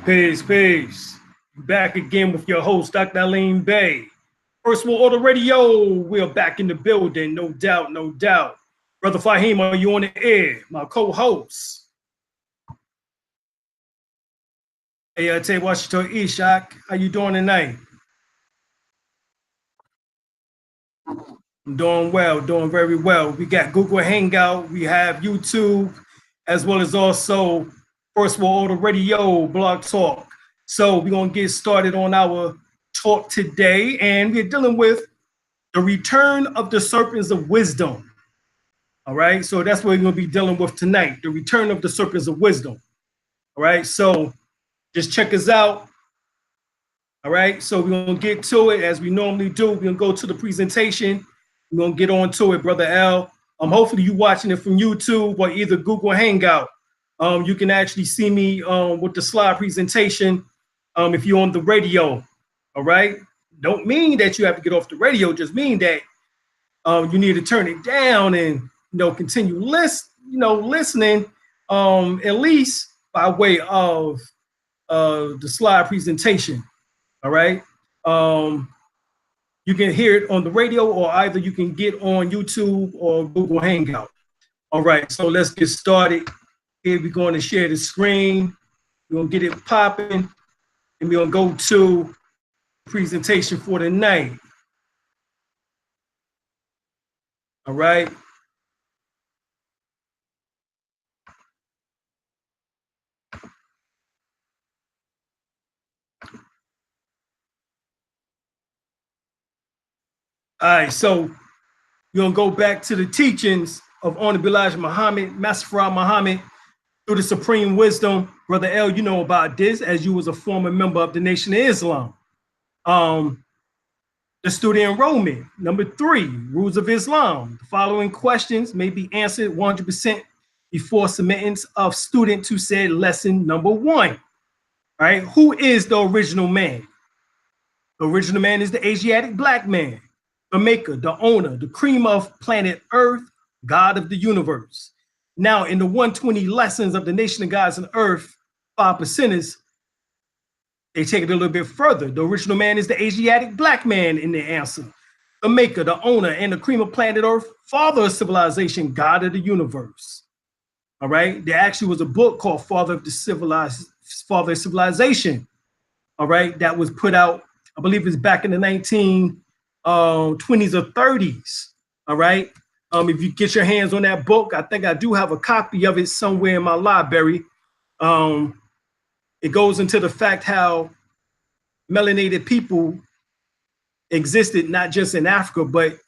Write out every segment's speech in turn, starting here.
Peace, peace. Back again with your host, Dr. Alim Bey. First World Order Radio, we're back in the building, no doubt, no doubt. Brother Fahim, are you on the air? My co-host. Hey, I tell you, Washington Ishak, how you doing tonight? I'm doing well, doing very well. We got Google Hangout, we have YouTube, as well as also First World Order Radio, Blog Talk. So we're going to get started on our talk today, and we're dealing with the return of the serpents of wisdom. All right, so that's what we're going to be dealing with tonight, the return of the serpents of wisdom. All right, so just check us out. All right, so we're going to get to it as we normally do. We're going to go to the presentation. We're going to get on to it, Brother L. Hopefully you watching it from YouTube or either Google Hangout. You can actually see me with the slide presentation if you're on the radio. All right, don't mean that you have to get off the radio, just mean that you need to turn it down and continue listening at least by way of the slide presentation. All right, you can hear it on the radio, or either you can get on YouTube or Google Hangout. All right, so let's get started. Here we're going to share the screen. We're going to get it popping, and we're going to go to the presentation for the night. All right. All right, so we're going to go back to the teachings of Honorable Elijah Muhammad, Master Farad Muhammad, through the supreme wisdom. Brother L, you know about this as you was a former member of the Nation of Islam. The student enrollment. Number 3, rules of Islam. The following questions may be answered 100% before submitting of student to said lesson number 1. All right, who is the original man? The original man is the Asiatic black man, the maker, the owner, the cream of planet Earth, God of the universe. Now, in the 120 lessons of the Nation of Gods and Earth, 5 percenters, they take it a little bit further. The original man is the Asiatic black man in the answer, the maker, the owner, and the cream of planet Earth, father of civilization, God of the universe. All right, there actually was a book called Father of Civilization. All right, that was put out, I believe it's back in the 1920s or 30s. All right. If you get your hands on that book, I think I do have a copy of it somewhere in my library. It goes into the fact how melanated people existed not just in Africa, but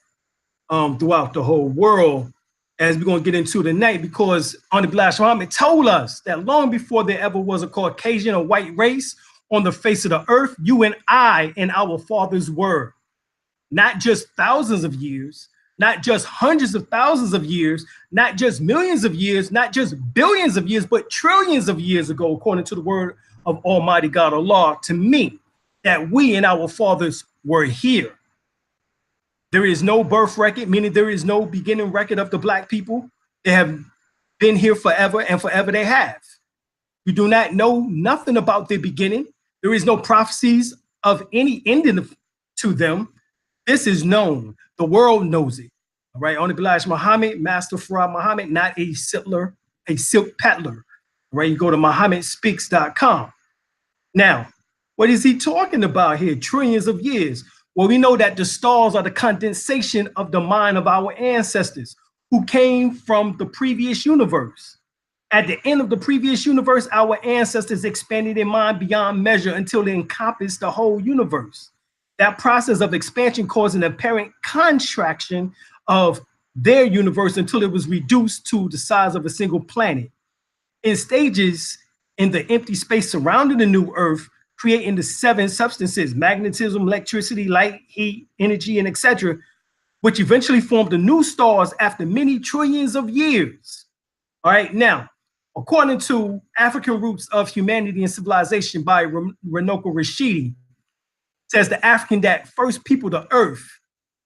throughout the whole world, as we're going to get into tonight, because Honorable Elijah Muhammad told us that long before there ever was a Caucasian or white race on the face of the earth, you and I and our fathers were. Not just thousands of years, not just hundreds of thousands of years, not just millions of years, not just billions of years, but trillions of years ago, according to the word of Almighty God Allah, to me, that we and our fathers were here. There is no birth record, meaning there is no beginning record of the black people. They have been here forever, and forever they have. We do not know nothing about their beginning. There is no prophecies of any ending to them. This is known. The world knows it. All right. Honorable Elijah Muhammad, Master Farad Muhammad, not a silk peddler. All right. You go to MuhammadSpeaks.com. Now, what is he talking about here? Trillions of years. Well, we know that the stars are the condensation of the mind of our ancestors who came from the previous universe. At the end of the previous universe, our ancestors expanded their mind beyond measure until they encompassed the whole universe. That process of expansion caused an apparent contraction of their universe until it was reduced to the size of a single planet. In stages in the empty space surrounding the new Earth, creating the 7 substances, magnetism, electricity, light, heat, energy, and etc., which eventually formed the new stars after many trillions of years. All right, now, according to African Roots of Humanity and Civilization by Runoko Rashidi, says the African that first peopled the earth,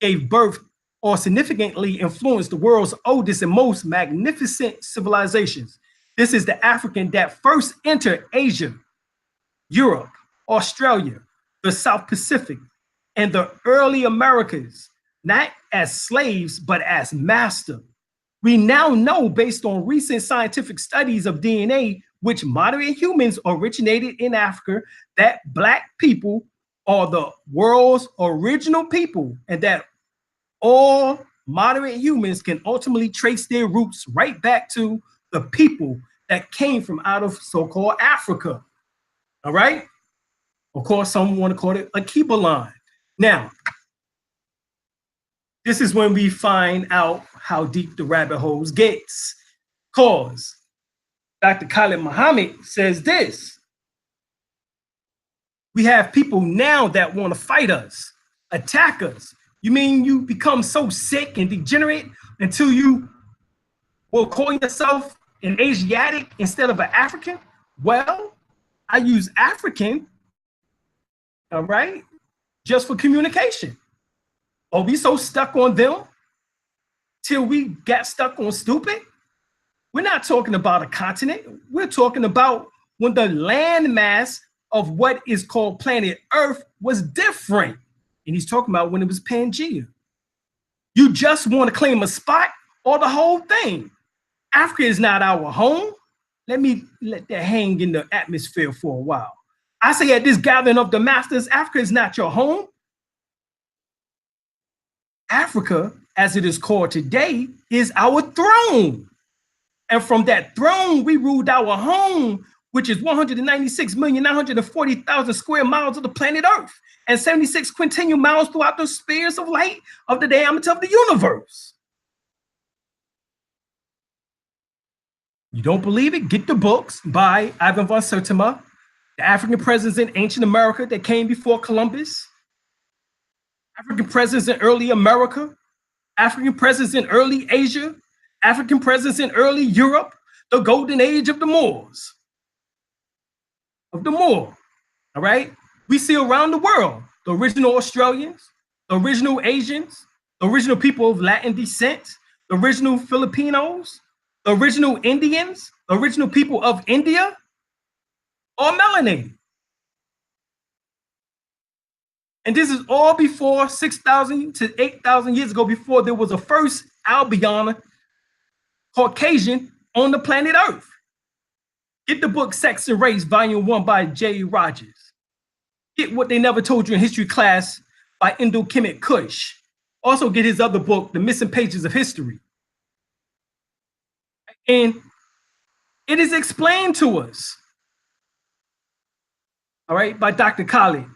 gave birth, or significantly influenced the world's oldest and most magnificent civilizations. This is the African that first entered Asia, Europe, Australia, the South Pacific, and the early Americas, not as slaves, but as master. We now know, based on recent scientific studies of DNA, which moderate humans originated in Africa, that Black people are the world's original people, and that all moderate humans can ultimately trace their roots right back to the people that came from out of so-called Africa. All right? Of course, some want to call it a Keeper line. Now, this is when we find out how deep the rabbit holes gets. Cause Dr. Khalid Muhammad says this: we have people now that want to fight us, attack us. You mean you become so sick and degenerate until you will call yourself an Asiatic instead of an African? Well, I use African, all right, just for communication. Are we so stuck on them till we got stuck on stupid? We're not talking about a continent. We're talking about when the landmass of what is called planet Earth was different. And he's talking about when it was Pangea. You just want to claim a spot or the whole thing. Africa is not our home. Let that hang in the atmosphere for a while. I say at this gathering of the masters, Africa is not your home. Africa, as it is called today, is our throne. And from that throne, we ruled our home, which is 196,940,000 square miles of the planet Earth and 76 quintillion miles throughout the spheres of light of the diameter of the universe. You don't believe it? Get the books by Ivan von Sertima, The African Presence in Ancient America that came before Columbus, African presence in early America, African presence in early Asia, African presence in early Europe, the golden age of the Moors. All right? We see around the world, the original Australians, the original Asians, the original people of Latin descent, the original Filipinos, the original Indians, the original people of India, all melanated. And this is all before 6,000 to 8,000 years ago, before there was a first Albion Caucasian on the planet Earth. Get the book Sex and Race, Volume 1 by J. Rogers. Get What They Never Told You in History Class by Indo-Kemet Kush. Also get his other book, The Missing Pages of History. And it is explained to us, all right, by Dr. Khalid.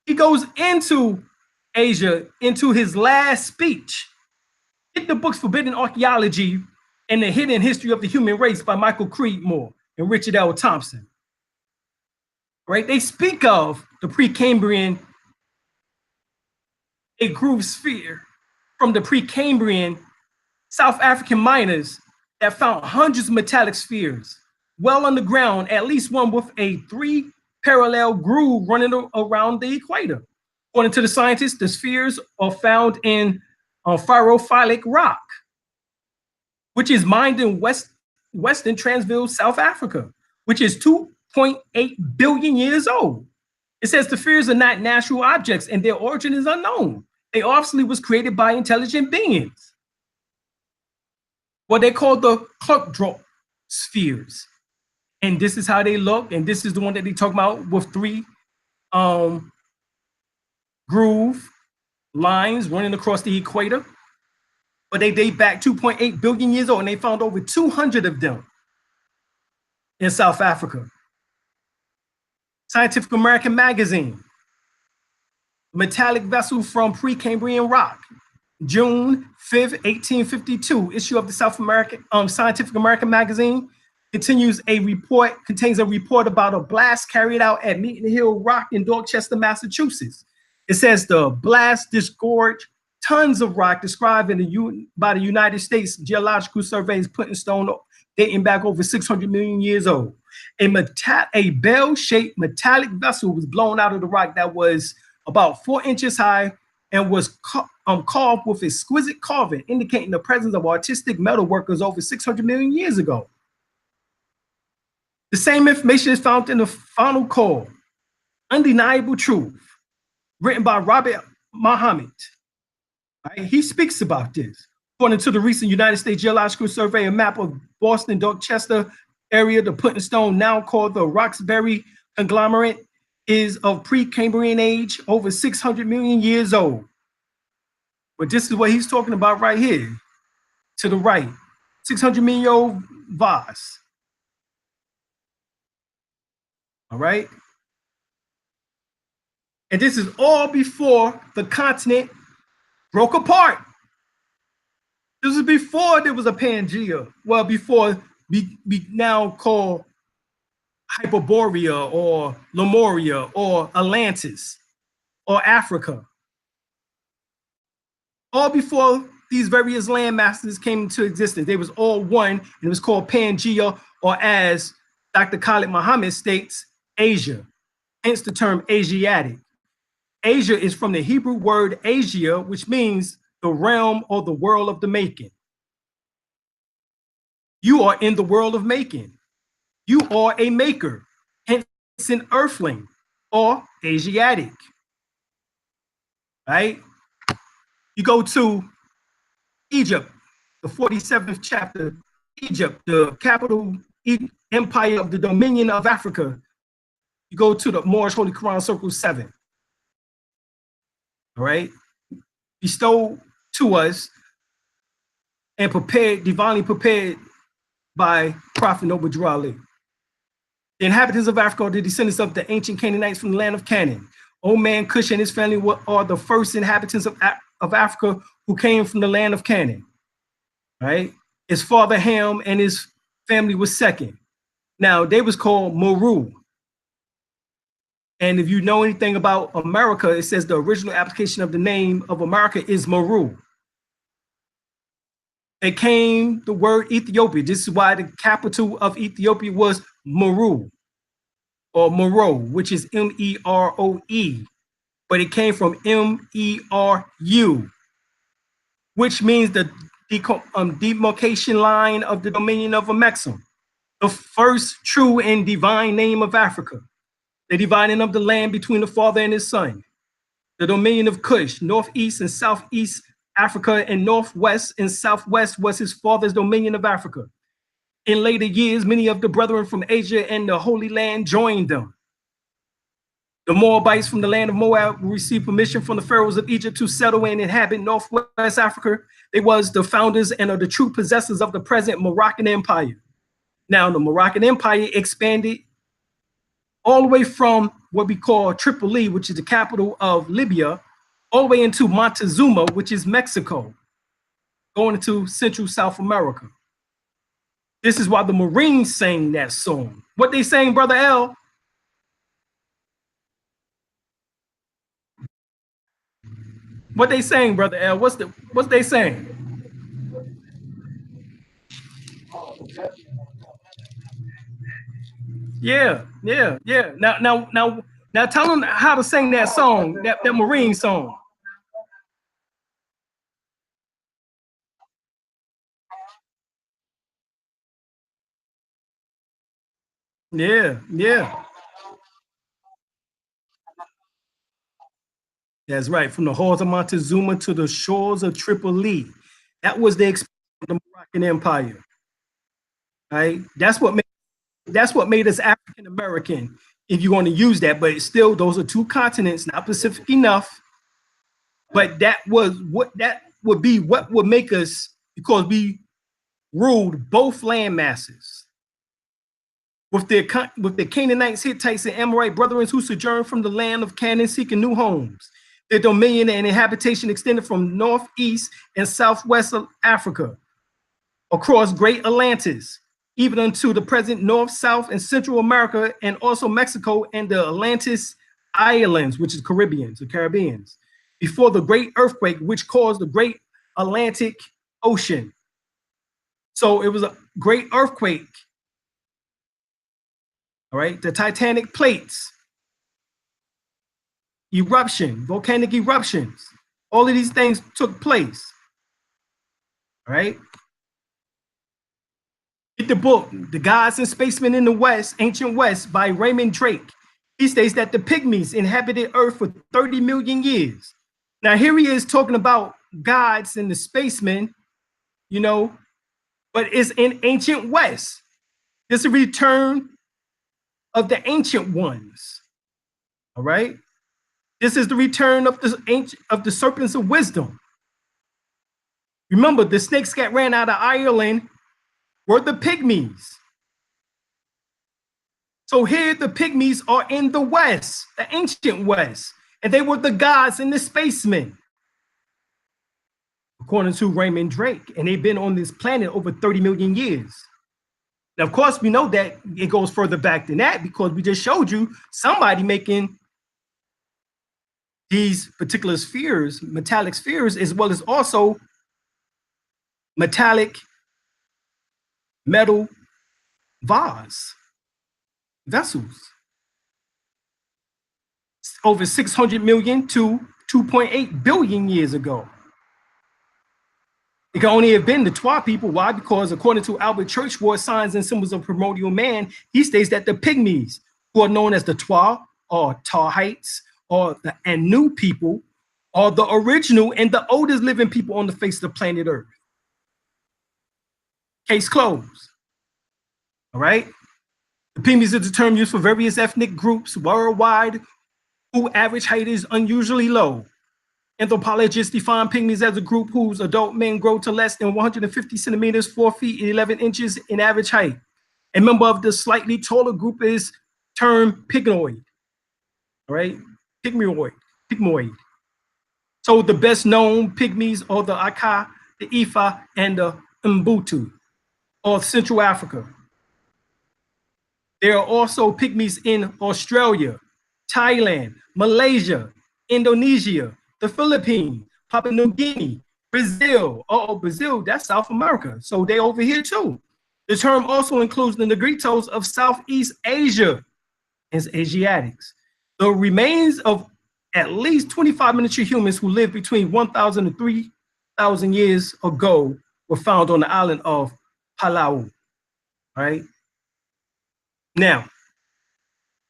He goes into Asia into his last speech. Get the books Forbidden Archaeology and the Hidden History of the Human Race by Michael Creedmoor and Richard L. Thompson. Right? They speak of the Precambrian, a groove sphere from the Precambrian South African miners that found hundreds of metallic spheres well underground, at least one with a 3 parallel groove running around the equator. According to the scientists, the spheres are found in pyrophilic rock, which is mined in Western Transvaal, South Africa, which is 2.8 billion years old. It says the spheres are not natural objects and their origin is unknown. They obviously was created by intelligent beings. What they call the Kruppdrop spheres. And this is how they look. And this is the one that they talk about with 3 groove lines running across the equator. But they date back 2.8 billion years old, and they found over 200 of them in South Africa. Scientific American magazine, metallic vessel from Precambrian rock, June 5th, 1852, issue of the South American Scientific American magazine contains a report about a blast carried out at Meeting Hill Rock in Dorchester, Massachusetts. It says the blast disgorged tons of rock described by the United States Geological Surveys put in stone dating back over 600 million years old. A bell-shaped metallic vessel was blown out of the rock that was about 4 inches high and was carved with exquisite carving, indicating the presence of artistic metal workers over 600 million years ago. The same information is found in the final call, Undeniable Truth, written by Robert Muhammad. Right? He speaks about this. According to the recent United States Geological Survey, a map of Boston Dorchester area, the put in stone, now called the Roxbury conglomerate, is of pre-Cambrian age, over 600 million years old. But this is what he's talking about right here, to the right, 600 million year old vase. All right. And this is all before the continent broke apart. This is before there was a Pangea. Well, before we now call Hyperborea or Lemuria or Atlantis or Africa. All before these various land masses came into existence. They was all one, and it was called Pangea, or as Dr. Khalid Muhammad states, Asia, hence the term Asiatic. Asia is from the Hebrew word Asia, which means the realm or the world of the making. You are in the world of making. You are a maker, hence an earthling or Asiatic, right? You go to Egypt, the 47th chapter, Egypt, the capital empire of the Dominion of Africa. You go to the Moorish Holy Quran, Circle 7. All right, bestowed to us and prepared, divinely prepared by Prophet Noble Drew Ali. The inhabitants of Africa are the descendants of the ancient Canaanites from the land of Canaan. Old man Cush and his family are the first inhabitants of Africa who came from the land of Canaan. Right? His father Ham and his family was second. Now they was called Meru. And if you know anything about America, it says the original application of the name of America is Meru. It came the word Ethiopia. This is why the capital of Ethiopia was Meru or Mero, which is M-E-R-O-E. But it came from M-E-R-U, which means the demarcation line of the dominion of Amexem, the first true and divine name of Africa. The dividing of the land between the father and his son. The dominion of Cush, northeast and southeast Africa, and northwest and southwest was his father's dominion of Africa. In later years, many of the brethren from Asia and the Holy Land joined them. The Moabites from the land of Moab received permission from the pharaohs of Egypt to settle and inhabit northwest Africa. They was the founders and are the true possessors of the present Moroccan Empire. Now, the Moroccan Empire expanded all the way from what we call Tripoli, which is the capital of Libya, all the way into Montezuma, which is Mexico, going into Central South America. This is why the Marines sang that song. What they sang, Brother L? What they saying, Brother L? What's they saying? Yeah. Now tell them how to sing that song, that Marine song. Yeah. That's right. From the halls of Montezuma to the shores of Tripoli. That was the expansion of the Moroccan Empire. Right? That's what made us African American, if you want to use that. But still, those are two continents, not Pacific enough. But that would be what would make us, because we ruled both land masses. With the Canaanites, Hittites, and Amorite brethren who sojourned from the land of Canaan seeking new homes. Their dominion and habitation extended from northeast and southwest of Africa, across Great Atlantis, even unto the present North, South, and Central America, and also Mexico and the Atlantis Islands, which is the Caribbeans. before the great earthquake, which caused the great Atlantic Ocean. So it was a great earthquake. All right, the tectonic plates, eruption, volcanic eruptions, all of these things took place. All right. Read the book, The Gods and Spacemen in the West, Ancient West by Raymond Drake. He states that the Pygmies inhabited Earth for 30 million years. Now here he is talking about gods and the spacemen, you know, but it's in Ancient West. This is a return of the ancient ones. All right. This is the return of the serpents of wisdom. Remember, the snakes that ran out of Ireland were the Pygmies. So here the Pygmies are in the West, the ancient West, and they were the gods and the spacemen, according to Raymond Drake, and they've been on this planet over 30 million years. Now, of course, we know that it goes further back than that because we just showed you somebody making these particular spheres, metallic spheres, as well as also metallic metal vessels. Over 600 million to 2.8 billion years ago. It can only have been the Twa people. Why? Because according to Albert Churchward, Signs and Symbols of Primordial Man, he states that the Pygmies, who are known as the Twa or Tahites or the Anu people, are the original and the oldest living people on the face of the planet Earth. Case closed. All right. The Pygmies is the term used for various ethnic groups worldwide whose average height is unusually low. Anthropologists define Pygmies as a group whose adult men grow to less than 150 centimeters, 4 feet, 11 inches in average height. A member of the slightly taller group is termed pygmoid. All right, pygmoid. So the best known Pygmies are the Aka, the Ifa, and the Mbutu of Central Africa. There are also Pygmies in Australia, Thailand, Malaysia, Indonesia, the Philippines, Papua New Guinea, Brazil. Oh, Brazil, that's South America. So they over here too. The term also includes the Negritos of Southeast Asia as Asiatics. The remains of at least 25 miniature humans who lived between 1,000 and 3,000 years ago were found on the island of Palau. All right. Now,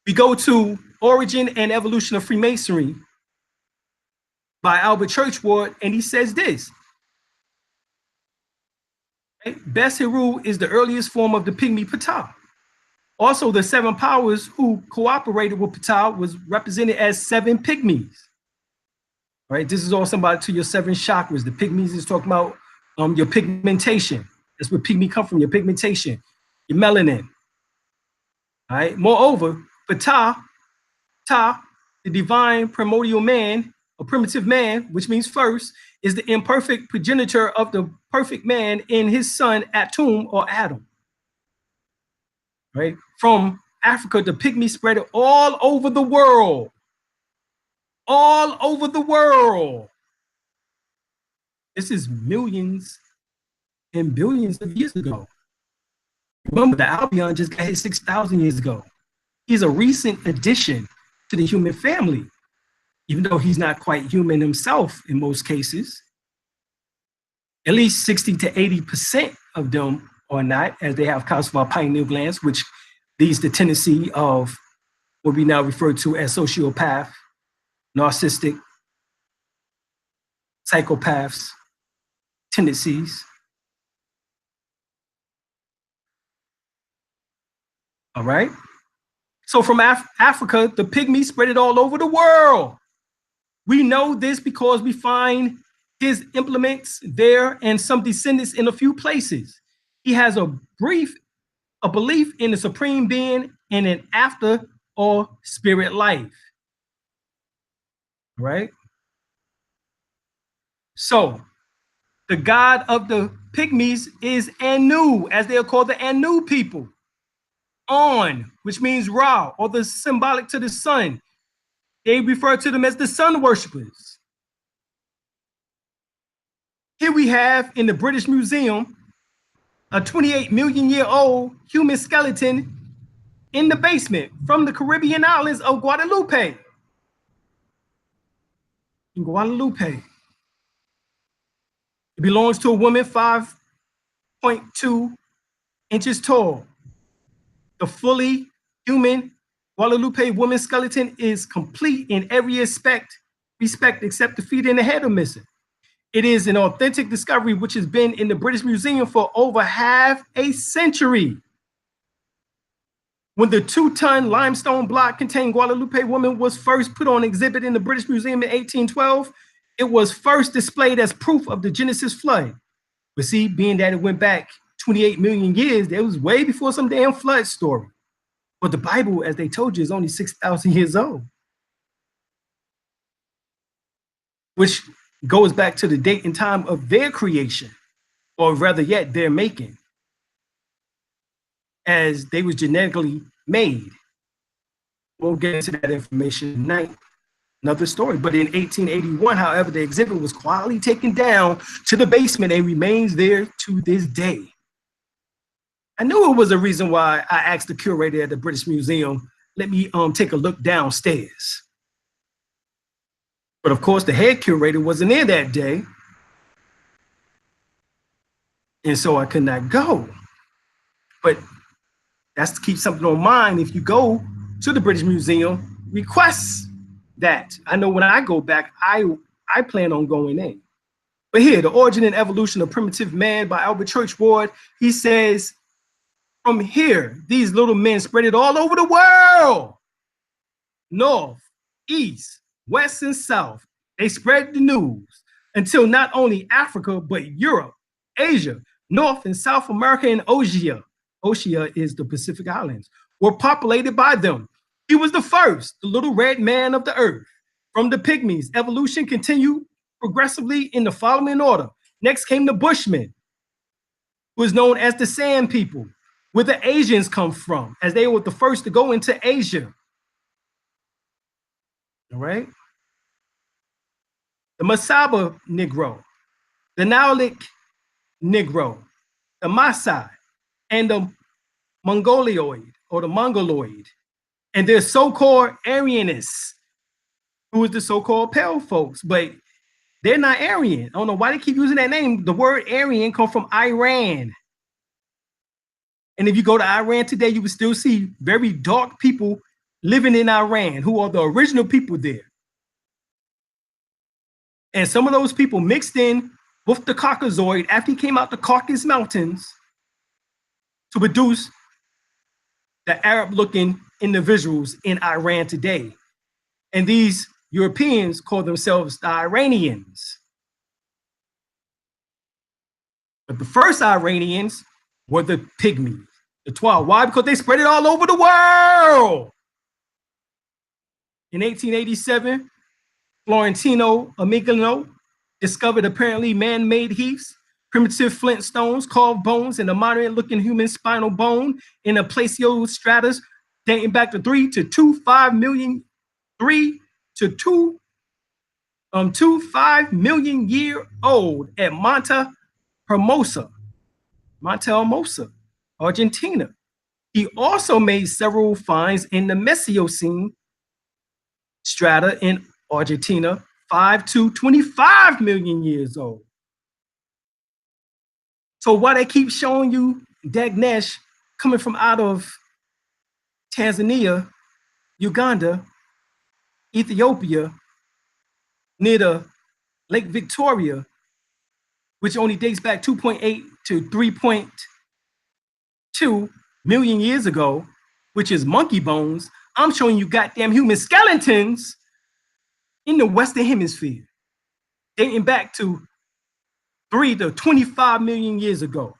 we go to Origin and Evolution of Freemasonry by Albert Churchward, and he says this. Right? Bes Heru is the earliest form of the Pygmy Ptah. Also, the 7 powers who cooperated with Ptah was represented as 7 Pygmies. Right? This is all somebody to your 7 chakras. The Pygmies is talking about your pigmentation. That's where Pygmy come from, your pigmentation, your melanin. All right. Moreover, Ptah, the divine primordial man, or primitive man, which means first, is the imperfect progenitor of the perfect man in his son Atum or Adam. Right? From Africa, the Pygmy spread it all over the world. All over the world. This is millions and billions of years ago. Remember, the Albion just got hit 6,000 years ago. He's a recent addition to the human family, even though he's not quite human himself in most cases. At least 60 to 80% of them are not, as they have calcified pineal glands, which leads to tendency of what we now refer to as sociopath, narcissistic, psychopaths, tendencies. All right. So from Africa, the Pygmy spread it all over the world. We know this because we find his implements there and some descendants in a few places. He has a belief in the supreme being and an after or spirit life. Right? So the god of the Pygmies is Anu, as they are called the Anu people. On, which means Ra, or the symbolic to the sun. They refer to them as the sun worshipers. Here we have in the British Museum a 28 million year old human skeleton in the basement from the Caribbean islands of Guadeloupe. In Guadeloupe. It belongs to a woman 5.2 inches tall. The fully human Guadeloupe woman skeleton is complete in every respect except the feet and the head are missing. It is an authentic discovery which has been in the British Museum for over half a century. When the 2-ton limestone block containing Guadeloupe woman was first put on exhibit in the British Museum in 1812, it was first displayed as proof of the Genesis flood. But see, being that it went back 28 million years, that was way before some damn flood story. But the Bible, as they told you, is only 6,000 years old. Which goes back to the date and time of their creation, or rather yet, their making, as they was genetically made. We'll get into that information tonight. Another story. But in 1881, however, the exhibit was quietly taken down to the basement and remains there to this day. I knew it was a reason why I asked the curator at the British Museum, let me take a look downstairs. But of course, the head curator wasn't there that day. And so I could not go. But that's to keep something on mind. If you go to the British Museum, request that. I know when I go back, I plan on going in. But here, The Origin and Evolution of Primitive Man by Albert Church Ward, he says, from here, these little men spread it all over the world. North, east, west, and south. They spread the news until not only Africa, but Europe, Asia, North and South America, and Oceania. Oceania is the Pacific Islands, were populated by them. He was the first, the little red man of the earth. From the pygmies, evolution continued progressively in the following order. Next came the Bushmen, who is known as the Sand People, where the Asians come from, as they were the first to go into Asia. All right? The Masaba Negro, the Nilotic Negro, the Maasai, and the Mongoloid, or the Mongoloid, and their so-called Aryanists, who is the so-called pale folks, but they're not Aryan. I don't know why they keep using that name. The word Aryan comes from Iran. And if you go to Iran today, you will still see very dark people living in Iran who are the original people there. And some of those people mixed in with the Caucasoid after he came out the Caucasus Mountains to produce the Arab-looking individuals in Iran today. And these Europeans call themselves the Iranians. But the first Iranians were the pygmies, the 12. Why? Because they spread it all over the world. In 1887, Florentino Amigano discovered apparently man-made heaps, primitive flint stones, carved bones, and a modern-looking human spinal bone in a plesiostratus dating back to 3.25 million year old at Monte Hermoso, Argentina. He also made several finds in the Mesolocene strata in Argentina, 5 to 25 million years old. So why they keep showing you Dagnesh coming from out of Tanzania, Uganda, Ethiopia, near the Lake Victoria, which only dates back 2.8 to 3.2 million years ago, which is monkey bones. I'm showing you goddamn human skeletons in the Western Hemisphere, dating back to 3 to 25 million years ago,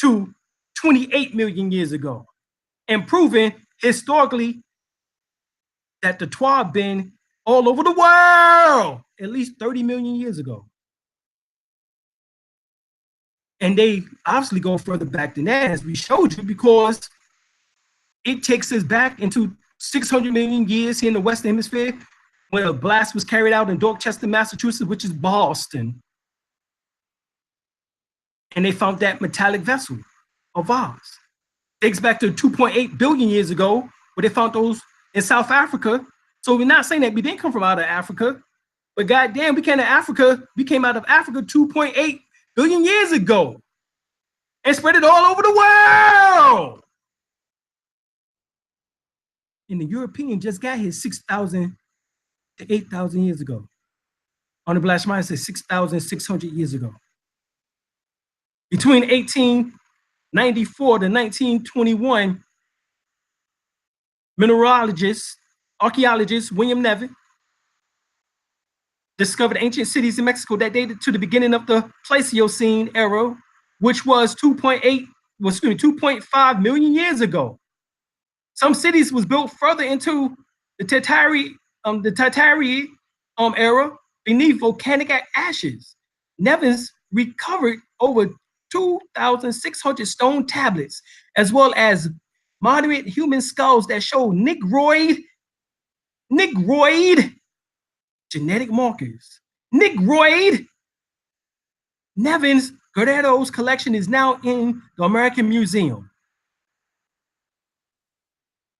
to 28 million years ago, and proving historically that the Twab been all over the world at least 30 million years ago. And they obviously go further back than that, as we showed you, because it takes us back into 600 million years here in the Western Hemisphere when a blast was carried out in Dorchester, Massachusetts, which is Boston. and they found that metallic vessel, a vase. Dates back to 2.8 billion years ago, where they found those in South Africa. So we're not saying that we didn't come from out of Africa, but goddamn, we came out of Africa 2.8 billion years ago and spread it all over the world. And the European just got here 6,000 to 8,000 years ago. On the Black Mind says 6,600 years ago. Between 1894 to 1921, archaeologist William Nevin discovered ancient cities in Mexico that dated to the beginning of the Pleistocene era, which was 2.5 million years ago. Some cities was built further into the Tatari era beneath volcanic ashes. Nevins recovered over 2,600 stone tablets, as well as moderate human skulls that show negroid genetic markers. Nevin's Guerrero's collection is now in the American Museum.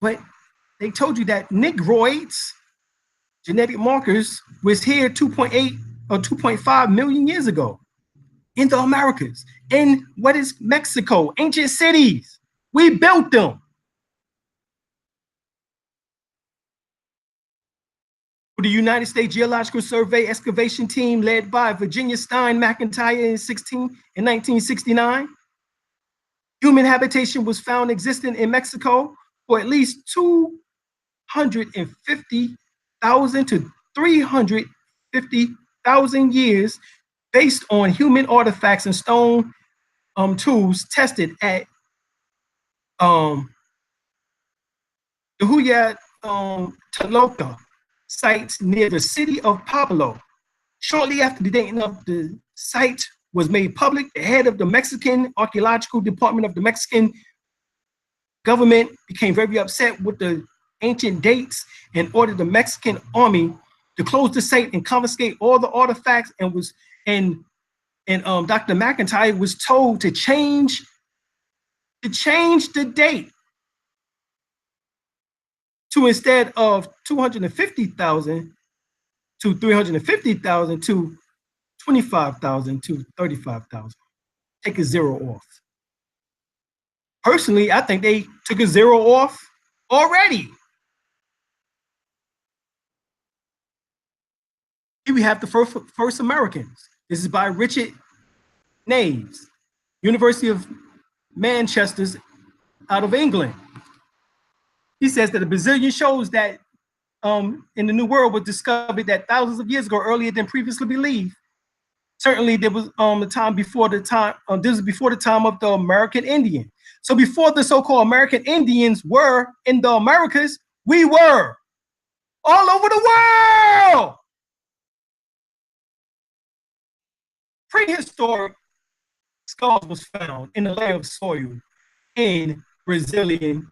But they told you that negroids, genetic markers, was here 2.8 or 2.5 million years ago in the Americas, in what is Mexico, ancient cities. We built them. The United States Geological Survey excavation team led by Virginia Stein McIntyre in 1969. Human habitation was found existing in Mexico for at least 250,000 to 350,000 years based on human artifacts and stone tools tested at the Taloca sites near the city of Pablo. Shortly after the dating of the site was made public, the head of the Mexican Archaeological Department of the Mexican government became very upset with the ancient dates and ordered the Mexican army to close the site and confiscate all the artifacts, and Dr. McIntyre was told to change the date to, instead of 250,000 to 350,000 to 25,000 to 35,000. Take a zero off. Personally, I think they took a zero off already. Here we have the first Americans. This is by Richard Naves, University of Manchester, out of England. He says that the Brazilian shows that in the New World was discovered that thousands of years ago, earlier than previously believed. Certainly, there was the time before the time. This is before the time of the American Indian. So before the so-called American Indians were in the Americas, we were all over the world. Prehistoric skulls was found in a layer of soil in Brazilian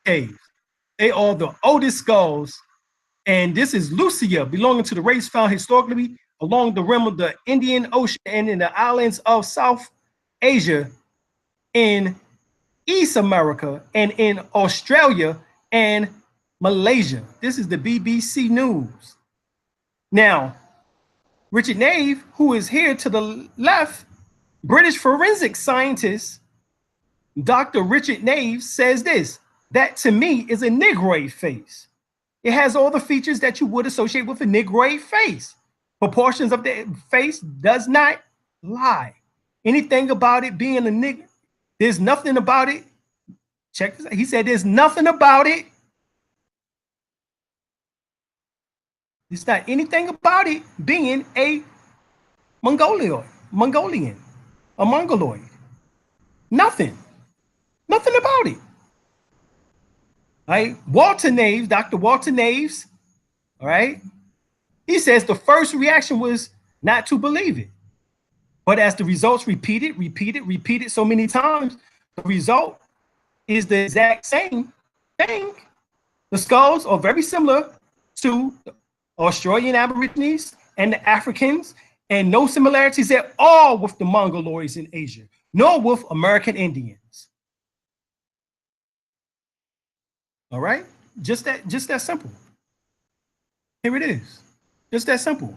caves. They are the oldest skulls, and this is Lucia, belonging to the race found historically along the rim of the Indian Ocean and in the islands of South Asia, in East America, and in Australia and Malaysia. This is the BBC News. Now, Richard Nave, who is here to the left, British forensic scientist, Dr. Richard Nave, says this: that to me is a negroid face. It has all the features that you would associate with a negroid face. Proportions of the face does not lie. Anything about it being a nigger, there's nothing about it. Check this out. He said there's nothing about it. There's not anything about it being a Mongolian, a Mongoloid. Nothing about it. All right, Walter Naves, Dr. Walter Naves, all right, he says the first reaction was not to believe it. But as the results repeated so many times, the result is the exact same thing. The skulls are very similar to the Australian Aborigines and the Africans and no similarities at all with the Mongoloids in Asia, nor with American Indians. All right? Just that simple. Here it is. Just that simple.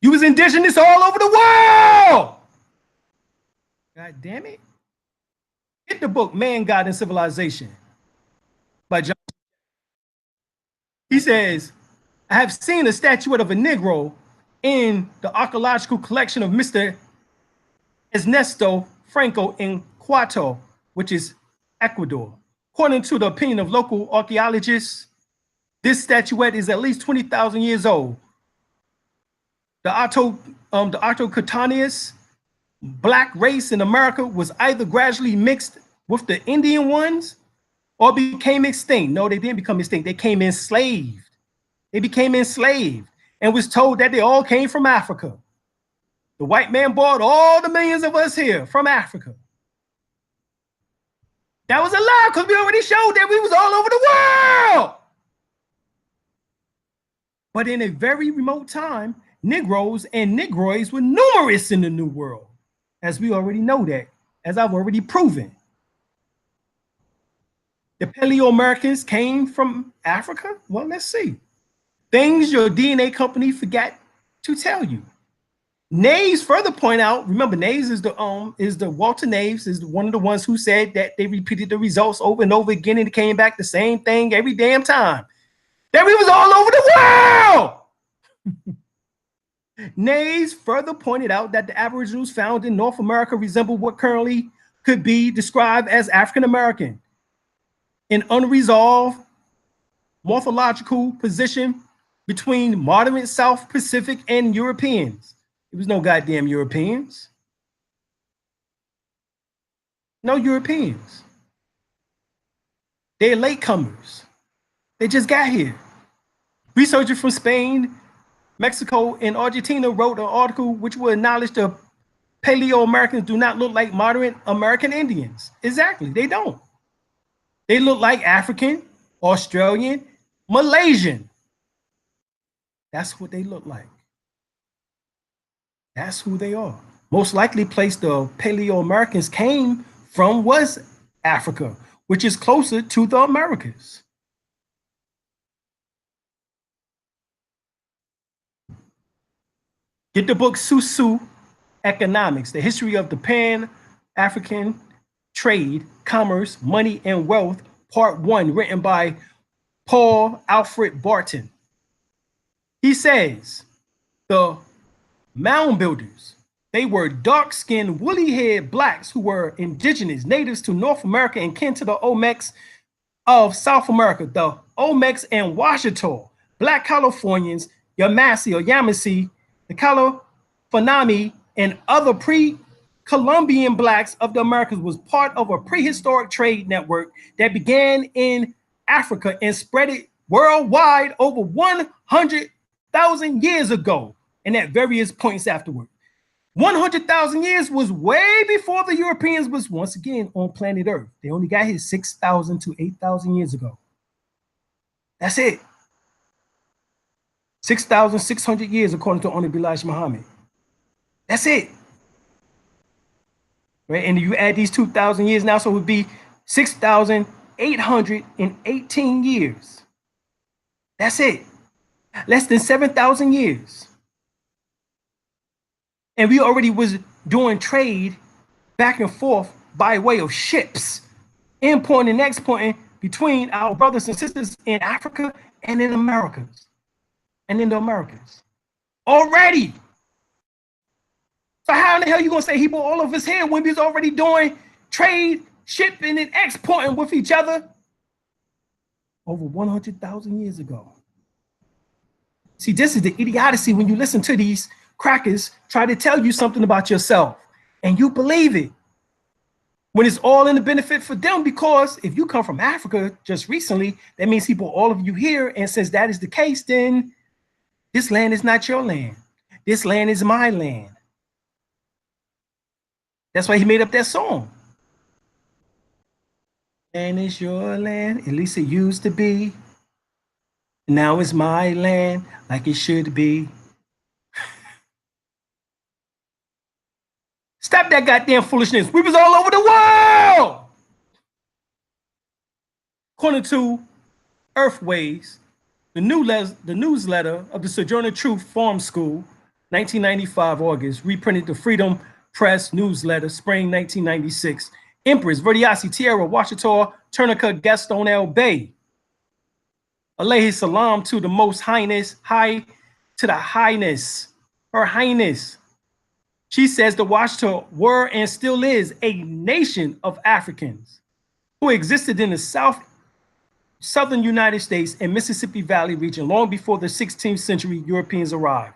You was indigenous all over the world. God damn it. Get the book Man, God, and Civilization by John. He says, I have seen a statuette of a Negro in the archaeological collection of Mr. Ernesto Franco in Quito, which is Ecuador. According to the opinion of local archaeologists, this statuette is at least 20,000 years old. The Autochthonous black race in America was either gradually mixed with the Indian ones or became extinct. No, they didn't become extinct. They came enslaved. They became enslaved and was told that they all came from Africa. The white man brought all the millions of us here from Africa. That was a lie because we already showed that we was all over the world. But in a very remote time, Negroes and Negroids were numerous in the New World, as we already know that, as I've already proven. The Paleo-Americans came from Africa? Well, let's see. Things your DNA company forgot to tell you. Naves further point out, remember Naves is the Walter Naves is one of the ones who said that they repeated the results over and over again and it came back the same thing every damn time. That we was all over the world. Naves further pointed out that the Aboriginals found in North America resemble what currently could be described as African American, an unresolved morphological position between modern South Pacific and Europeans. There was no goddamn Europeans. No Europeans. They're latecomers. They just got here. Researchers from Spain, Mexico, and Argentina wrote an article which will acknowledge the Paleo-Americans do not look like modern American Indians. Exactly, they don't. They look like African, Australian, Malaysian. That's what they look like. That's who they are. Most likely place the Paleo-Americans came from was Africa, which is closer to the Americas. Get the book Susu Economics, the history of the Pan-African trade, commerce, money, and wealth, part 1, written by Paul Alfred Barton. He says, the mound builders, they were dark-skinned, woolly-haired blacks who were indigenous, natives to North America and kin to the Olmecs of South America, the Olmecs and Washita, Black Californians, Yamasee, the Californami, and other pre-Columbian blacks of the Americas was part of a prehistoric trade network that began in Africa and spread it worldwide over 100,000 years ago and at various points afterward. 100,000 years was way before the Europeans was once again on planet Earth. They only got here 6,000 to 8,000 years ago. That's it. 6,600 years according to Honorable Elijah Muhammad. That's it. Right? And you add these 2,000 years now, so it would be 6,818 years. That's it. Less than 7,000 years. And we already was doing trade back and forth by way of ships, importing and exporting between our brothers and sisters in Africa and in Americas. And in the Americas. Already. So how in the hell are you going to say he brought all of us here when we was already doing trade, shipping, and exporting with each other over 100,000 years ago? See, this is the idiocy when you listen to these crackers try to tell you something about yourself and you believe it when it's all in the benefit for them, because if you come from Africa just recently, that means he brought all of you here, and since that is the case, then this land is not your land. This land is my land. That's why he made up that song. And it's your land, at least it used to be. Now it's my land, like it should be. Stop that goddamn foolishness. We was all over the world. According to Earthways, the newsletter of the Sojourner Truth Farm School, 1995 August, reprinted the Freedom Press newsletter, spring 1996. Empress Verdiasi Tierra Washita Turnica Gaston El Bey. Alayhi salam to the Most Highness, to the Highness, Her Highness. She says the Washita were and still is a nation of Africans who existed in the southern United States and Mississippi Valley region long before the 16th century Europeans arrived,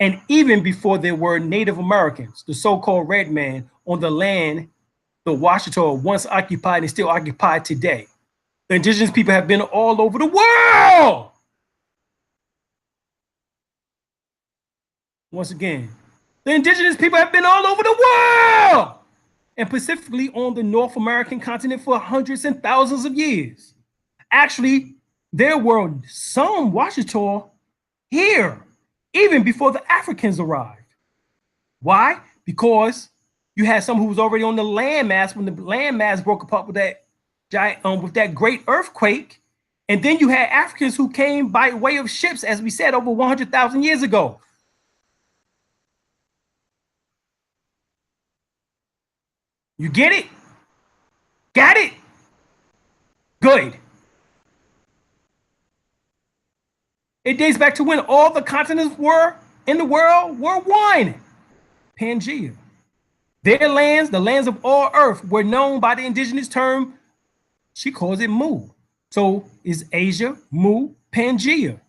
and even before there were Native Americans, the so-called red man, on the land the Washita once occupied and still occupied today. The indigenous people have been all over the world. Once again, the indigenous people have been all over the world, and specifically on the North American continent for hundreds and thousands of years. Actually, there were some Washita here even before the Africans arrived. Why? Because you had some who was already on the landmass when the landmass broke apart with that giant, with that great earthquake, and then you had Africans who came by way of ships, as we said, over 100,000 years ago. You get it? Got it? Good. It dates back to when all the continents were in the world were one. Pangea. Their lands, the lands of all earth, were known by the indigenous term, she calls it Mu. So is Asia, Mu, Pangea.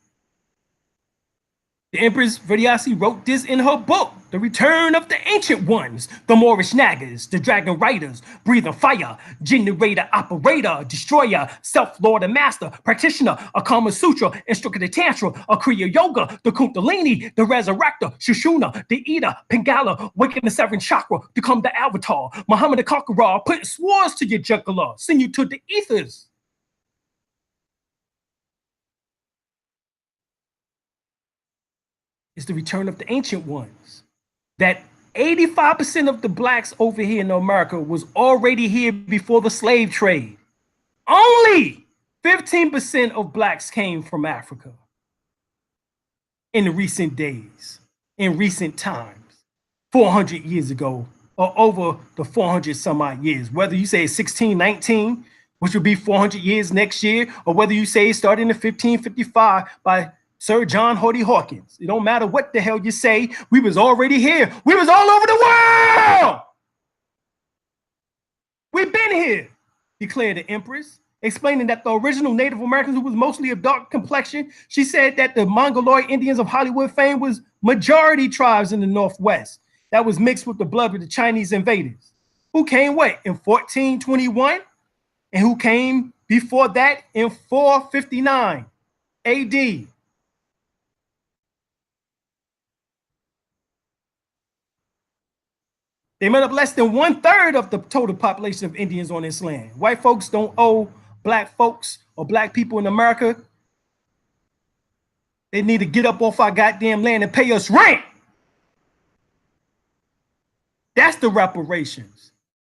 The Empress Verdiasi wrote this in her book, The Return of the Ancient Ones, the Moorish Nagas, the Dragon Riders, Breathing Fire, Generator, Operator, Destroyer, Self-Lord and Master, Practitioner, a Kama Sutra, Instructor Tantra, a Kriya Yoga, the Kundalini, the Resurrector, Shushuna, the Eater, Pingala, Waking the Seventh Chakra, become the Avatar, Muhammad the Conqueror, putting swords to your jugular, send you to the ethers. It's the return of the ancient ones. That 85% of the blacks over here in America was already here before the slave trade. Only 15% of blacks came from Africa in the recent days, in recent times, 400 years ago, or over the 400 some odd years. Whether you say 1619, which will be 400 years next year, or whether you say it started in 1555 by Sir John Hardy Hawkins. It don't matter what the hell you say. We was already here. We was all over the world. We've been here, declared the Empress, explaining that the original Native Americans, who was mostly of dark complexion, she said that the Mongoloid Indians of Hollywood fame was majority tribes in the Northwest that was mixed with the blood of the Chinese invaders. Who came what? In 1421? And who came before that in 459 AD? They made up less than 1/3 of the total population of Indians on this land. White folks don't owe black folks or black people in America. They need to get up off our goddamn land and pay us rent. That's the reparations.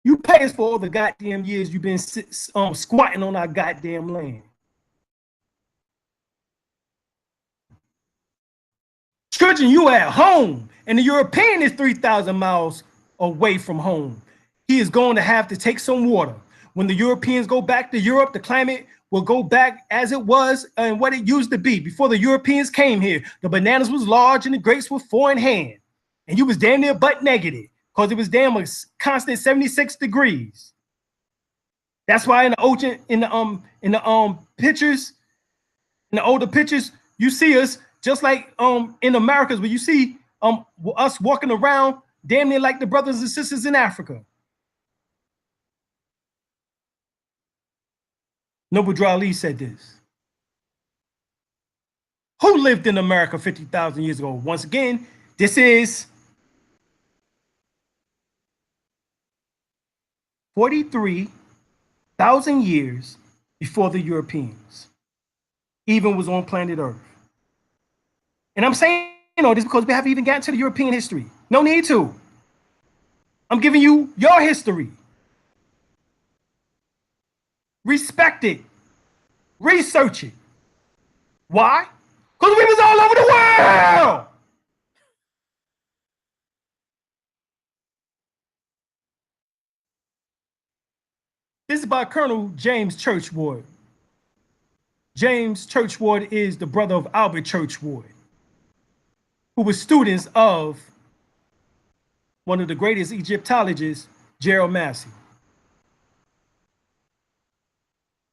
You pay us for all the goddamn years you've been squatting on our goddamn land. Children, you at home, and the European is 3,000 miles away from home. He is going to have to take some water. When the Europeans go back to Europe, the climate will go back as it was and what it used to be. Before the Europeans came here, the bananas was large and the grapes were 4 in hand. And you was damn near butt negative because it was damn a constant 76 degrees. That's why in the ocean, in the pictures, in the older pictures, you see us just like in Americas, where you see us walking around damn near like the brothers and sisters in Africa. Noble Drew Ali said this. Who lived in America 50,000 years ago? Once again, this is 43,000 years before the Europeans even was on planet Earth. And I'm saying all this because we haven't even gotten to the European history. No need to. I'm giving you your history. Respect it. Research it. Why? Because we was all over the world. This is by Colonel James Churchward. James Churchward is the brother of Albert Churchward, who was students of one of the greatest Egyptologists, Gerald Massey.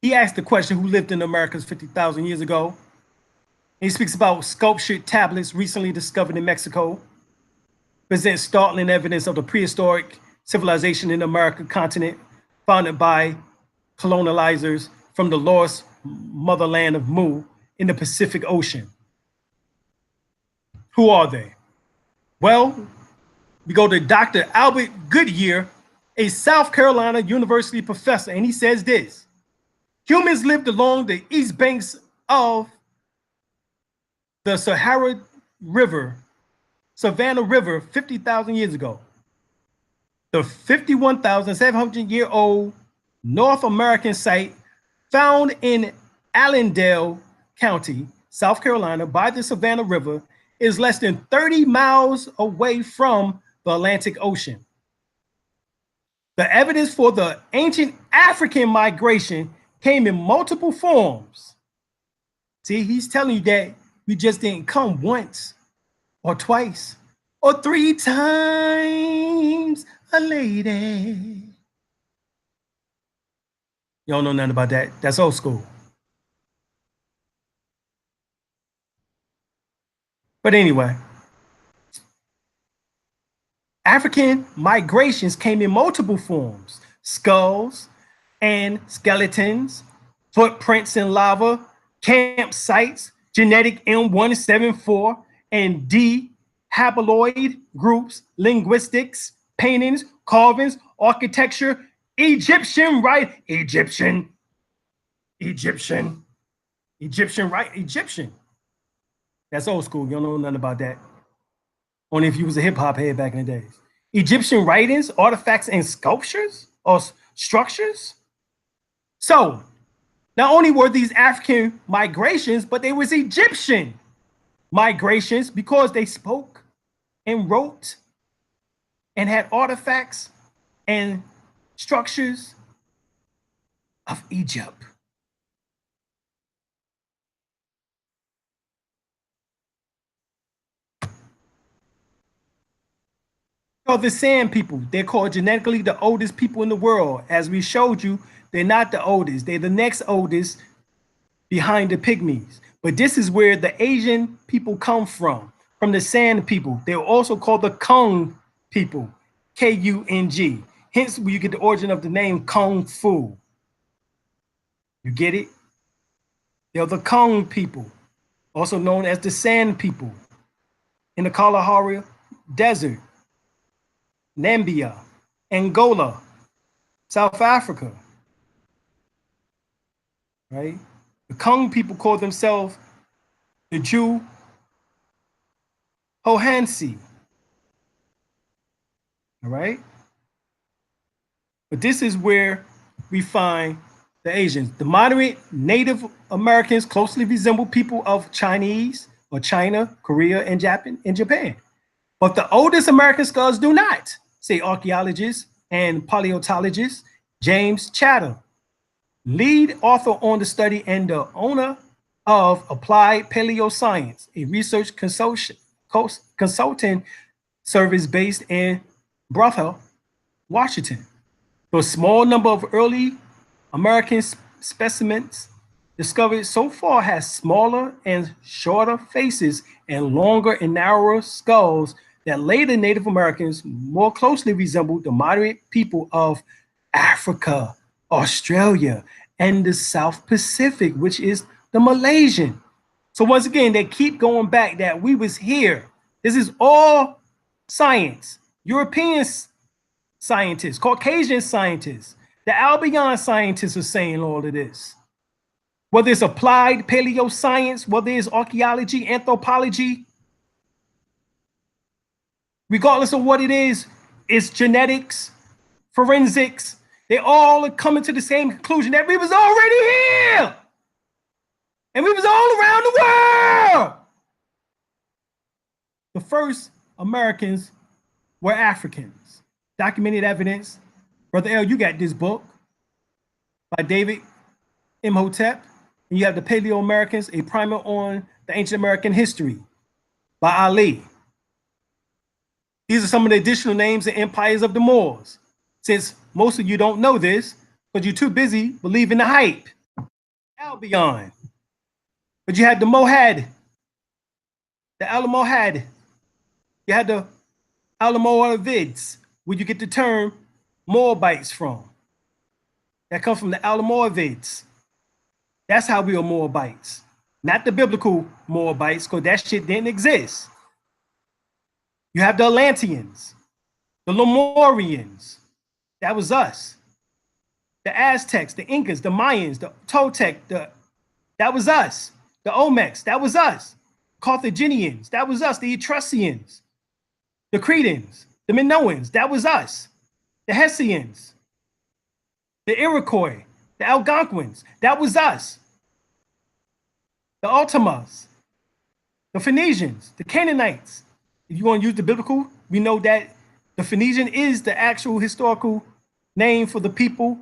He asked the question, who lived in the Americas 50,000 years ago? And he speaks about sculptured tablets recently discovered in Mexico, present startling evidence of the prehistoric civilization in the American continent, founded by colonizers from the lost motherland of Mu in the Pacific Ocean. Who are they? Well, we go to Dr. Albert Goodyear, a South Carolina University professor, and he says this: humans lived along the east banks of the Savannah River 50,000 years ago. The 51,700-year-old North American site found in Allendale County, South Carolina, by the Savannah River, is less than 30 miles away from the Atlantic Ocean. The evidence for the ancient African migration came in multiple forms. See, he's telling you that we just didn't come once or twice or 3 times a lady. You don't know nothing about that. That's old school. But anyway, African migrations came in multiple forms: skulls and skeletons, footprints in lava, campsites, genetic M174 and D haploid groups, linguistics, paintings, carvings, architecture, Egyptian. That's old school. You don't know nothing about that. Only if you was a hip hop head back in the days. Egyptian writings, artifacts, and sculptures or structures. So not only were these African migrations, but they was Egyptian migrations because they spoke and wrote and had artifacts and structures of Egypt. The Sand people, they're called genetically the oldest people in the world. As we showed you, they're not the oldest. They're the next oldest behind the Pygmies. But this is where the Asian people come from the Sand people. They're also called the Kung people, K-U-N-G. Hence, where you get the origin of the name Kung Fu. You get it? They're the Kung people, also known as the Sand people, in the Kalahari Desert, Namibia, Angola, South Africa, right? The Kung people call themselves the Jew Hohansi, all right? But this is where we find the Asians. The moderate Native Americans closely resemble people of Chinese or China, Korea, and Japan. But the oldest American skulls do not, say archaeologist and paleontologist James Chatham, lead author on the study and the owner of Applied Paleoscience, a research consulting service based in Bothell, Washington. The small number of early American specimens discovered so far has smaller and shorter faces and longer and narrower skulls that later Native Americans more closely resembled the moderate people of Africa, Australia, and the South Pacific, which is the Malaysian. So once again, they keep going back that we was here. This is all science. European scientists, Caucasian scientists, the Albion scientists are saying all of this. Whether it's applied paleoscience, whether it's archaeology, anthropology, regardless of what it is, It's genetics, forensics. They all are coming to the same conclusion that we was already here. And we was all around the world. The first Americans were Africans. Documented evidence. Brother L, you got this book by David Imhotep. And you have the Paleo-Americans, a primer on the ancient American history by Ali. These are some of the additional names and empires of the Moors. Since most of you don't know this, but you're too busy believing the hype. Albion. But you had the Mohad, the Almohad. You had the Almoravids, where you get the term Moabites from. That comes from the Almoravids. That's how we are Moabites. Not the biblical Moabites, because that shit didn't exist. You have the Atlanteans, the Lemurians. That was us. The Aztecs, the Incas, the Mayans, the Toltec, that was us. The Olmecs, that was us. Carthaginians, that was us. The Etruscians, the Cretans, the Minoans, that was us. The Hessians, the Iroquois, the Algonquins, that was us. The Ultimas, the Phoenicians, the Canaanites. If you want to use the biblical, we know that the Phoenician is the actual historical name for the people,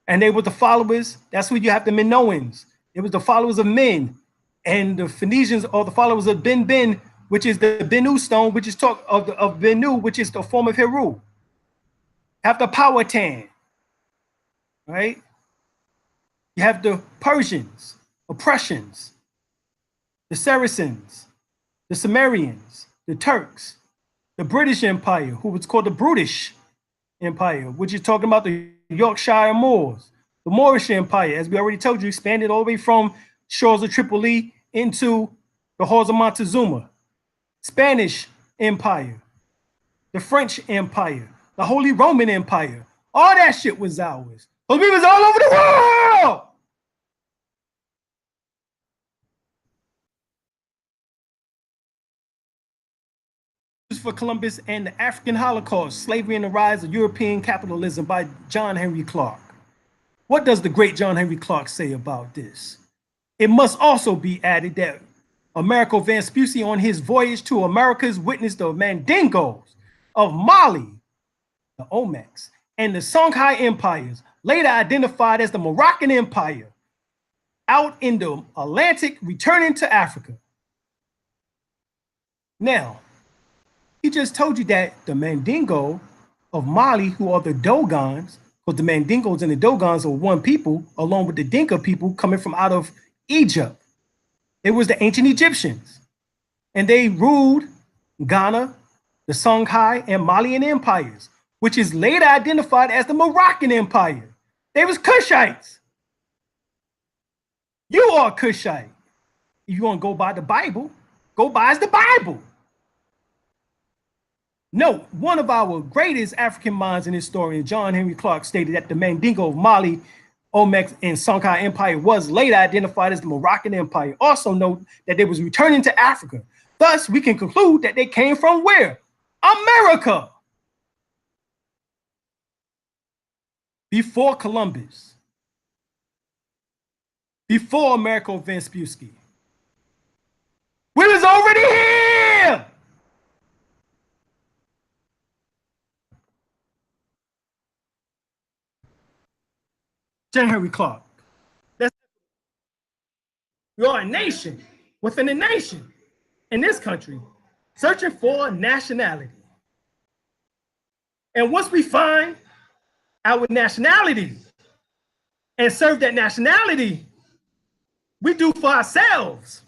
and they were the followers. That's where you have the Minoans. It was the followers of men, and the Phoenicians are the followers of Ben, which is the Bennu stone, which is talk of Bennu, which is the form of Heru. Have the Powhatan, right? You have the Persians, Prussians, the Saracens, the Sumerians, the Turks, the British Empire, who was called the Brutish Empire, which is talking about the Yorkshire Moors, the Moorish Empire, as we already told you, expanded all the way from shores of Tripoli into the halls of Montezuma, Spanish Empire, the French Empire, the Holy Roman Empire. All that shit was ours. Because we was all over the world. For Columbus and the African Holocaust, Slavery and the Rise of European Capitalism by John Henry Clark. What does the great John Henry Clark say about this? It must also be added that Americo Vespucci on his voyage to Americas witnessed the Mandingos of Mali, the Olmecs, and the Songhai empires, later identified as the Moroccan Empire, out in the Atlantic, returning to Africa. Now, he just told you that the Mandingo of Mali, who are the Dogons, because the Mandingos and the Dogons are one people, along with the Dinka people coming from out of Egypt. It was the ancient Egyptians. And they ruled Ghana, the Songhai, and Malian empires, which is later identified as the Moroccan Empire. They was Cushites. You are Cushite. If you want to go by the Bible, go by the Bible. No, one of our greatest African minds and historian, John Henry Clark, stated that the Mandingo of Mali, Olmecs, and Songhai Empire was later identified as the Moroccan Empire. Also note that they was returning to Africa. Thus, we can conclude that they came from where? America. Before Columbus. Before Americo Vespucci. We was already here. John Henry Clark. We are a nation within a nation in this country searching for nationality. And once we find our nationality and serve that nationality, we do for ourselves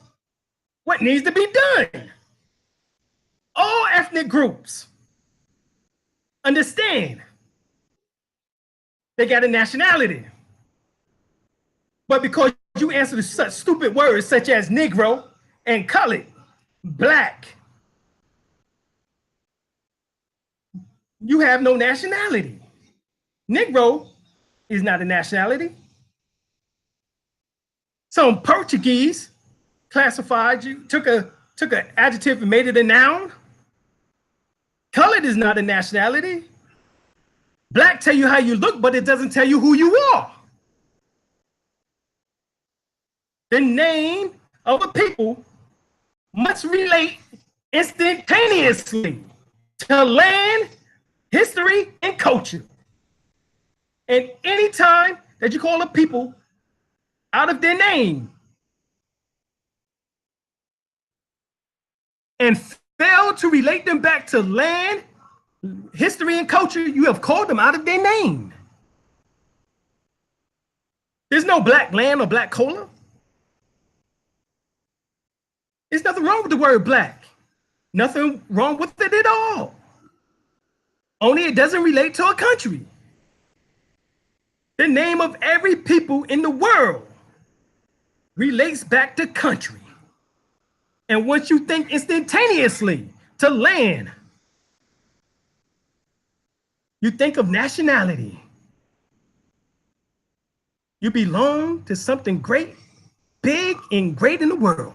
what needs to be done. All ethnic groups understand they got a nationality. But because you answer to such stupid words such as Negro and colored, black, you have no nationality. Negro is not a nationality. Some Portuguese classified you, took an adjective and made it a noun. Colored is not a nationality. Black tell you how you look, but it doesn't tell you who you are. The name of a people must relate instantaneously to land, history, and culture. And any time that you call a people out of their name and fail to relate them back to land, history, and culture, you have called them out of their name. There's no black land or black cola. There's nothing wrong with the word black. Nothing wrong with it at all. Only it doesn't relate to a country. The name of every people in the world relates back to country. And once you think instantaneously to land, you think of nationality. You belong to something great, big, and great in the world.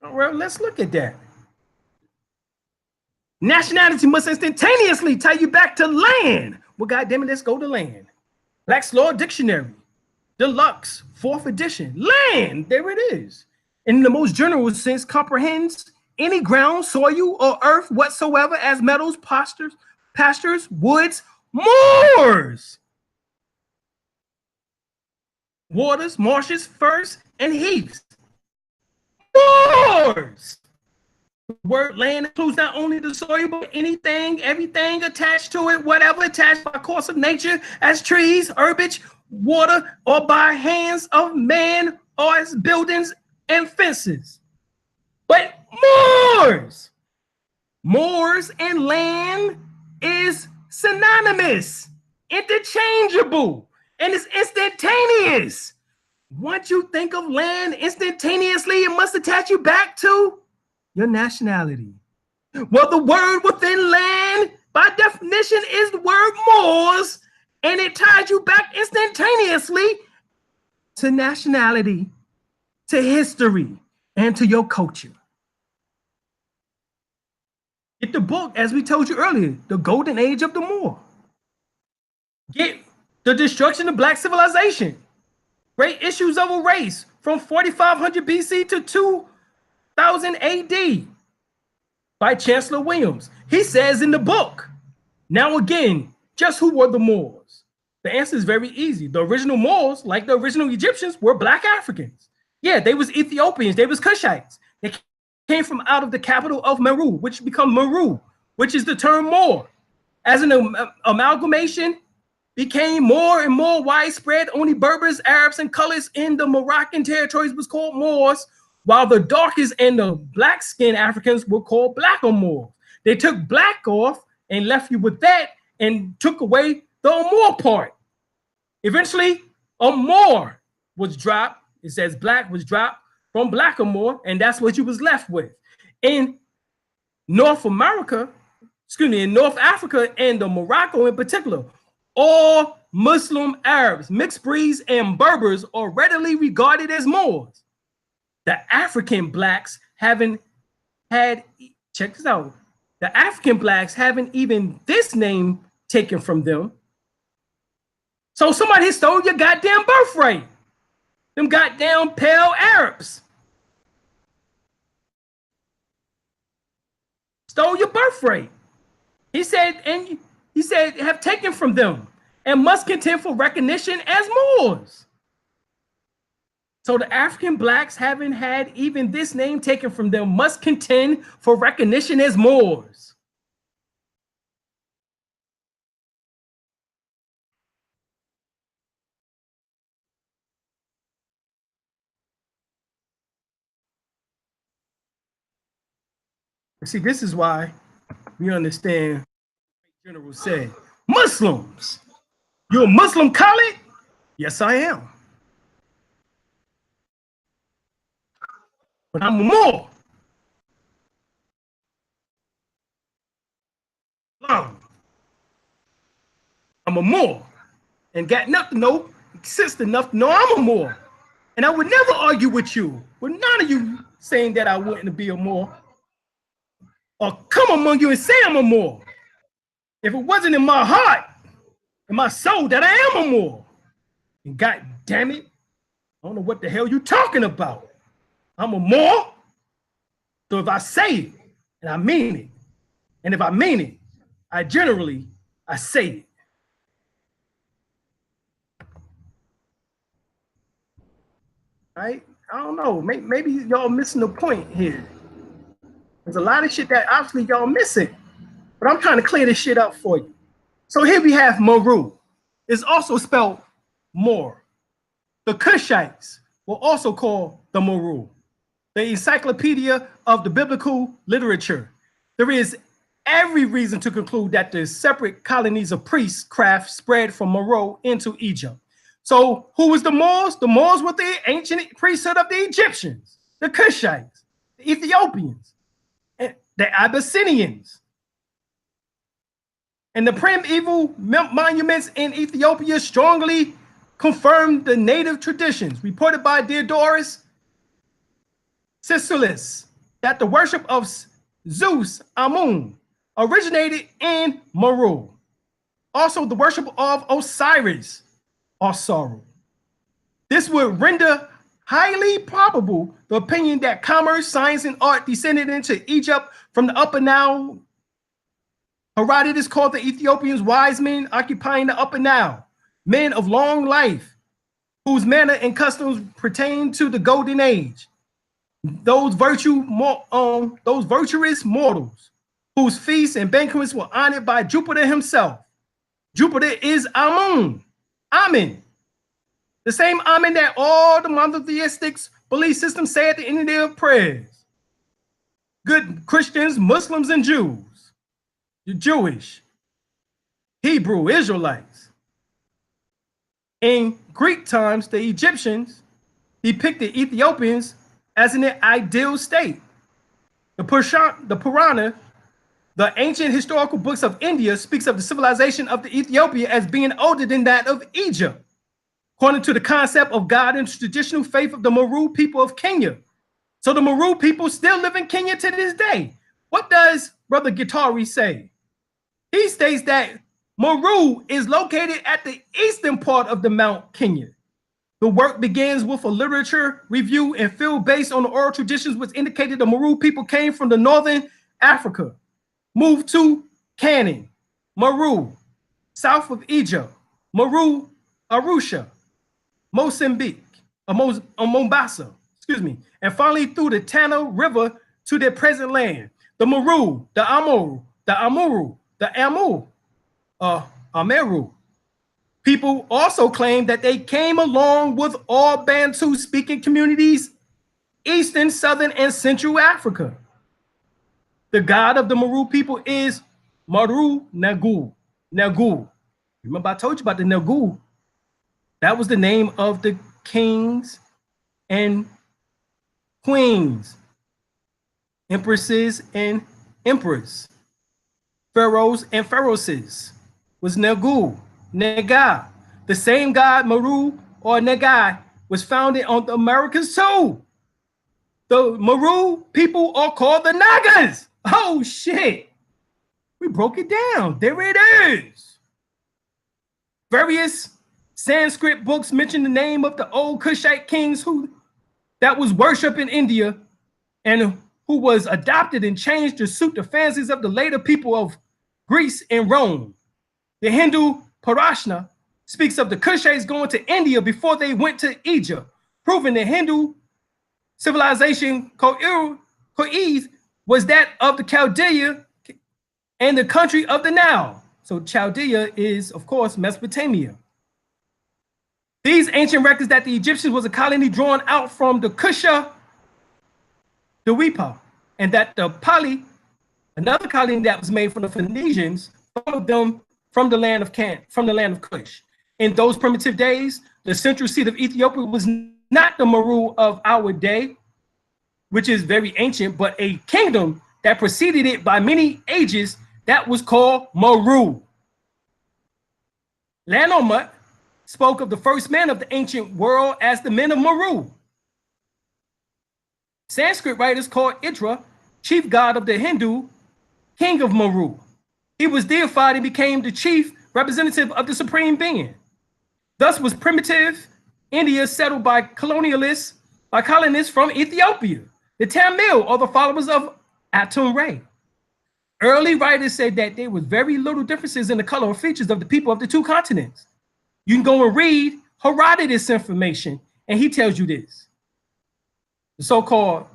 All right, let's look at that. Nationality must instantaneously tie you back to land. Well, goddamn it, let's go to land. Black's Law Dictionary, Deluxe, 4th edition. Land, there it is. In the most general sense, comprehends any ground, soil, or earth whatsoever as meadows, pastures, woods, moors, waters, marshes, firs, and heaths. Moors. The word land includes not only the soil, but anything, everything attached to it, whatever attached by course of nature as trees, herbage, water, or by hands of man, or as buildings and fences. But moors, moors and land is synonymous, interchangeable, and it's instantaneous. Once you think of land instantaneously, it must attach you back to your nationality. Well, the word within land, by definition, is the word Moors, and it ties you back instantaneously to nationality, to history, and to your culture. Get the book, as we told you earlier, The Golden Age of the Moor. Get The Destruction of Black Civilization, Great Issues of a Race from 4500 BC to 2000 AD by Chancellor Williams. He says in the book, now again, just who were the Moors? The answer is very easy. The original Moors, like the original Egyptians, were Black Africans. Yeah, they was Ethiopians, they was Cushites. They came from out of the capital of Meru, which become Meru, which is the term Moor. As an amalgamation, became more and more widespread. Only Berbers, Arabs, and colors in the Moroccan territories was called Moors, while the darkest and the black-skinned Africans were called Black or Moors. They took black off and left you with that and took away the Moor part. Eventually, a Moor was dropped. It says black was dropped from Black or Moor, and that's what you was left with. In North America, in North Africa and the Morocco in particular, all Muslim Arabs, mixed breeds, and Berbers are readily regarded as Moors. The African blacks haven't had, check this out, the African blacks haven't even this name taken from them. So somebody stole your goddamn birthright. Them goddamn pale Arabs stole your birthright. He said, have taken from them and must contend for recognition as Moors. So the African blacks haven't had even this name taken from them, must contend for recognition as Moors. See, this is why we understand the General said, Muslims, you a Muslim Khalid? Yes, I am. But I'm a Moor. I'm a Moor and got enough to know, exist enough to know I'm a Moor. And I would never argue with you, with none of you saying that I wouldn't be a Moor or come among you and say I'm a Moor. If it wasn't in my heart and my soul that I am a Moor, and God damn it, I don't know what the hell you talking about. I'm a Moor. So if I say it and I mean it, and if I mean it, I say it. Right? I don't know. Maybe y'all missing the point here. There's a lot of shit that obviously y'all missing, but I'm trying to clear this shit up for you. So here we have Meru. It's also spelled Moor. The Cushites were also called the Meru. The Encyclopedia of the Biblical Literature. There is every reason to conclude that the separate colonies of priestcraft spread from Meru into Egypt. So who was the Moors? The Moors were the ancient priesthood of the Egyptians, the Cushites, the Ethiopians, and the Abyssinians. And the primeval monuments in Ethiopia strongly confirmed the native traditions reported by Diodorus Siculus that the worship of Zeus Amun originated in Meru. Also, the worship of Osiris Osiru. This would render highly probable the opinion that commerce, science, and art descended into Egypt from the Upper Nile. Herodotus called the Ethiopians wise men occupying the Upper Nile, men of long life, whose manner and customs pertain to the Golden Age. Those virtuous mortals, whose feasts and banquets were honored by Jupiter himself. Jupiter is Amun, the same Amen that all the monotheistic belief systems say at the end of their prayers. Good Christians, Muslims, and Jews, the Jewish, Hebrew, Israelites. In Greek times, the Egyptians depicted Ethiopians as in their ideal state. The Purana, the ancient historical books of India, speaks of the civilization of the Ethiopia as being older than that of Egypt, according to the concept of God and traditional faith of the Meru people of Kenya. So the Meru people still live in Kenya to this day. What does Brother Gitari say? He states that Meru is located at the eastern part of the Mount Kenya. The work begins with a literature review and field based on the oral traditions, which indicated the Meru people came from the northern Africa, moved to Canaan, Meru, south of Egypt, Meru, Arusha, Mozambique, Mombasa, and finally through the Tana River to their present land. The Meru, the Amuru, the Amuru, the Ameru people also claim that they came along with all Bantu speaking communities, Eastern, Southern, and Central Africa. The god of the Meru people is Maru Nagu. Remember I told you about the Nagu. That was the name of the kings and queens, empresses and emperors, pharaohs and pharaohesses was Nagu. Nagai. The same god, Meru or Nagai, was founded on the Americas too. The Meru people are called the Nagas. Oh shit. We broke it down. There it is. Various Sanskrit books mention the name of the old Kushite kings that was worshipped in India and who was adopted and changed to suit the fancies of the later people of Greece and Rome. The Hindu Parashna speaks of the Kushites going to India before they went to Egypt, proving the Hindu civilization Ko'ez was that of the Chaldea and the country of the Nile. So Chaldea is, of course, Mesopotamia. These ancient records that the Egyptians was a colony drawn out from the Kusha, the Wepa, and that the Pali, another colony that was made from the Phoenicians, followed them from the land of Kush. In those primitive days, the central seat of Ethiopia was not the Meru of our day, which is very ancient, but a kingdom that preceded it by many ages that was called Meru. Lanomut spoke of the first men of the ancient world as the men of Meru. Sanskrit writers called Indra, chief god of the Hindu, king of Meru. He was deified and became the chief representative of the supreme being. Thus was primitive India settled by colonists from Ethiopia. The Tamil are the followers of Atum-Re. Early writers said that there was very little differences in the color or features of the people of the two continents. You can go and read Herodotus information, and he tells you this. The so-called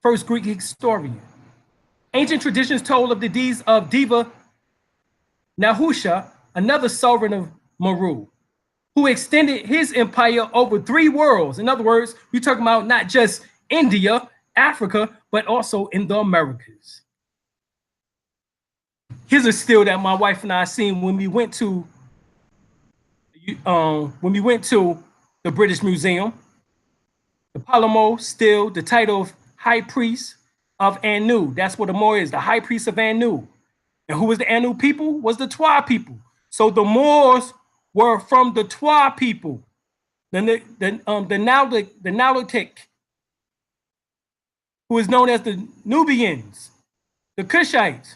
first Greek historian. Ancient traditions told of the deeds of Deva Nahusha, another sovereign of Meru, who extended his empire over 3 worlds. In other words, we're talking about not just India, Africa, but also in the Americas. Here's a still that my wife and I seen when we went to the British Museum. The Palamo still, the title of High Priest of Anu. That's what the Moor is, the High Priest of Anu. And who was the Anu people? Was the Twa people. So the Moors were from the Twa people, the Nilotic, who is known as the Nubians, the Cushites.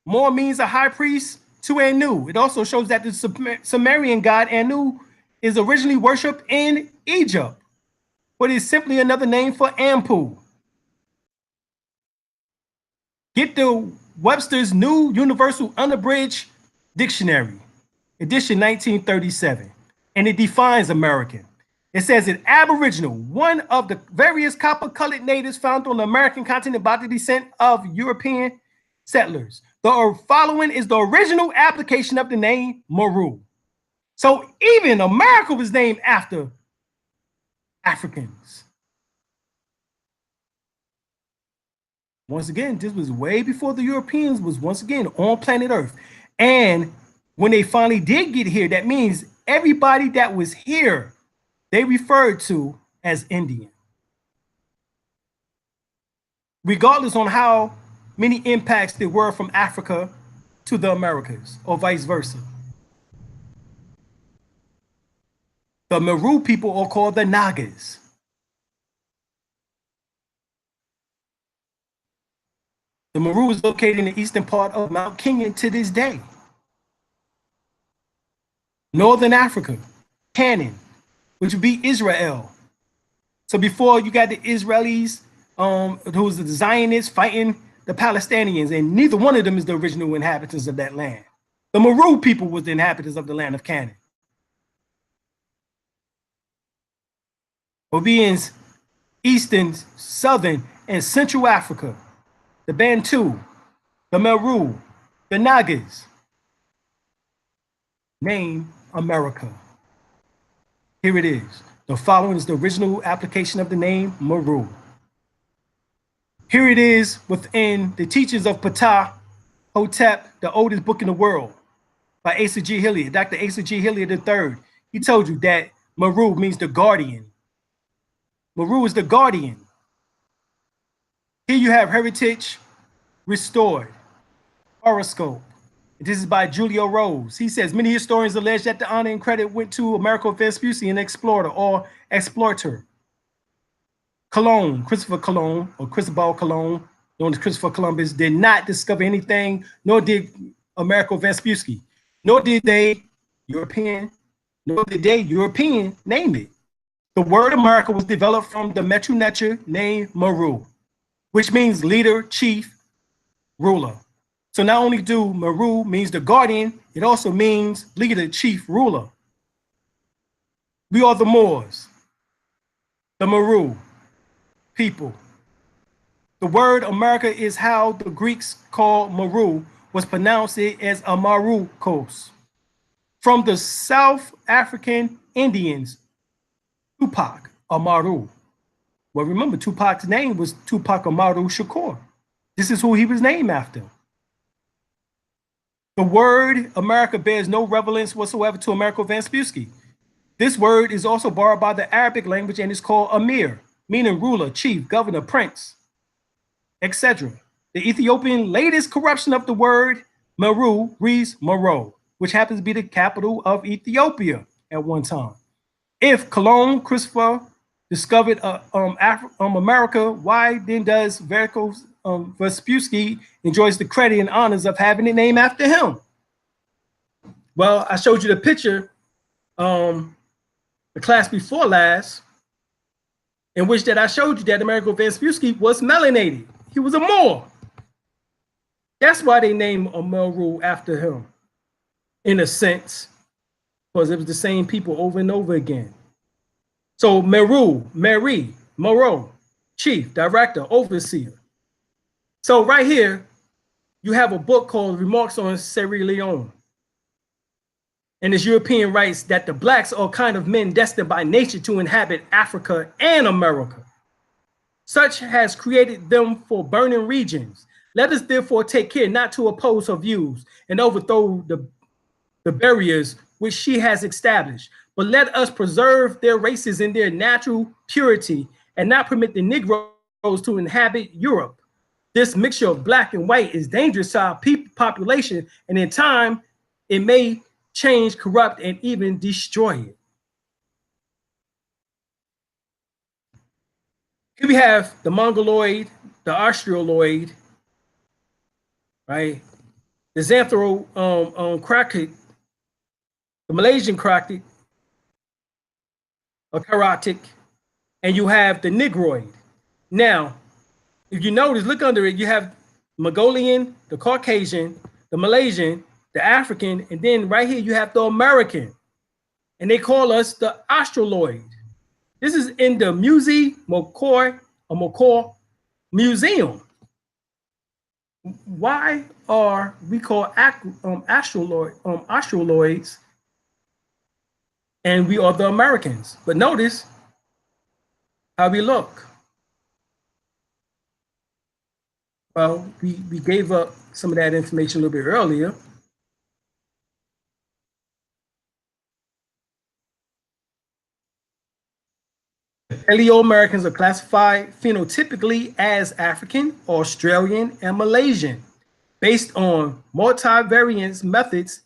Moor means a high priest to Anu. It also shows that the Sumerian god Anu is originally worshipped in Egypt, but is simply another name for Ampu. Get the Webster's New Universal Unabridged Dictionary, edition 1937, and it defines American. It says an Aboriginal, one of the various copper-colored natives found on the American continent by the descent of European settlers. The following is the original application of the name Meru. So even America was named after Africans. Once again, this was way before the Europeans was once again on planet Earth. And when they finally did get here, that means everybody that was here, they referred to as Indian. Regardless on how many impacts there were from Africa to the Americas, or vice versa. The Meru people are called the Nagas. The Meru is located in the eastern part of Mount Kenya to this day. Northern Africa, Canaan, which would be Israel. So before you got the Israelis, who was the Zionists fighting the Palestinians, and neither one of them is the original inhabitants of that land. The Meru people was the inhabitants of the land of Canaan. Obians, Eastern, Southern, and Central Africa, the Bantu, the Meru, the Nagas. Name America. Here it is. The following is the original application of the name Meru. Here it is within the teachings of Ptah Hotep, the oldest book in the world, by Asa G. Hilliard, Dr. Asa G. Hilliard III. He told you that Meru means the guardian. Meru is the guardian. Here you have heritage restored, horoscope. This is by Julio Rose. He says, many historians allege that the honor and credit went to Amerigo Vespucci, an explorer or explorer. Colon, Christopher Colon, or Cristobal Colon, known as Christopher Columbus, did not discover anything, nor did Amerigo Vespucci, nor did they European name it. The word America was developed from the Metu Neter name Meru, which means leader, chief, ruler. So not only do Meru means the guardian, it also means leader, chief, ruler. We are the Moors, the Meru people. The word America is how the Greeks called Meru, was pronounced it as Amarukos. From the South African Indians, Tupac Amaru. Well, remember, Tupac's name was Tupac Amaru Shakur. This is who he was named after. The word America bears no relevance whatsoever to Amerigo Vespucci. This word is also borrowed by the Arabic language and is called Amir, meaning ruler, chief, governor, prince, etc. The Ethiopian latest corruption of the word Meru reads Mero, which happens to be the capital of Ethiopia at one time. If Cologne, Christopher discovered America, why then does Verco Vespucci enjoys the credit and honors of having it named after him? Well, I showed you the picture, the class before last, in which that I showed you that Amerigo Vespucci was melanated. He was a Moor. That's why they named Meru after him, in a sense, because it was the same people over and over again. So Meru, Mary, Moreau, chief, director, overseer. So right here, you have a book called Remarks on Sierra Leone. And its European writes that the blacks are kind of men destined by nature to inhabit Africa and America. Such has created them for burning regions. Let us therefore take care not to oppose her views and overthrow the barriers which she has established, but let us preserve their races in their natural purity and not permit the Negroes to inhabit Europe. This mixture of black and white is dangerous to our population, and in time, it may change, corrupt, and even destroy it. Here we have the Mongoloid, the Australoid, right? The Xanthocratic, the Malaysian Cratic, a Karatic, and you have the Negroid. Now, if you notice, look under it, you have Mongolian, the Caucasian, the Malaysian, the African, and then right here you have the American. And they call us the Australoid. This is in the Musée McCoy Museum. Why are we called Australoids and we are the Americans? But notice how we look. Well, we gave up some of that information a little bit earlier. Paleo-Americans are classified phenotypically as African, Australian, and Malaysian based on multivariance methods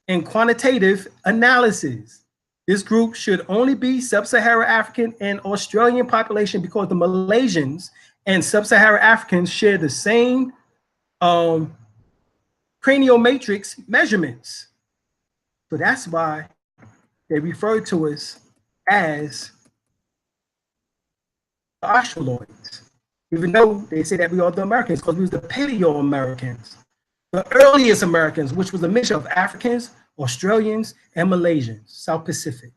and quantitative analysis. This group should only be sub-Saharan African and Australian population because the Malaysians and sub-Saharan Africans share the same craniomatrix measurements. So that's why they refer to us as the Australoids, even though they say that we are the Americans, because we was the Paleo-Americans, the earliest Americans, which was a mixture of Africans, Australians, and Malaysians, South Pacific.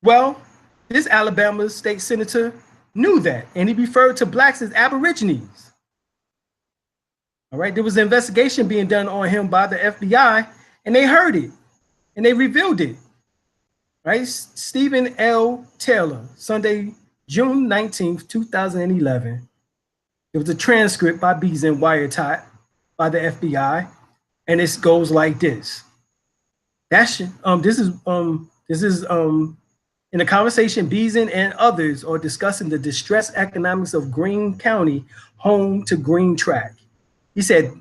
Well, this Alabama state senator knew that, and he referred to blacks as Aborigines. All right, there was an investigation being done on him by the FBI, and they heard it, and they revealed it. Right, Stephen L. Taylor, Sunday, June 19th, 2011. It was a transcript by Beeson wiretap by the FBI, and it goes like this. This is in a conversation. Beeson and others are discussing the distressed economics of Greene County, home to Green Track. He said,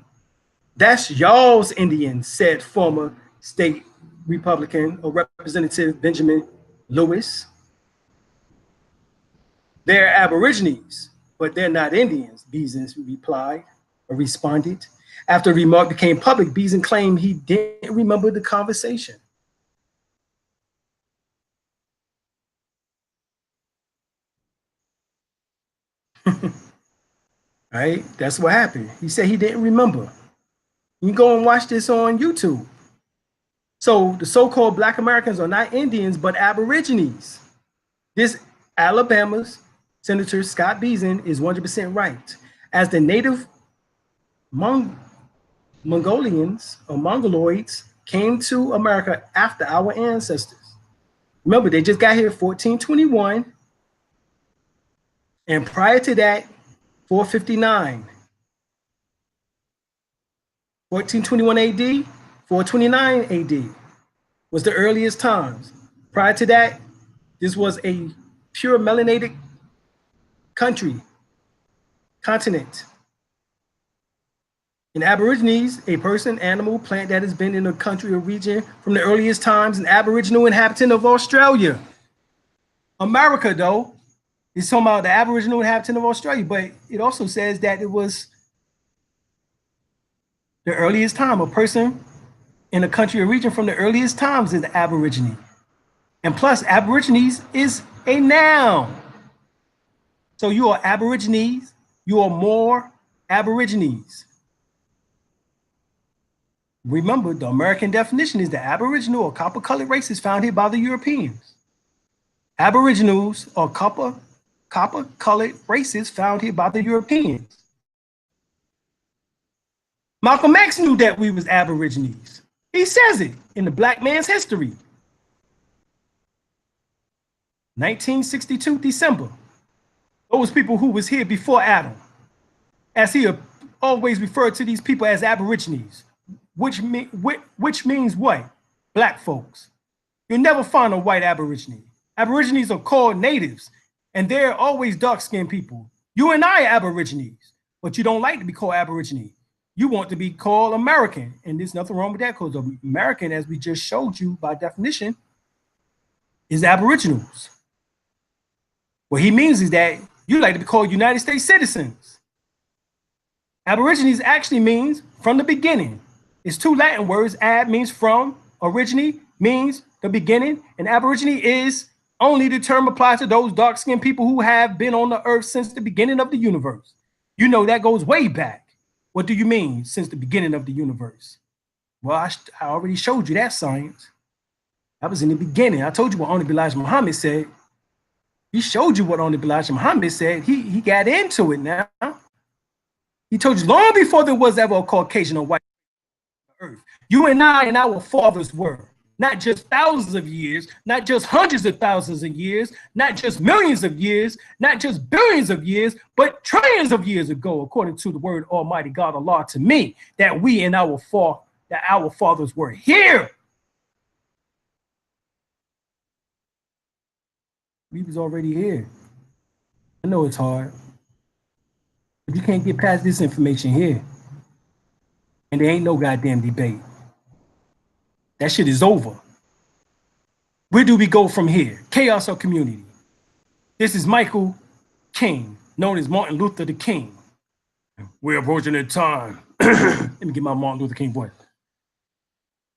"That's y'all's Indians," said former state Republican or Representative Benjamin Lewis. They're Aborigines, but they're not Indians, Beeson replied or responded. After the remark became public, Beeson claimed he didn't remember the conversation. Right? That's what happened. He said he didn't remember. You can go and watch this on YouTube. So the so-called Black Americans are not Indians, but Aborigines. This Alabama's Senator Scott Beeson is 100% right. As the native Mongolians or Mongoloids came to America after our ancestors. Remember, they just got here 1421. And prior to that, 459. 1421 AD, 429 AD was the earliest times. Prior to that, this was a pure melanated continent. In Aborigines, a person, animal, plant that has been in a country or region from the earliest times, an Aboriginal inhabitant of Australia. America, though, is talking about the Aboriginal inhabitant of Australia, but it also says that it was the earliest time, a person in a country or region from the earliest times is the Aborigine. And plus, Aborigines is a noun. So you are Aborigines, you are more Aborigines. Remember, the American definition is the Aboriginal or copper-colored races found here by the Europeans. Aboriginals are copper-colored races found here by the Europeans. Malcolm X knew that we was Aborigines. He says it in the Black Man's History. 1962, December. Those people who was here before Adam. As he always referred to these people as Aborigines, which means what? Black folks. You'll never find a white Aborigine. Aborigines are called natives, and they're always dark-skinned people. You and I are Aborigines, but you don't like to be called Aborigine. You want to be called American, and there's nothing wrong with that, because American, as we just showed you by definition, is Aboriginals. What he means is that you like to be called United States citizens. Aborigines actually means from the beginning. It's two Latin words. Ab means from, origine means the beginning, and Aborigine is only the term applied to those dark-skinned people who have been on the earth since the beginning of the universe. You know that goes way back. What do you mean, since the beginning of the universe? Well, I already showed you that science. That was in the beginning. I told you what Honorable Elijah Muhammad said. He showed you what Honorable Elijah Muhammad said. He got into it now. He told you long before there was ever a Caucasian or white on earth. You and I and our fathers were. Not just thousands of years, not just hundreds of thousands of years, not just millions of years, not just billions of years, but trillions of years ago, according to the word Almighty God Allah to me, that we and our fathers were here. We was already here. I know it's hard, but you can't get past this information here. And there ain't no goddamn debate. That shit is over. Where do we go from here? Chaos or community? This is Michael King, known as Martin Luther the King. We're approaching that time. Let me get my Martin Luther King voice.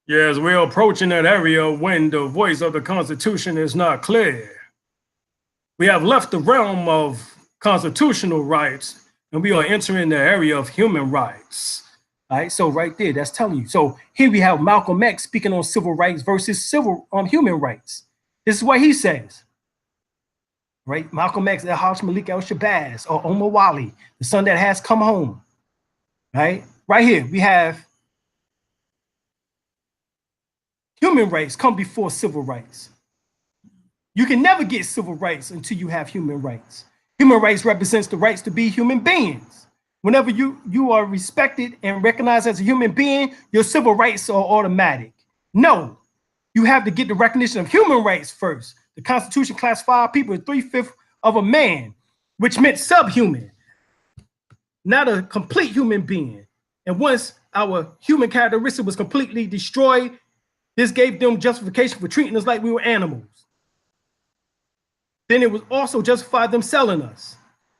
Yes, we're approaching that area when the voice of the Constitution is not clear. We have left the realm of constitutional rights and we are entering the area of human rights. All right, so right there, that's telling you. So here we have Malcolm X speaking on civil rights versus human rights. This is what he says, right? Malcolm X, El-Haj Malik El-Shabazz, or Omar Wali, the son that has come home, right? Right here, we have human rights come before civil rights. You can never get civil rights until you have human rights. Human rights represents the rights to be human beings. Whenever you are respected and recognized as a human being, your civil rights are automatic. No, you have to get the recognition of human rights first. The Constitution classified people as 3/5 of a man, which meant subhuman, not a complete human being. And once our human characteristic was completely destroyed, this gave them justification for treating us like we were animals. Then it was also justified them selling us.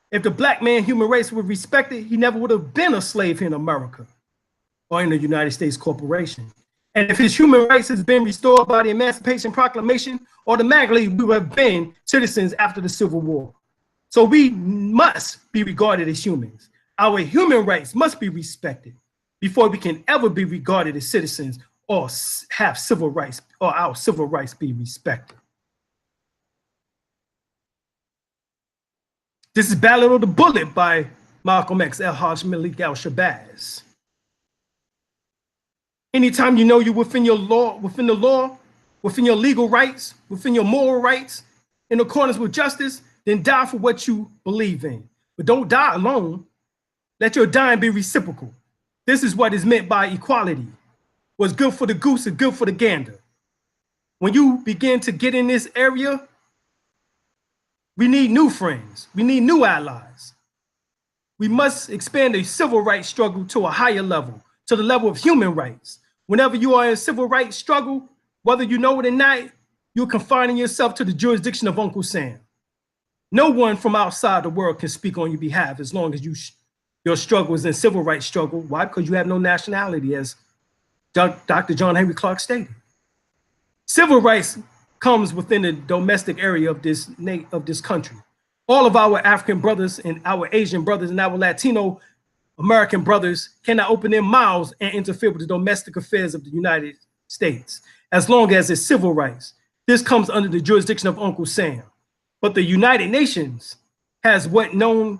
If the black man human rights were respected, he never would have been a slave here in America or in the United States corporation. And if his human rights has been restored by the Emancipation Proclamation, automatically we would have been citizens after the Civil War. So we must be regarded as humans. Our human rights must be respected before we can ever be regarded as citizens or have civil rights or our civil rights be respected. This is Ballad of the Bullet by Malcolm X, El-Haj Malik El-Shabazz. Anytime you know you're within your law, within the law, within your legal rights, within your moral rights, in accordance with justice, then die for what you believe in. But don't die alone. Let your dying be reciprocal. This is what is meant by equality. What's good for the goose is good for the gander. When you begin to get in this area, we need new friends. We need new allies. We must expand the civil rights struggle to a higher level, to the level of human rights. Whenever you are in a civil rights struggle, whether you know it or not, you're confining yourself to the jurisdiction of Uncle Sam. No one from outside the world can speak on your behalf as long as your struggle is in civil rights struggle. Why? Because you have no nationality, as Dr. John Henry Clark stated. Civil rights comes within the domestic area of this country. All of our African brothers and our Asian brothers and our Latino American brothers cannot open their mouths and interfere with the domestic affairs of the United States, as long as it's civil rights. This comes under the jurisdiction of Uncle Sam. But the United Nations has what known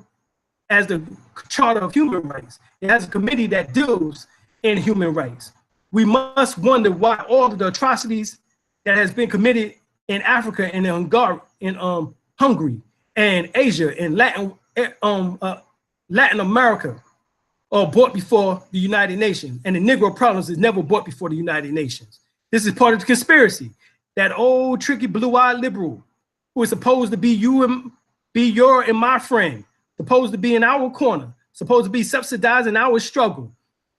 as the Charter of Human Rights. It has a committee that deals in human rights. We must wonder why all of the atrocities that has been committed in Africa and in Hungary and Asia and Latin America are brought before the United Nations, and the Negro problems is never brought before the United Nations. This is part of the conspiracy. That old tricky blue-eyed liberal who is supposed to be your and my friend, supposed to be in our corner, supposed to be subsidizing our struggle,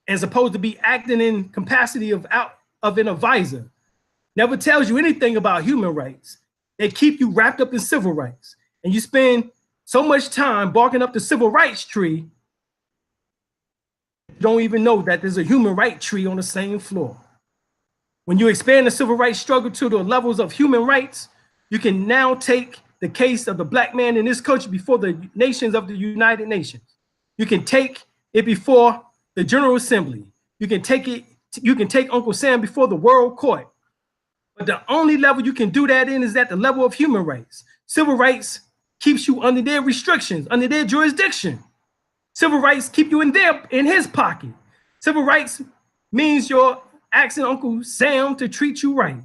and supposed to be acting in capacity of an advisor, never tells you anything about human rights. They keep you wrapped up in civil rights, and you spend so much time barking up the civil rights tree, you don't even know that there's a human rights tree on the same floor. When you expand the civil rights struggle to the levels of human rights, you can now take the case of the black man in this country before the nations of the United Nations. You can take it before the General Assembly. You can take Uncle Sam before the World Court. But the only level you can do that in is at the level of human rights. Civil rights keeps you under their restrictions, under their jurisdiction. Civil rights keep you in his pocket. Civil rights means you're asking Uncle Sam to treat you right.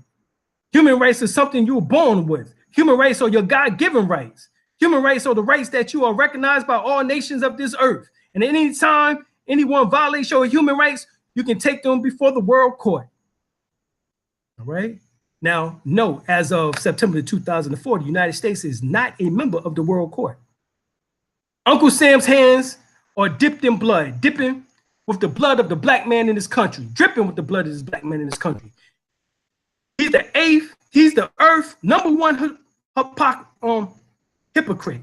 Human rights is something you were born with. Human rights are your God-given rights. Human rights are the rights that you are recognized by all nations of this earth. And any time anyone violates your human rights, you can take them before the World Court. All right? Now, no, as of September 2004, the United States is not a member of the World Court. Uncle Sam's hands are dipped in blood, dipping with the blood of the black man in this country, dripping with the blood of this black man in this country. He's the earth's #1 hypocrite.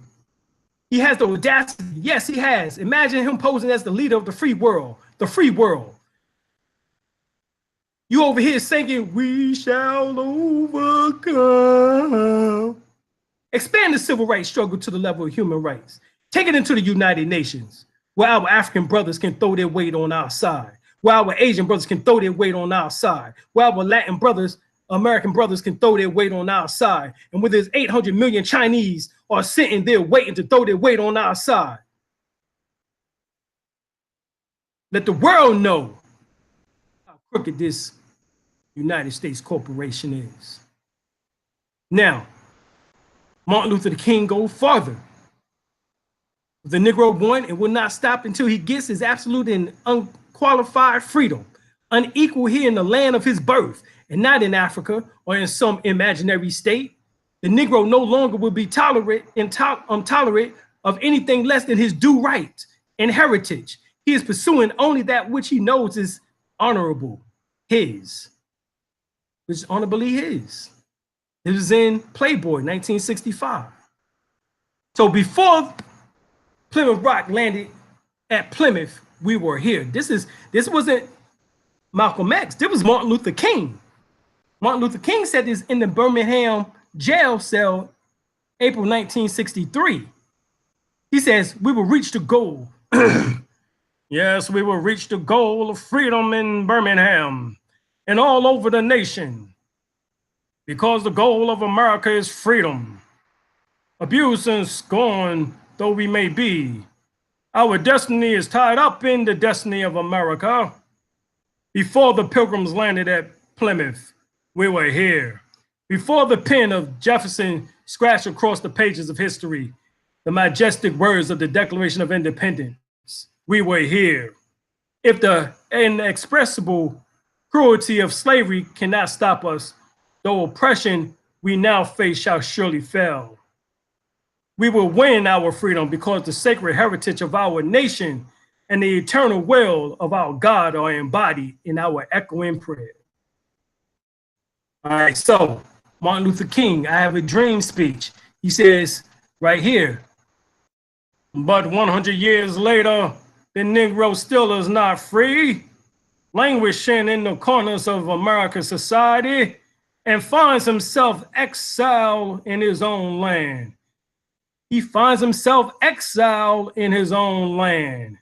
He has the audacity. Yes, he has. Imagine him posing as the leader of the free world, the free world. You over here singing, "We shall overcome." Expand the civil rights struggle to the level of human rights. Take it into the United Nations, where our African brothers can throw their weight on our side, where our Asian brothers can throw their weight on our side, where our Latin brothers, American brothers can throw their weight on our side, and where there's 800 million Chinese are sitting there waiting to throw their weight on our side. Let the world know how crooked this United States corporation is. Now, Martin Luther King goes farther. The Negro won and will not stop until he gets his absolute and unqualified freedom, unequal here in the land of his birth, and not in Africa or in some imaginary state. The Negro no longer will be tolerant of anything less than his due right and heritage. He is pursuing only that which he knows is honorable, his, which is honorably his. It was in Playboy, 1965. So before Plymouth Rock landed at Plymouth, we were here. This wasn't Malcolm X. This was Martin Luther King. Martin Luther King said this in the Birmingham jail cell, April 1963. He says, "We will reach the goal." Yes, we will reach the goal of freedom in Birmingham and all over the nation, because the goal of America is freedom. Abuse and scorn though we may be, our destiny is tied up in the destiny of America. Before the Pilgrims landed at Plymouth, we were here. Before the pen of Jefferson scratched across the pages of history the majestic words of the Declaration of Independence, we were here. If the inexpressible cruelty of slavery cannot stop us, the oppression we now face shall surely fail. We will win our freedom because the sacred heritage of our nation and the eternal will of our God are embodied in our echoing prayer. All right, so Martin Luther King, I Have a Dream speech. He says right here, but 100 years later, the Negro still is not free, languishing in the corners of American society, and finds himself exiled in his own land. He finds himself exiled in his own land.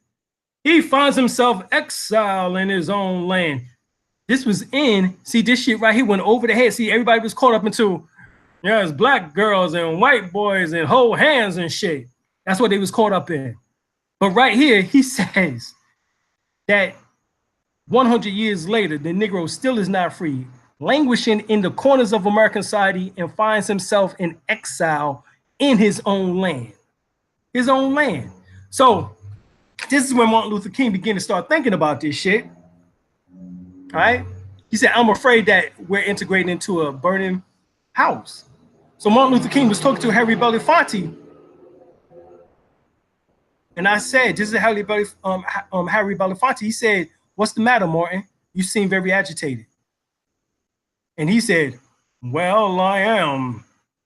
He finds himself exiled in his own land. This was in, see, this shit right here went over the head. See, everybody was caught up into, yeah, it's black girls and white boys and hold hands and shit. That's what they was caught up in. But right here, he says that 100 years later, the Negro still is not free, languishing in the corners of American society, and finds himself in exile in his own land. His own land. So this is when Martin Luther King began to start thinking about this shit. All right. He said, I'm afraid that we're integrating into a burning house. So Martin Luther King was talking to Harry Belafonte. And I said, this is Harry Belafonte. He said, what's the matter, Martin? You seem very agitated. And he said, well, I am,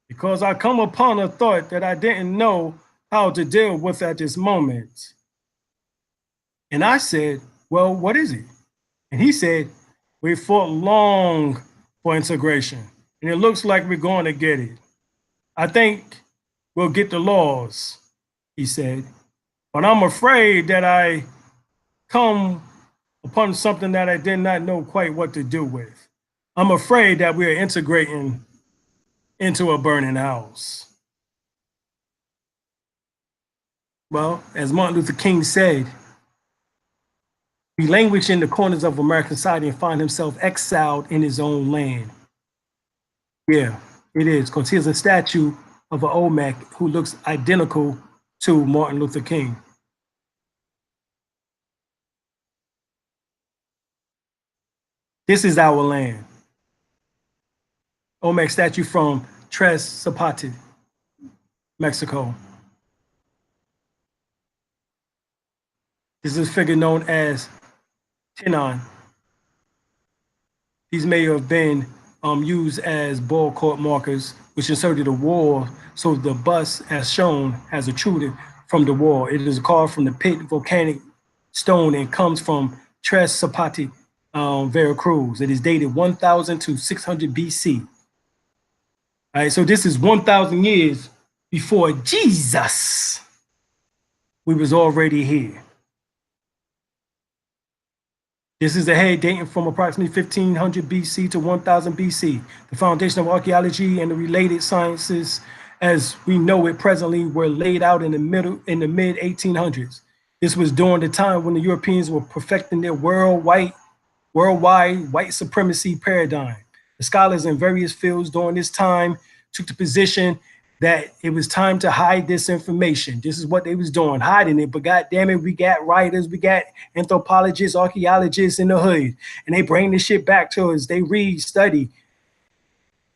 because I come upon a thought that I didn't know how to deal with at this moment. And I said, well, what is it? And he said, we fought long for integration, and it looks like we're going to get it. I think we'll get the laws, he said, but I'm afraid that I come upon something that I did not know quite what to do with. I'm afraid that we're integrating into a burning house. Well, as Martin Luther King said, he languished in the corners of American society and find himself exiled in his own land. Yeah, it is, because here's a statue of an Olmec who looks identical to Martin Luther King. This is our land. Olmec statue from Tres Zapote, Mexico. This is a figure known as Tinon. These may have been used as ball court markers, which inserted a wall, so the bust, as shown, has protruded from the wall. It is carved from the pit volcanic stone and comes from Tres Zapote, Veracruz. It is dated 1000 to 600 BC. All right, so this is 1,000 years before Jesus. We was already here. This is a head dating from approximately 1500 BC to 1000 BC. The foundation of archaeology and the related sciences as we know it presently were laid out in the mid 1800s. This was during the time when the Europeans were perfecting their worldwide white supremacy paradigm. The scholars in various fields during this time took the position that it was time to hide this information. This is what they was doing, hiding it. But God damn it, we got writers, we got anthropologists, archaeologists in the hood, and they bring this shit back to us. They read, study,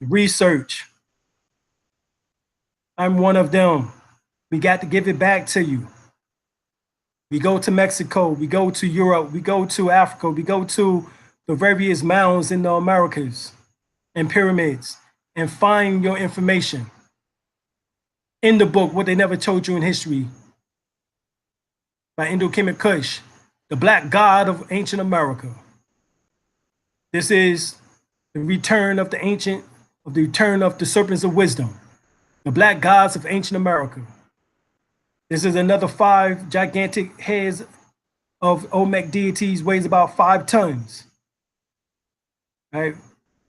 research. I'm one of them. We got to give it back to you. We go to Mexico, we go to Europe, we go to Africa, we go to the various mounds in the Americas and pyramids and find your information. In the book, What They Never Told You in History, by Indo-Kemet Kush, the Black God of Ancient America. This is the return of the serpents of wisdom, the Black Gods of Ancient America. This is another 5 gigantic heads of Olmec deities, weighs about 5 tons. Right?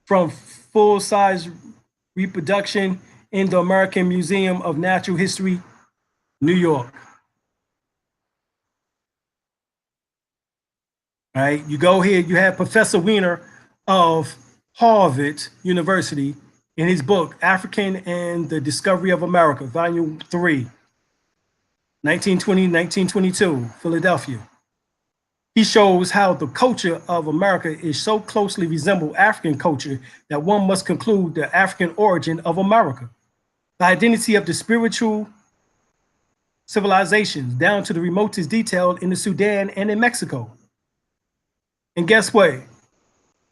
From full-size reproduction in the American Museum of Natural History, New York. All right, you go here, you have Professor Wiener of Harvard University in his book, African and the Discovery of America, Volume 3, 1920-1922, Philadelphia. He shows how the culture of America is so closely resemble African culture that one must conclude the African origin of America. The identity of the spiritual civilizations down to the remotest detail in the Sudan and in Mexico. And guess what?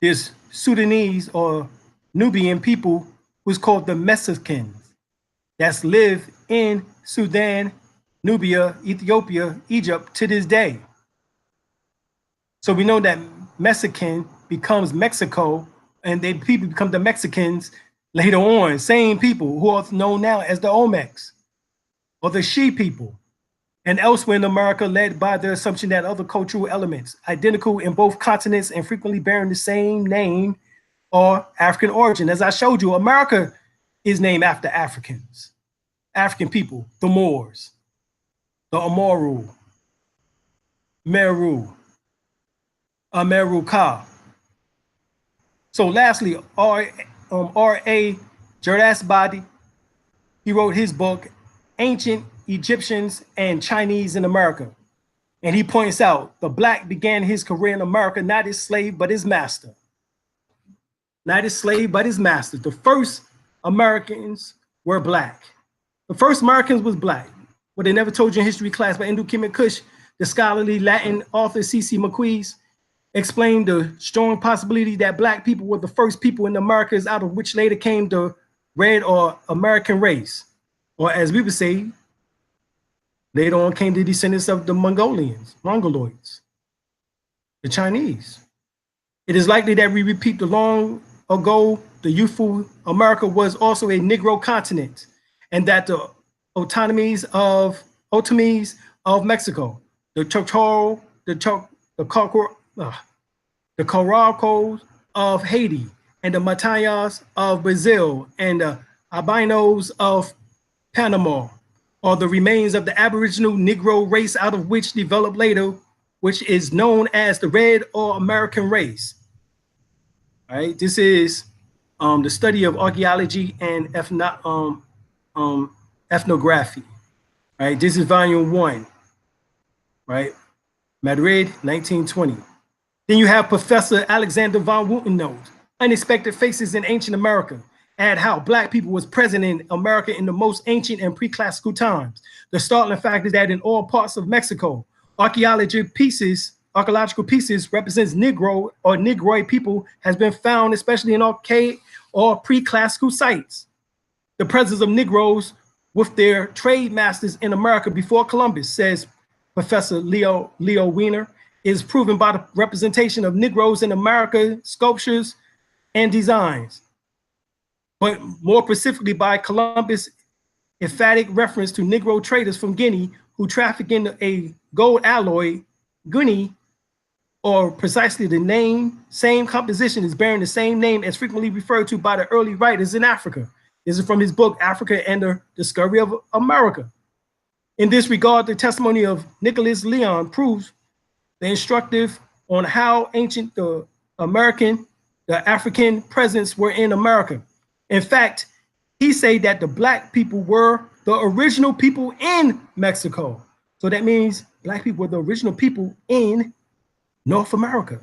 There's Sudanese or Nubian people who's called the Mexicans, that's live in Sudan, Nubia, Ethiopia, Egypt to this day. So we know that Mexican becomes Mexico, and they people become the Mexicans later on. Same people who are known now as the Olmecs or the She people. And elsewhere in America, led by the assumption that other cultural elements, identical in both continents and frequently bearing the same name, are African origin. As I showed you, America is named after Africans, African people, the Moors, the Amoru, Meru, America. So lastly, R.A. Jardasbadi, he wrote his book, Ancient Egyptians and Chinese in America. And he points out the black began his career in America, not his slave, but his master. Not his slave, but his master. The first Americans were black. The first Americans was black. What they never told you in history class by Ndu Kim and Kush, the scholarly Latin author C.C. McQuees explained the strong possibility that black people were the first people in the Americas, out of which later came the red or American race. Or as we would say, later on came the descendants of the Mongoloids, the Chinese. It is likely that we repeat the long ago, the youthful America was also a Negro continent, and that the autonomies of Mexico, the Choctaw, the Caracos of Haiti, and the Matayas of Brazil, and the Albinos of Panama, are the remains of the Aboriginal Negro race, out of which developed later, which is known as the Red or American race. All right, this is the study of archaeology and ethnography. Right, this is volume 1. Right, Madrid, 1920. Then you have Professor Alexander von Woutenno's Unexpected Faces in Ancient America. Add how black people was present in America in the most ancient and pre-classical times. The startling fact is that in all parts of Mexico, archaeological pieces represents Negro or Negroid people has been found, especially in archaic or pre-classical sites. The presence of Negroes with their trade masters in America before Columbus, says Professor Leo Wiener, is proven by the representation of Negroes in America, sculptures and designs, but more specifically by Columbus' emphatic reference to Negro traders from Guinea who traffic in a gold alloy, Guinea, or precisely the same composition is bearing the same name as frequently referred to by the early writers in Africa. This is from his book, Africa and the Discovery of America. In this regard, the testimony of Nicholas Leon proves the instructive on how ancient the African presence were in America. In fact, he said that the black people were the original people in Mexico. So that means black people were the original people in North America.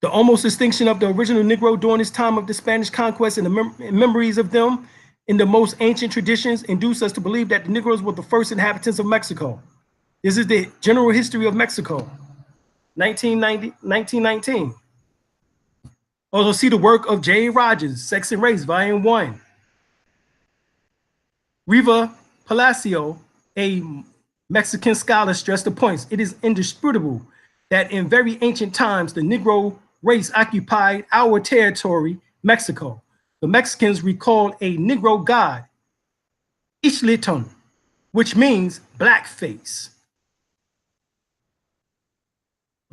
The almost extinction of the original Negro during this time of the Spanish conquest and the memories of them in the most ancient traditions induce us to believe that the Negroes were the first inhabitants of Mexico. This is the general history of Mexico, 1919. Also see the work of J. Rogers, Sex and Race, Volume 1. Riva Palacio, a Mexican scholar, stressed the points. It is indisputable that in very ancient times, the Negro race occupied our territory, Mexico. The Mexicans recalled a Negro god, Ixtliton, which means blackface.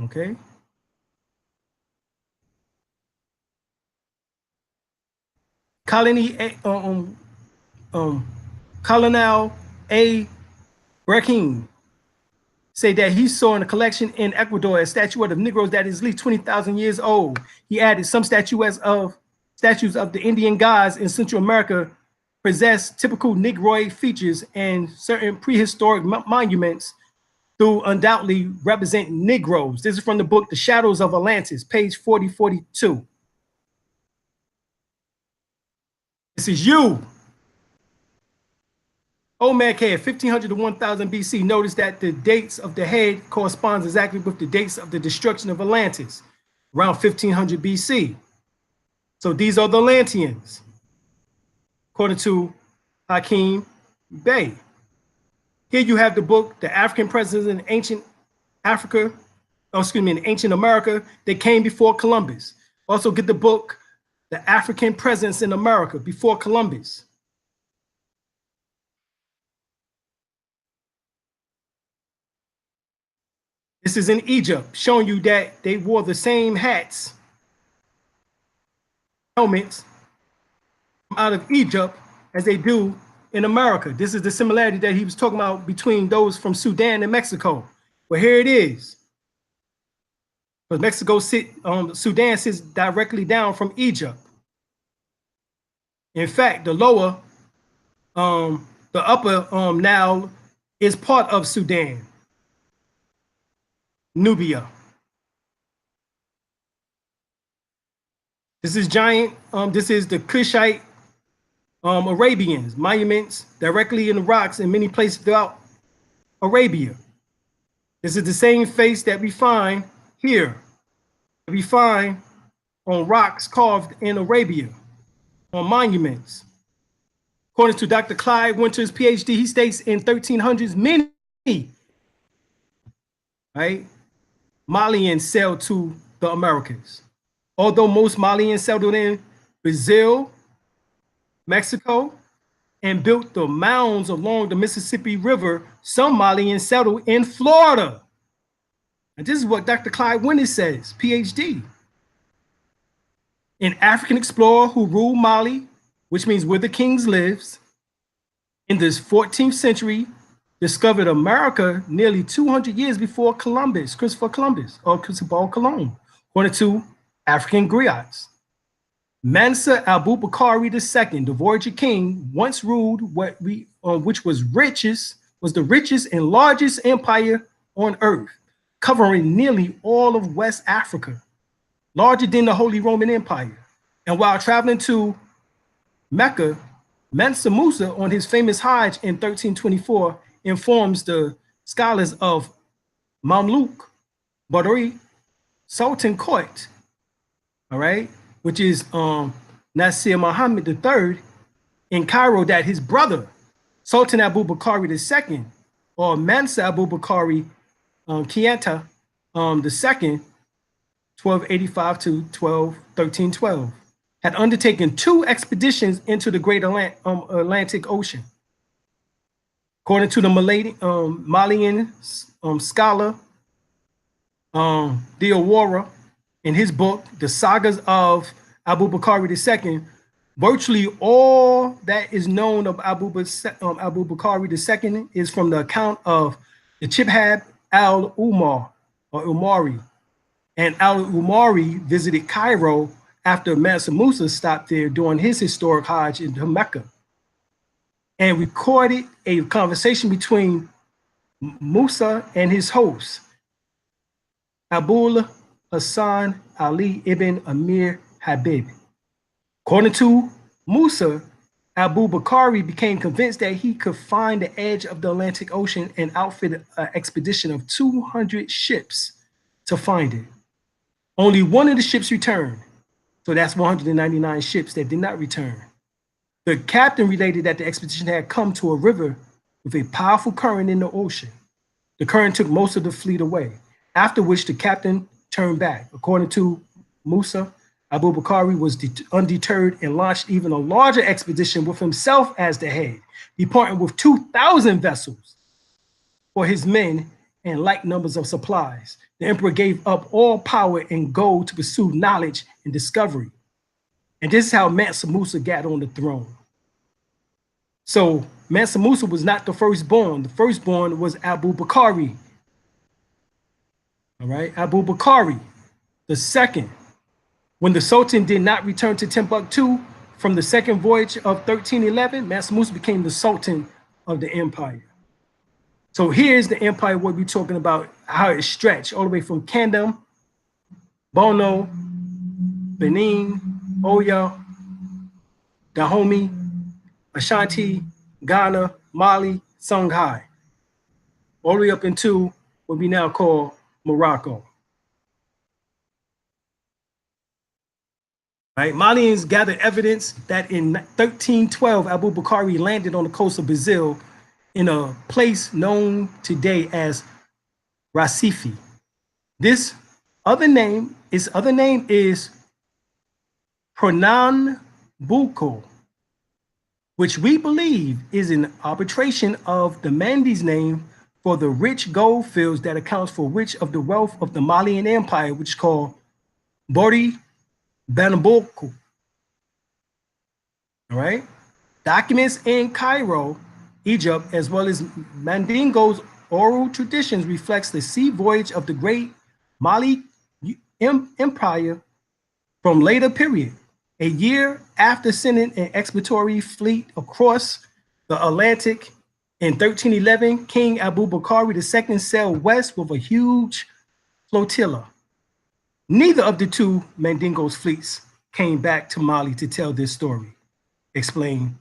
Okay. Colonel A. Brekin say that he saw in a collection in Ecuador a statuette of Negroes that is at least 20,000 years old. He added some statues of the Indian gods in Central America possess typical Negroid features, and certain prehistoric monuments do undoubtedly represent Negroes. This is from the book, The Shadows of Atlantis, page 4042. This is you. Old man K, 1500 to 1000 BC. Notice that the dates of the head corresponds exactly with the dates of the destruction of Atlantis, around 1500 BC. So these are the Atlanteans, according to Hakeem Bey. Here you have the book, The African Presence in Ancient Africa, in Ancient America. They came before Columbus. Also get the book, The African Presence in America Before Columbus. This is in Egypt, showing you that they wore the same hats, helmets out of Egypt as they do in America. This is the similarity that he was talking about between those from Sudan and Mexico. Well, here it is. But Sudan sits directly down from Egypt. In fact, the upper Nile is part of Sudan, Nubia. This is giant. This is the Kushite Arabians, monuments directly in the rocks in many places throughout Arabia. This is the same face that we find here. We find on rocks carved in Arabia, on monuments. According to Dr. Clyde Winter's PhD, he states in 1300s, many, right, Malians sailed to the Americas. Although most Malians settled in Brazil, Mexico, and built the mounds along the Mississippi River, some Malians settled in Florida. And this is what Dr. Clyde Winter says, PhD. An African explorer who ruled Mali, which means where the kings lives, in the 14th century, discovered America nearly 200 years before Columbus, Christopher Columbus, or Christopher Colon, according to African griots. Mansa Abubakari II, the Voyager king, once ruled which was the richest and largest empire on earth, covering nearly all of West Africa, larger than the Holy Roman Empire. And while traveling to Mecca, Mansa Musa, on his famous Hajj in 1324, informs the scholars of Mamluk Badri Sultan Court, all right, which is Nasir Muhammad III in Cairo, that his brother, Sultan Abubakari II, or Mansa Abubakari Keita II, 1285 to 1312, had undertaken 2 expeditions into the Great Atlantic Ocean. According to the Malian scholar Diawara, in his book, The Sagas of Abubakari II, virtually all that is known of Abubakari II is from the account of the Chibhab al-Umar, or Umari. And al-Umari visited Cairo after Mansa Musa stopped there during his historic Hajj into Mecca, and recorded a conversation between Musa and his host, Abul Hassan Ali ibn Amir Habib. According to Musa, Abubakari became convinced that he could find the edge of the Atlantic Ocean and outfitted an expedition of 200 ships to find it. Only one of the ships returned. So that's 199 ships that did not return. The captain related that the expedition had come to a river with a powerful current in the ocean. The current took most of the fleet away, after which the captain turned back. According to Musa, Abubakari was undeterred and launched even a larger expedition with himself as the head, departing with 2,000 vessels for his men and like numbers of supplies. The emperor gave up all power and gold to pursue knowledge and discovery. And this is how Mansa Musa got on the throne. So Mansa Musa was not the firstborn. The firstborn was Abubakari. All right, Abubakari the second. When the Sultan did not return to Timbuktu from the second voyage of 1311, Mansa Musa became the Sultan of the empire. So here's the empire, what we're talking about, how it stretched all the way from Kandam, Bono, Benin, Oyo, Dahomey, Ashanti, Ghana, Mali, Songhai, all the way up into what we now call Morocco. Right? Malians gathered evidence that in 1312, Abu Bakr landed on the coast of Brazil in a place known today as Recife. This his other name is Pernambuco, which we believe is an arbitration of the Mandy's name for the rich gold fields that accounts for which of the wealth of the Malian Empire, which is called Bori Banaboko. All right. Documents in Cairo, Egypt, as well as Mandingo's oral traditions reflects the sea voyage of the great Mali Empire from later period. A year after sending an expeditionary fleet across the Atlantic in 1311, King Abu Bakr II sailed west with a huge flotilla. Neither of the two Mandingo's fleets came back to Mali to tell this story, explained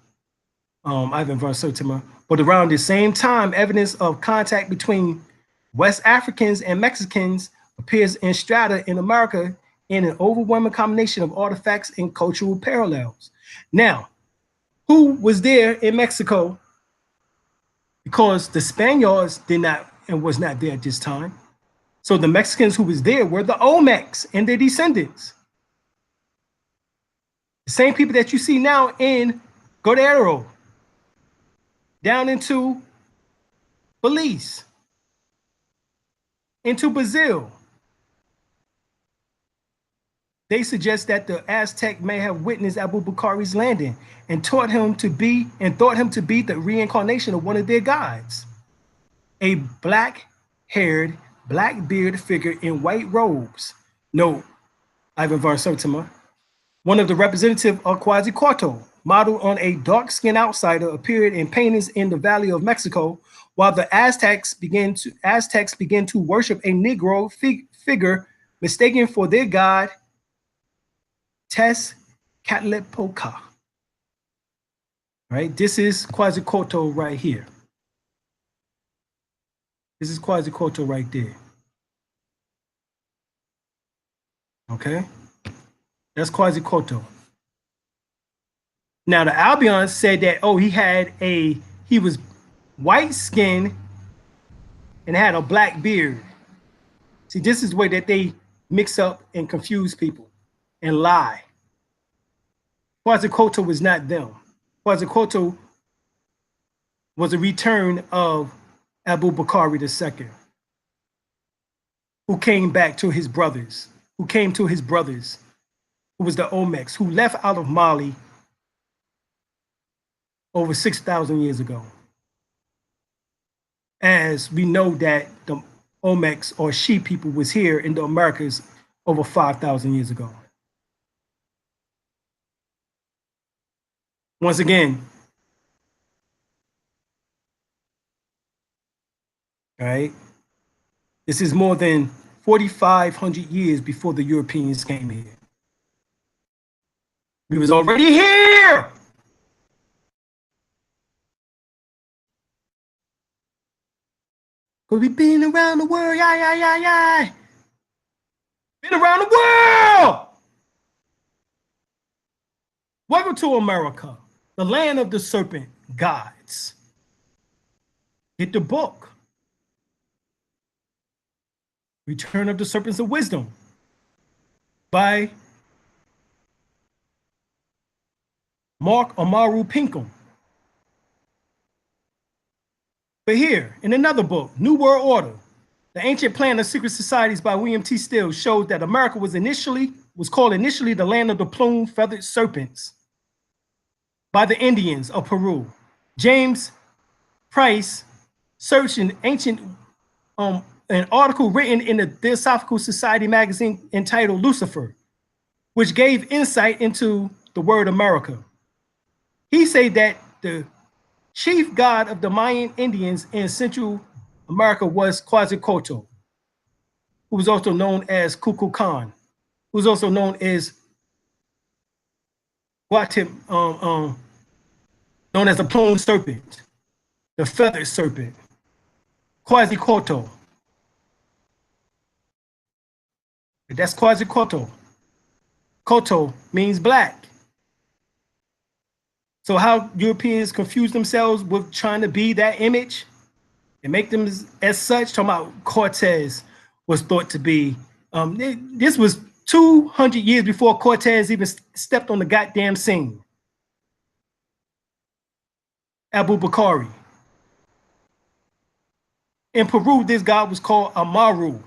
Ivan von Sertima. But around the same time, evidence of contact between West Africans and Mexicans appears in strata in America in an overwhelming combination of artifacts and cultural parallels. Now, who was there in Mexico? Because the Spaniards did not and was not there at this time. So the Mexicans who was there were the Olmecs and their descendants. The same people that you see now in Guerrero, down into Belize, into Brazil. They suggest that the Aztec may have witnessed Abu Bakr's landing and thought him to be the reincarnation of one of their gods. A black-haired, black-bearded figure in white robes. Note, Ivan von Sertima, one of the representative of Quetzalcoatl, modeled on a dark-skinned outsider, appeared in paintings in the Valley of Mexico, while the Aztecs began to worship a Negro figure mistaken for their god Tezcatlipoca. Right? This is Quetzalcoatl right here. This is Quetzalcoatl right there. Okay? That's Quetzalcoatl. Now the Albion said that, oh, he was white skinned and had a black beard. See, this is the way that they mix up and confuse people and lie. Quetzalcoatl was not them. Quetzalcoatl was a return of Abu Bakr II, who came back to his brothers, who was the Olmecs, who left out of Mali over 6,000 years ago. As we know that the Olmecs or She people was here in the Americas over 5,000 years ago. Once again, all right, this is more than 4,500 years before the Europeans came here. We was already here. Because we've been around the world, Been around the world. Welcome to America, the land of the serpent gods. Get the book. Return of the Serpents of Wisdom by Mark Amaru Pinkham. But here, in another book, New World Order, The Ancient Plan of Secret Societies by William T. Still shows that America was called initially the land of the plumed feathered serpents by the Indians of Peru. James Price searched an an article written in the Theosophical Society magazine entitled Lucifer, which gave insight into the word America. He said that the chief god of the Mayan Indians in Central America was Quetzalcoatl, who was also known as Kukulkan, who was also known as known as the plumed serpent, the feathered serpent, Quetzalcoatl. That's Quetzalcoatl. Koto means black. So how Europeans confuse themselves with trying to be that image and make them as such, talking about Cortez was thought to be, this was 200 years before Cortez even stepped on the goddamn scene. Abu Bakari. In Peru, this god was called Amaru.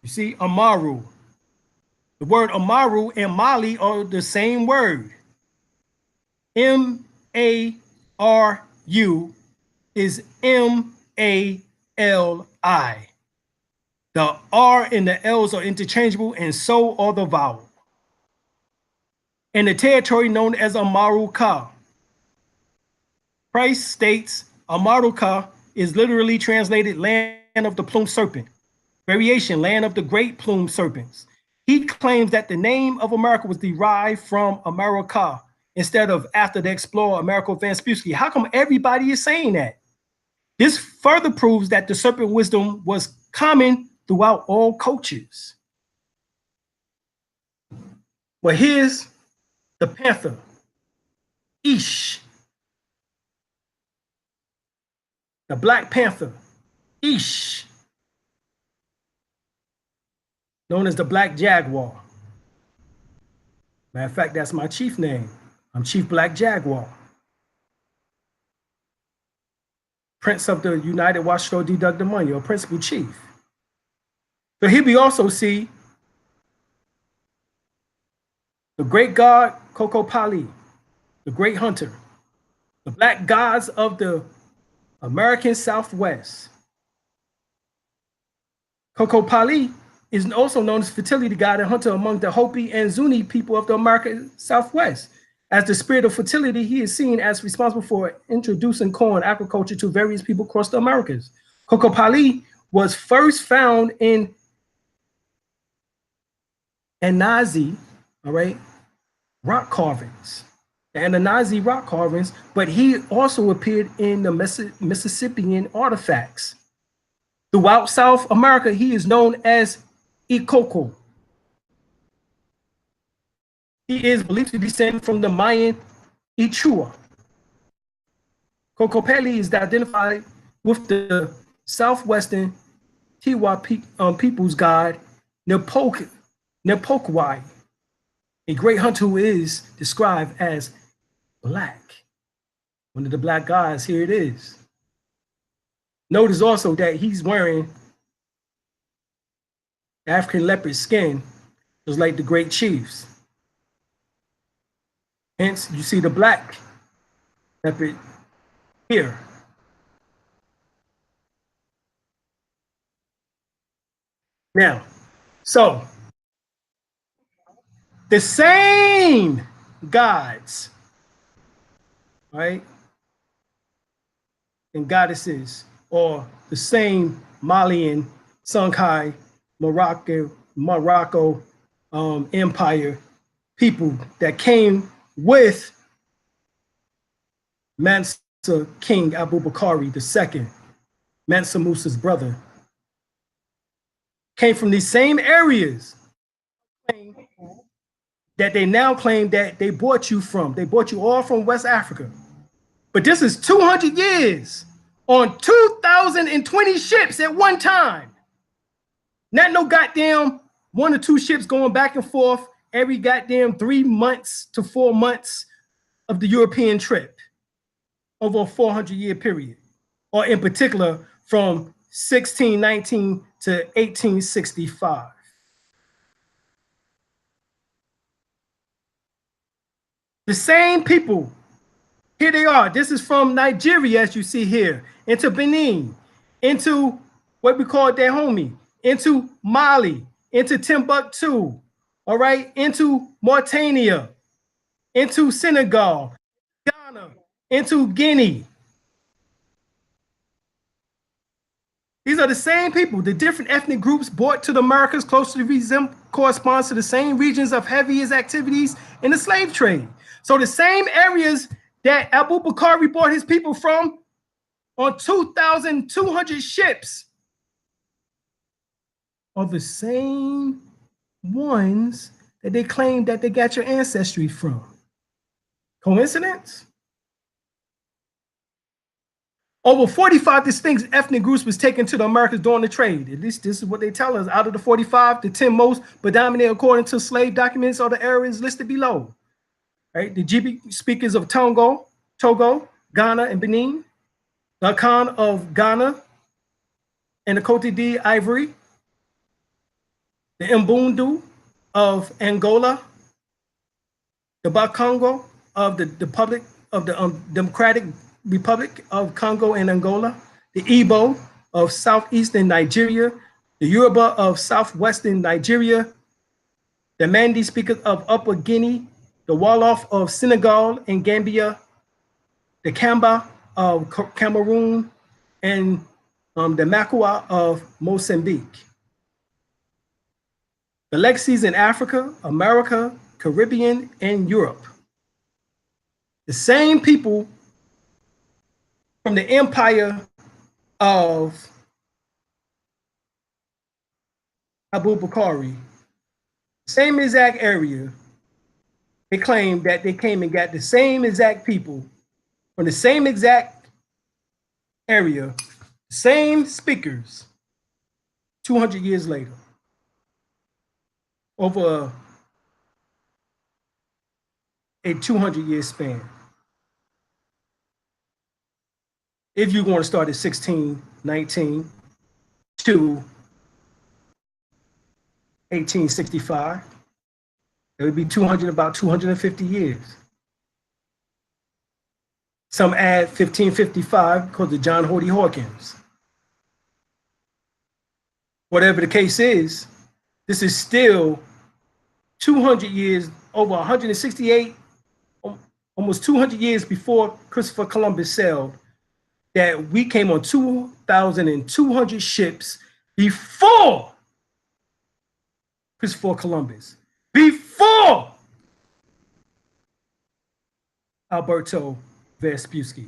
You see, Amaru. The word Amaru and Mali are the same word. M-A-R-U is M-A-L-I. The R and the L's are interchangeable, and so are the vowel. In the territory known as Amaru Ka, Christ states Amaru Ka is literally translated land of the plumed serpent. Variation, land of the great plumed serpents. He claims that the name of America was derived from America instead of after the explorer Amerigo Vespucci. How come everybody is saying that? This further proves that the serpent wisdom was common throughout all cultures. Well, here's the panther, Ish. The Black Panther, Ish, known as the Black Jaguar. Matter of fact, that's my chief name. I'm Chief Black Jaguar. Prince of the United Watchdog Deduct the Money, or Principal Chief. So here we also see the great god Coco Pali, the great hunter, the black gods of the American Southwest. Coco Pali is also known as fertility god and hunter among the Hopi and Zuni people of the American Southwest. As the spirit of fertility, he is seen as responsible for introducing corn agriculture to various people across the Americas. Coco Pali was first found in Anazi, all right, rock carvings, the Anazi rock carvings, but he also appeared in the Mississippian artifacts. Throughout South America, he is known as Ikoko. He is believed to descend from the Mayan Ichua. Coco Pali is identified with the southwestern Tiwa people's god, Nepokewai, a great hunter who is described as black. One of the black gods, here it is. Notice also that he's wearing African leopard skin, just like the great chiefs. Hence, you see the black leopard here. Now, so the same gods, right, and goddesses, or the same Malian, Songhai, Morocco empire people that came with Mansa King Abu Bakari II, Mansa Musa's brother, came from these same areas that they now claim that they brought you from. They brought you all from West Africa. But this is 200 years on 2,020 ships at one time. Not no goddamn 1 or 2 ships going back and forth every goddamn 3 months to 4 months of the European trip over a 400-year period, or in particular from 1619 to 1865. The same people, here they are. This is from Nigeria, as you see here, into Benin, into what we call Dahomey, into Mali, into Timbuktu, all right, into Mauritania, into Senegal, Ghana, into Guinea. These are the same people. The different ethnic groups brought to the Americas closely corresponds to the same regions of heaviest activities in the slave trade. So the same areas that Abu Bakari brought his people from on 2,200 ships are the same ones that they claim that they got your ancestry from. Coincidence? Over 45 distinct ethnic groups was taken to the Americas during the trade. At least this is what they tell us. Out of the 45, the 10 most predominant according to slave documents are the areas listed below. Right? The GB speakers of Togo, Ghana, and Benin, the Akan of Ghana and the Cote d'Ivoire, the Mbundu of Angola, the Bakongo of the Democratic Republic of Congo and Angola, the Igbo of southeastern Nigeria, the Yoruba of southwestern Nigeria, the Mandi speakers of Upper Guinea, the Wolof of Senegal and Gambia, the Kamba of Cameroon, and the Makua of Mozambique. The legacies in Africa, America, Caribbean, and Europe. The same people from the empire of Abu Bakari, same exact area, they claim that they came and got the same exact people from the same exact area, same speakers, 200 years later, over a 200-year span. If you're going to start at 1619 to 1865, it would be about 250 years. Some add 1555 because of John Horsey Hawkins. Whatever the case is, this is still 200 years, over 168, almost 200 years before Christopher Columbus sailed, that we came on 2,200 ships before Christopher Columbus, before Alberto Vespucci,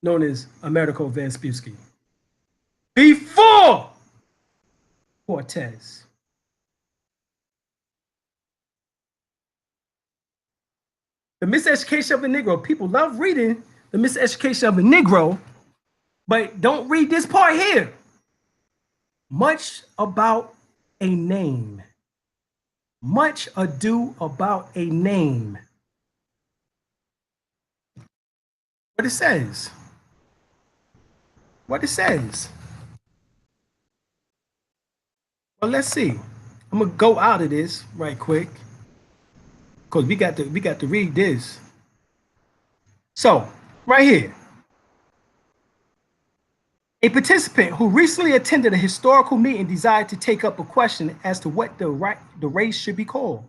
known as Amerigo Vespucci, before Cortez. The Miseducation of a Negro. People love reading The Miseducation of a Negro, but don't read this part here. Much about a name. Much ado about a name. What it says. What it says. Well, let's see. I'm gonna go out of this right quick because we got to read this. So, right here. A participant who recently attended a historical meeting desired to take up a question as to what the race should be called.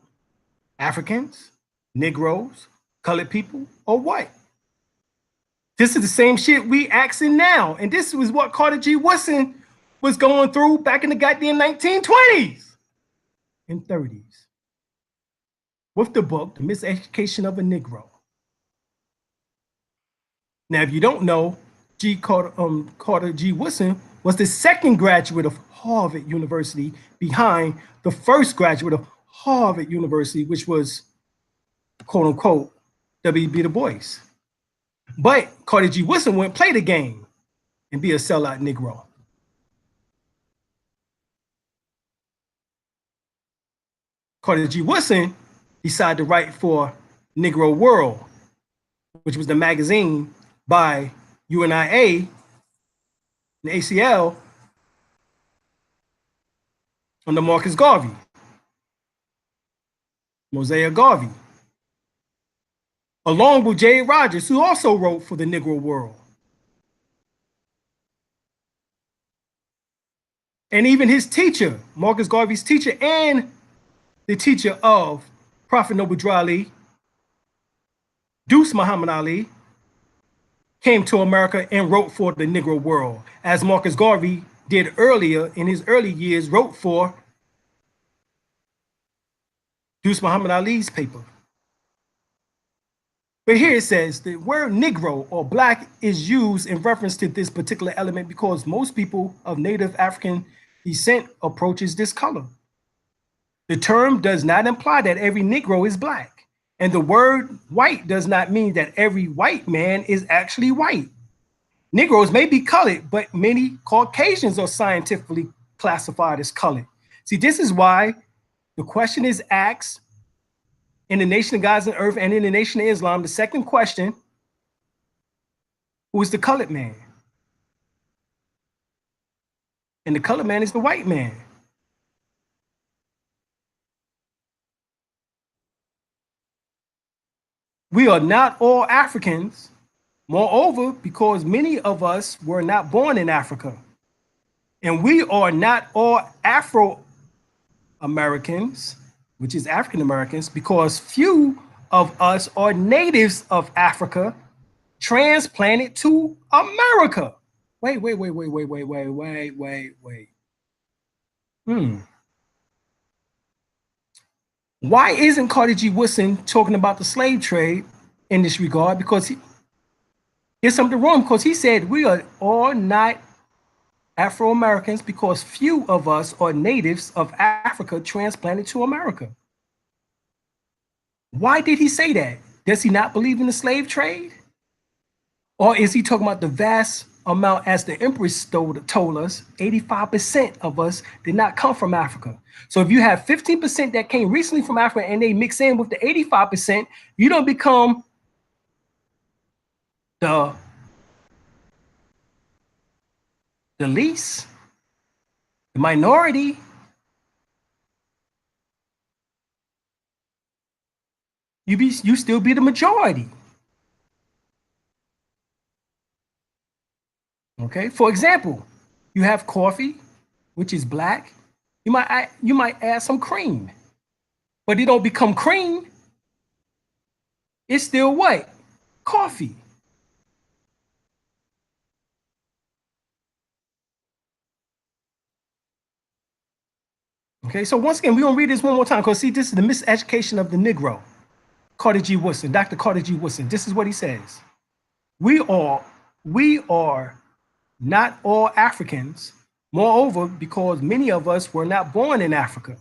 Africans, Negroes, colored people, or what? This is the same shit we asking now. And this was what Carter G. Woodson was going through back in the goddamn 1920s and 30s. With the book, The Miseducation of a Negro. Now, if you don't know, Carter G. Woodson was the second graduate of Harvard University behind the first graduate of Harvard University, which was, quote unquote, W.B. Du Bois. But Carter G. Woodson wouldn't play the game and be a sellout Negro. Carter G. Woodson decided to write for Negro World, which was the magazine by UNIA and ACL under Marcus Garvey, Mosiah Garvey, along with J. Rogers, who also wrote for the Negro World. And even his teacher, Marcus Garvey's teacher, and the teacher of Prophet Noble Drew Ali, Deuce Muhammad Ali, came to America and wrote for the Negro World, as Marcus Garvey did earlier in his early years, wrote for Deuce Muhammad Ali's paper. But here it says the word Negro or black is used in reference to this particular element because most people of native African descent approaches this color. The term does not imply that every Negro is black. And the word white does not mean that every white man is actually white. Negroes may be colored, but many Caucasians are scientifically classified as colored. See, this is why the question is asked in the Nation of Gods and Earth and in the Nation of Islam. The second question, who is the colored man? And the colored man is the white man. We are not all Africans. Moreover, because many of us were not born in Africa. And we are not all Afro-Americans, which is African Americans, because few of us are natives of Africa transplanted to America. Wait. Why isn't Carter G. Woodson talking about the slave trade in this regard? Because there's something wrong, because he said we are all not Afro-Americans because few of us are natives of Africa transplanted to America. Why did he say that? Does he not believe in the slave trade? Or is he talking about the vast amount, as the Empress told us, 85% of us did not come from Africa. So if you have 15% that came recently from Africa and they mix in with the 85%, you don't become the least, the minority. You still be the majority. Okay, for example, you have coffee, which is black. You might add some cream, but it don't become cream. It's still what? Coffee. Okay, so once again, we're gonna read this one more time, because see, this is the miseducation of the Negro. Carter G. Woodson, Dr. Carter G. Woodson, this is what he says. We are not all Africans. Moreover, because many of us were not born in Africa.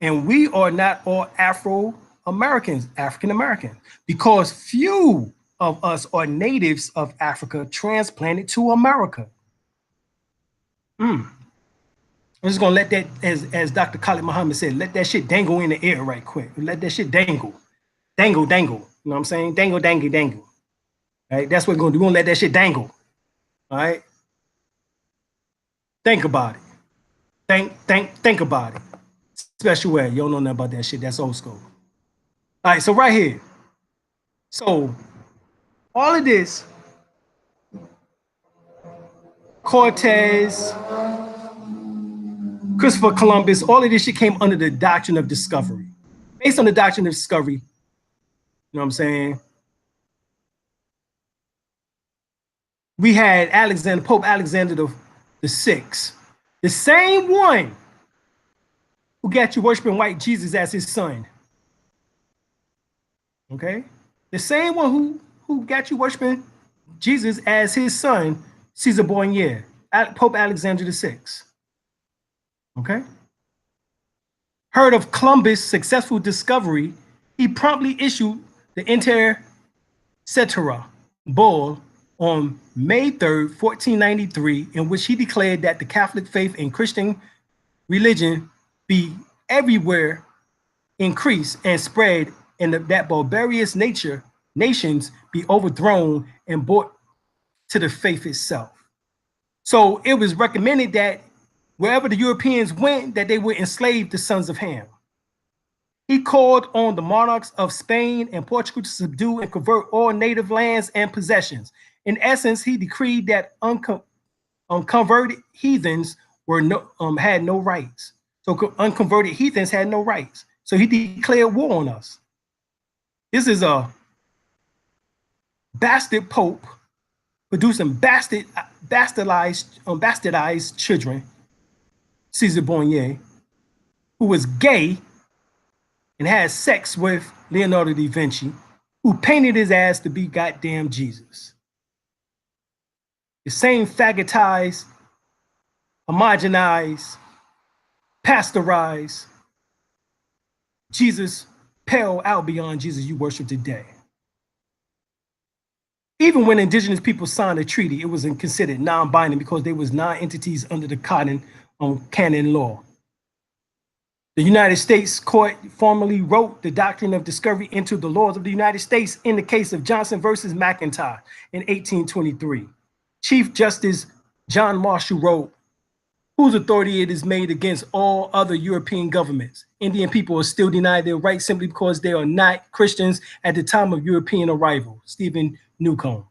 And we are not all Afro-Americans, African Americans, because few of us are natives of Africa transplanted to America. I'm just gonna let that, as Dr. Khalid Muhammad said, let that shit dangle in the air right quick. Let that shit dangle. Dangle. You know what I'm saying? Dangle. All right, that's what we're gonna do. We're gonna let that shit dangle. All right. Think about it. Think about it. Special way. You don't know nothing about that shit. That's old school. All right, so right here. So all of this, Cortez, Christopher Columbus, all of this shit came under the doctrine of discovery. Based on the doctrine of discovery, you know what I'm saying? We had Pope Alexander the Sixth, the same one who got you worshiping white Jesus as his son. Okay? The same one who got you worshiping Jesus as his son, Caesar Borgia, Pope Alexander the Sixth. Okay? Heard of Columbus' successful discovery, he promptly issued the Inter Cetera Bull on May 3rd, 1493, in which he declared that the Catholic faith and Christian religion be everywhere increased and spread, and that barbarous nations be overthrown and brought to the faith itself. So it was recommended that wherever the Europeans went, that they would enslave the sons of Ham. He called on the monarchs of Spain and Portugal to subdue and convert all native lands and possessions. In essence, he decreed that unconverted heathens had no rights. So unconverted heathens had no rights. So he declared war on us. This is a bastard pope producing bastardized children, Caesar Borgia, who was gay and had sex with Leonardo da Vinci, who painted his ass to be goddamn Jesus. The same fagotized, homogenized, pasteurized Jesus, pale out beyond Jesus you worship today. Even when indigenous people signed a treaty, it was considered non-binding because they was non-entities under the canon law. The United States court formally wrote the doctrine of discovery into the laws of the United States in the case of Johnson versus McIntyre in 1823. Chief Justice John Marshall wrote, whose authority it is made against all other European governments. Indian people are still denied their rights simply because they are not Christians at the time of European arrival. Stephen Newcomb.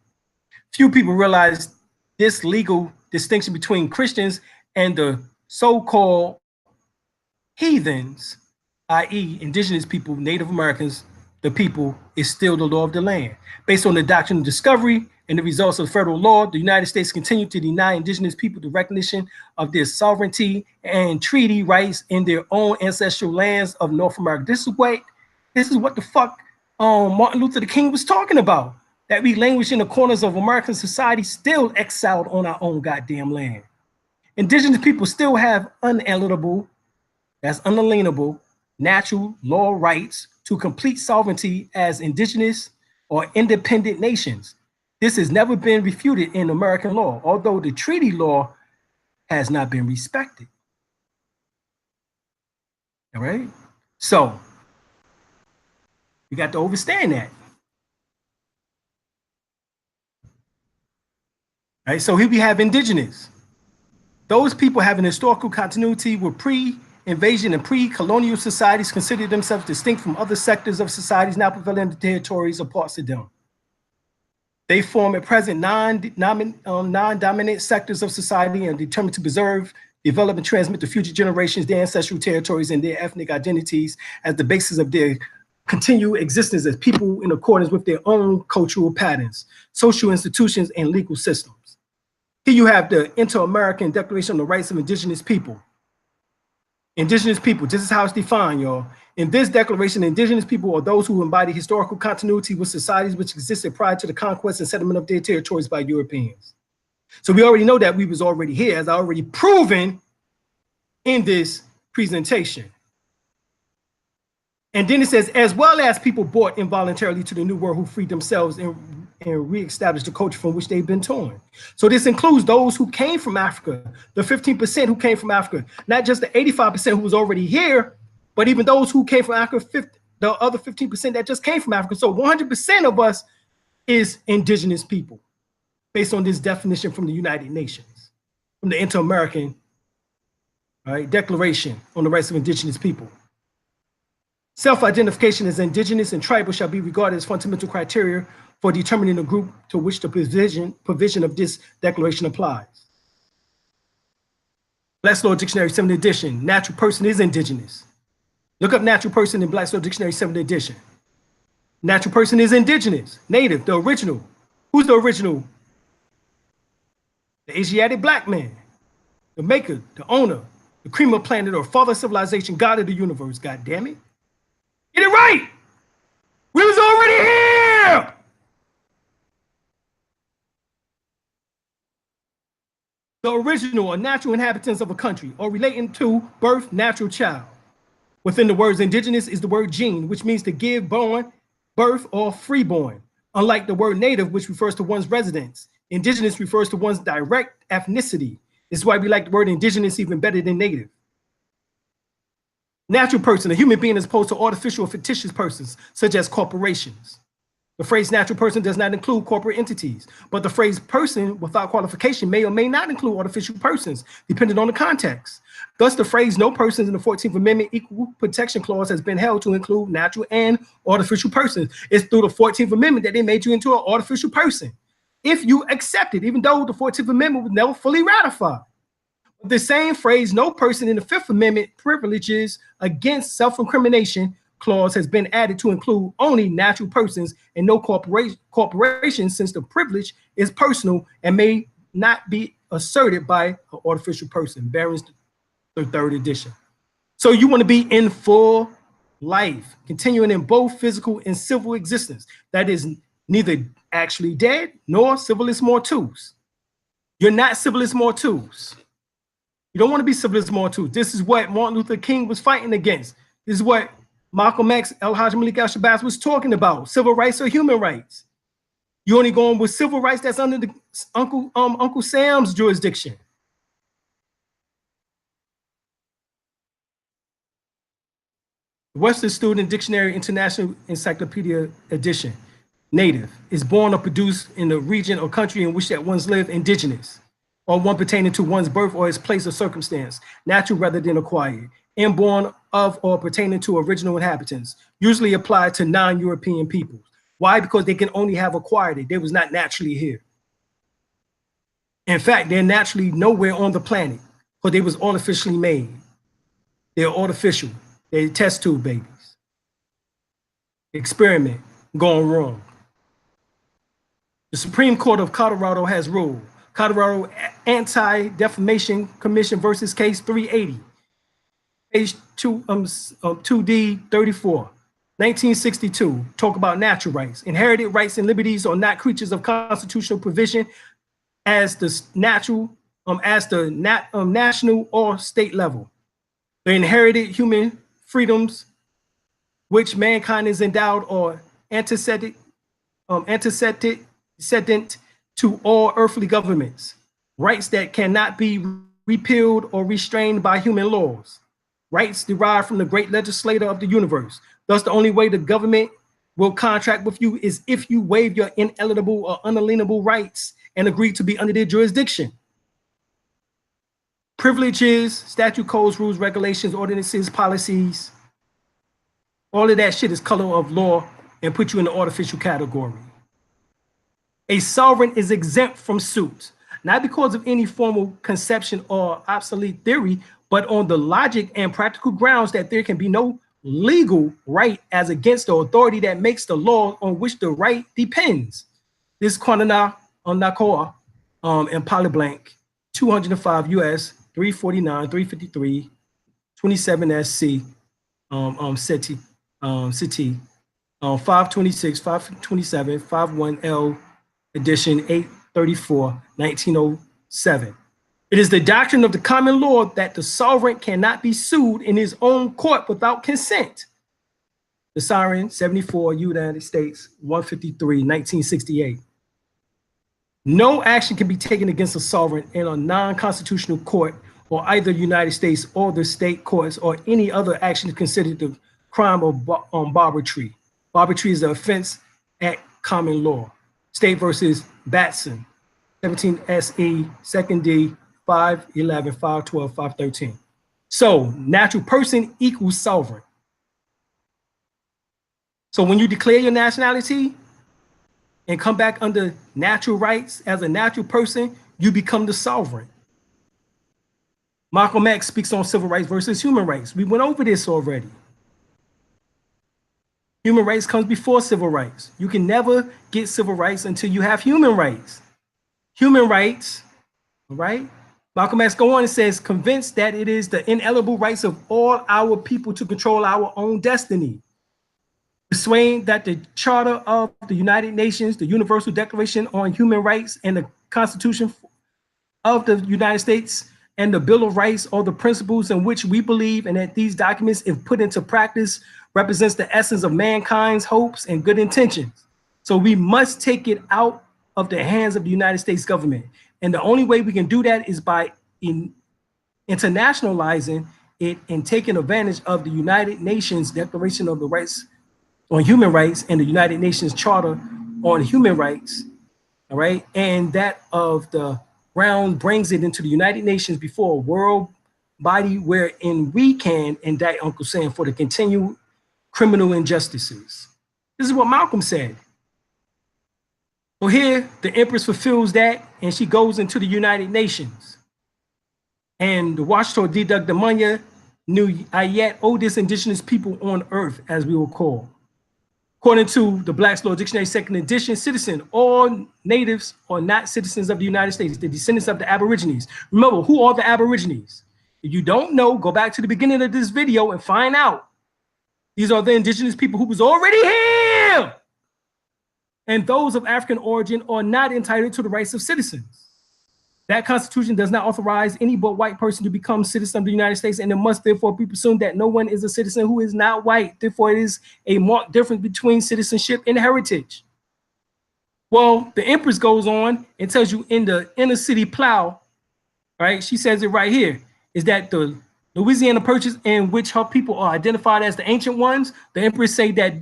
Few people realize this legal distinction between Christians and the so-called heathens, i.e. indigenous people, Native Americans, the people, is still the law of the land. Based on the doctrine of discovery and the results of federal law, the United States continue to deny indigenous people the recognition of their sovereignty and treaty rights in their own ancestral lands of North America. This is what the fuck Martin Luther King was talking about. That we languish in the corners of American society, still exiled on our own goddamn land. Indigenous people still have unalienable, that's unalienable, natural law rights to complete sovereignty as indigenous or independent nations. This has never been refuted in American law, although the treaty law has not been respected. All right? So, we got to understand that. All right, so here we have indigenous. Those people have an historical continuity with pre-invasion and pre-colonial societies consider themselves distinct from other sectors of societies now prevailing in the territories or parts of them. They form at present non-dominant sectors of society and are determined to preserve, develop, and transmit to future generations their ancestral territories and their ethnic identities as the basis of their continued existence as people in accordance with their own cultural patterns, social institutions, and legal systems. Here you have the Inter-American Declaration on the Rights of Indigenous People. Indigenous people, this is how it's defined, y'all. In this declaration, indigenous people are those who embody historical continuity with societies which existed prior to the conquest and settlement of their territories by Europeans. So we already know that we was already here, as I already proven in this presentation. And then it says, as well as people brought involuntarily to the New World who freed themselves and reestablished the culture from which they've been torn. So this includes those who came from Africa, the 15% who came from Africa, not just the 85% who was already here, but even those who came from Africa, the other 15% that just came from Africa. So 100% of us is indigenous people, based on this definition from the United Nations, from the Inter-American Declaration on the Rights of Indigenous People. Self-identification as indigenous and tribal shall be regarded as fundamental criteria for determining the group to which the provision of this declaration applies. Black's Law Dictionary 7th edition, natural person is indigenous. Look up natural person in Black's Law Dictionary 7th edition. Natural person is indigenous, native, the original. Who's the original? The Asiatic black man, the maker, the owner, the cream of planet or father of civilization, God of the universe, God damn it. Get it right. We was already here. The original or natural inhabitants of a country or relating to birth, natural child. Within the words indigenous is the word gene, which means to give born, birth, or freeborn. Unlike the word native, which refers to one's residence, indigenous refers to one's direct ethnicity. This is why we like the word indigenous even better than native. Natural person, a human being as opposed to artificial or fictitious persons, such as corporations. The phrase natural person does not include corporate entities, but the phrase person without qualification may or may not include artificial persons, depending on the context. Thus, the phrase no persons in the 14th Amendment Equal Protection Clause has been held to include natural and artificial persons. It's through the 14th Amendment that they made you into an artificial person, if you accept it, even though the 14th Amendment was never fully ratified. The same phrase, no person in the 5th Amendment privileges against self-incrimination clause has been added to include only natural persons and no corporations, since the privilege is personal and may not be asserted by an artificial person. Barron's the 3rd edition. So you want to be in full life, continuing in both physical and civil existence. That is neither actually dead nor civilis mortuus. You're not civilis mortuus. You don't want to be civilist moral too. This is what Martin Luther King was fighting against. This is what Malcolm X, El Hajj Malik Al-Shabazz was talking about. Civil rights or human rights. You're only going with civil rights that's under the Uncle Sam's jurisdiction. Webster Student Dictionary International Encyclopedia Edition. Native is born or produced in the region or country in which that one's live. Indigenous, or one pertaining to one's birth or its place or circumstance, natural rather than acquired. Inborn of or pertaining to original inhabitants, usually applied to non-European peoples. Why? Because they can only have acquired it. They was not naturally here. In fact, they're naturally nowhere on the planet, because they was artificially made. They're artificial. They're test tube babies. Experiment gone wrong. The Supreme Court of Colorado has ruled. Colorado Anti-Defamation Commission versus Case 380. Page 2D 34. 1962, talk about natural rights. Inherited rights and liberties are not creatures of constitutional provision as the national or state level. The inherited human freedoms which mankind is endowed or antecedent to all earthly governments. Rights that cannot be repealed or restrained by human laws. Rights derived from the great legislator of the universe. Thus, the only way the government will contract with you is if you waive your inalienable or unalienable rights and agree to be under their jurisdiction. Privileges, statute codes, rules, regulations, ordinances, policies, all of that shit is color of law and put you in the artificial category. A sovereign is exempt from suit, not because of any formal conception or obsolete theory, but on the logic and practical grounds that there can be no legal right as against the authority that makes the law on which the right depends. This Quanana on Nakoa and Polyblank 205 US 349 353 27 SC City 526 527 51L edition 834 1907. It is the doctrine of the common law that the sovereign cannot be sued in his own court without consent. The Siren 74, United States 153, 1968. No action can be taken against a sovereign in a non-constitutional court or either the United States or the state courts or any other action considered the crime of barbarity. Barbarity is the offense at common law. State versus Batson, 17 SE, 2nd D, 511, 512, 513. So natural person equals sovereign. So when you declare your nationality and come back under natural rights as a natural person, you become the sovereign. Malcolm X speaks on civil rights versus human rights. We went over this already. Human rights comes before civil rights. You can never get civil rights until you have human rights. Human rights, all right? Malcolm X goes on and says, convinced that it is the inalienable rights of all our people to control our own destiny. Persuading that the Charter of the United Nations, the Universal Declaration on Human Rights, and the Constitution of the United States and the Bill of Rights are the principles in which we believe, and that these documents, if put into practice, represents the essence of mankind's hopes and good intentions. So we must take it out of the hands of the United States government. And the only way we can do that is by internationalizing it and taking advantage of the United Nations Declaration of the Rights on Human Rights and the United Nations Charter on Human Rights, all right? And that of the ground brings it into the United Nations before a world body wherein we can indict Uncle Sam for the continued criminal injustices. This is what Malcolm said. So here, the Empress fulfills that, and she goes into the United Nations. And the Washington deduct the Manya New Ayat, oldest indigenous people on earth, as we will call. According to the Black's Law Dictionary, 2nd edition, citizen, all natives are not citizens of the United States, the descendants of the Aborigines. Remember, who are the Aborigines? If you don't know, go back to the beginning of this video and find out. These are the indigenous people who was already here. And those of African origin are not entitled to the rights of citizens. That Constitution does not authorize any but white person to become citizen of the United States, and it must therefore be presumed that no one is a citizen who is not white. Therefore, it is a marked difference between citizenship and heritage. Well, the Empress goes on and tells you in the Inner City Plow, right? She says it right here, is that the Louisiana Purchase, in which her people are identified as the ancient ones, the Empress say that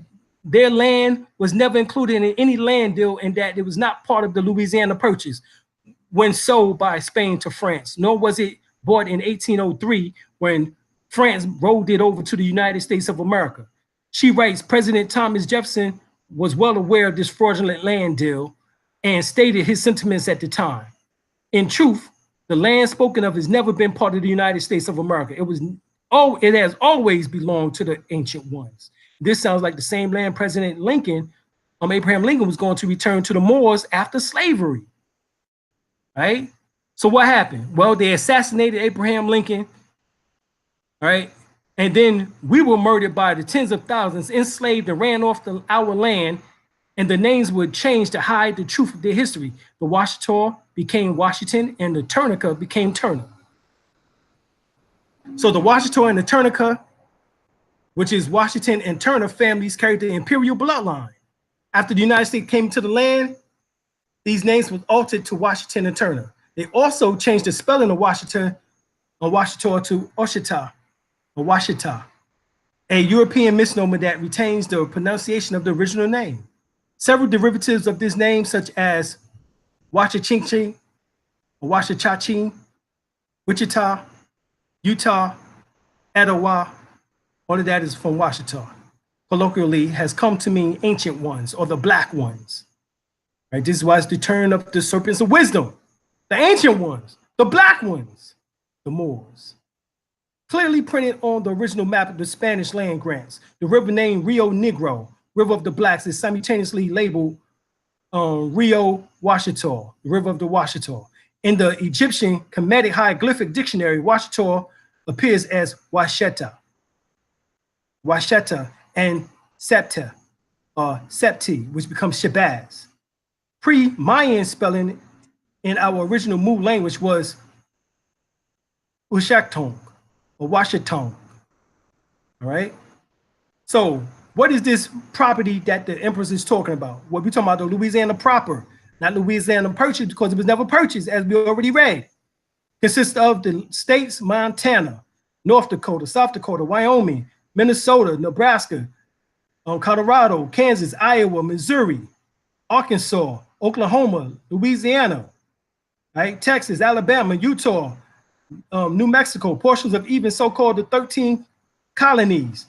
their land was never included in any land deal and that it was not part of the Louisiana Purchase when sold by Spain to France, nor was it bought in 1803 when France rolled it over to the United States of America. She writes, President Thomas Jefferson was well aware of this fraudulent land deal and stated his sentiments at the time. In truth, the land spoken of has never been part of the United States of America. It has always belonged to the ancient ones. This sounds like the same land President Lincoln, Abraham Lincoln, was going to return to the Moors after slavery. Right? So what happened? Well, they assassinated Abraham Lincoln, right? And then we were murdered by the tens of thousands, enslaved and ran off our land, and the names were changed to hide the truth of their history. The Washita became Washington, and the Turnica became Turner. So the Washita and the Turnica, which is Washington and Turner families, carried the imperial bloodline. After the United States came to the land, these names were altered to Washington and Turner. They also changed the spelling of Washington or Washita to Oshita or Washita, a European misnomer that retains the pronunciation of the original name. Several derivatives of this name, such as Wachachinchi or Washachachin, Wichita, Utah, Etowah, all of that is from Washita. Colloquially has come to mean ancient ones or the black ones. Right, this was the turn of the serpents of wisdom, the ancient ones, the black ones, the Moors. Clearly printed on the original map of the Spanish land grants, the river named Rio Negro, River of the Blacks, is simultaneously labeled Rio Washita, the River of the Washita. In the Egyptian Kemetic Hieroglyphic Dictionary, Washita appears as Washeta, and Septa, Septi, which becomes Shabazz. Pre-Mayan spelling in our original Mu language was Ushaktong or Washitong. All right. So what is this property that the Empress is talking about? What we're talking about, the Louisiana proper, not Louisiana Purchase, because it was never purchased, as we already read. Consists of the states Montana, North Dakota, South Dakota, Wyoming, Minnesota, Nebraska, Colorado, Kansas, Iowa, Missouri, Arkansas, Oklahoma, Louisiana, right? Texas, Alabama, Utah, New Mexico, portions of even so-called the 13 colonies,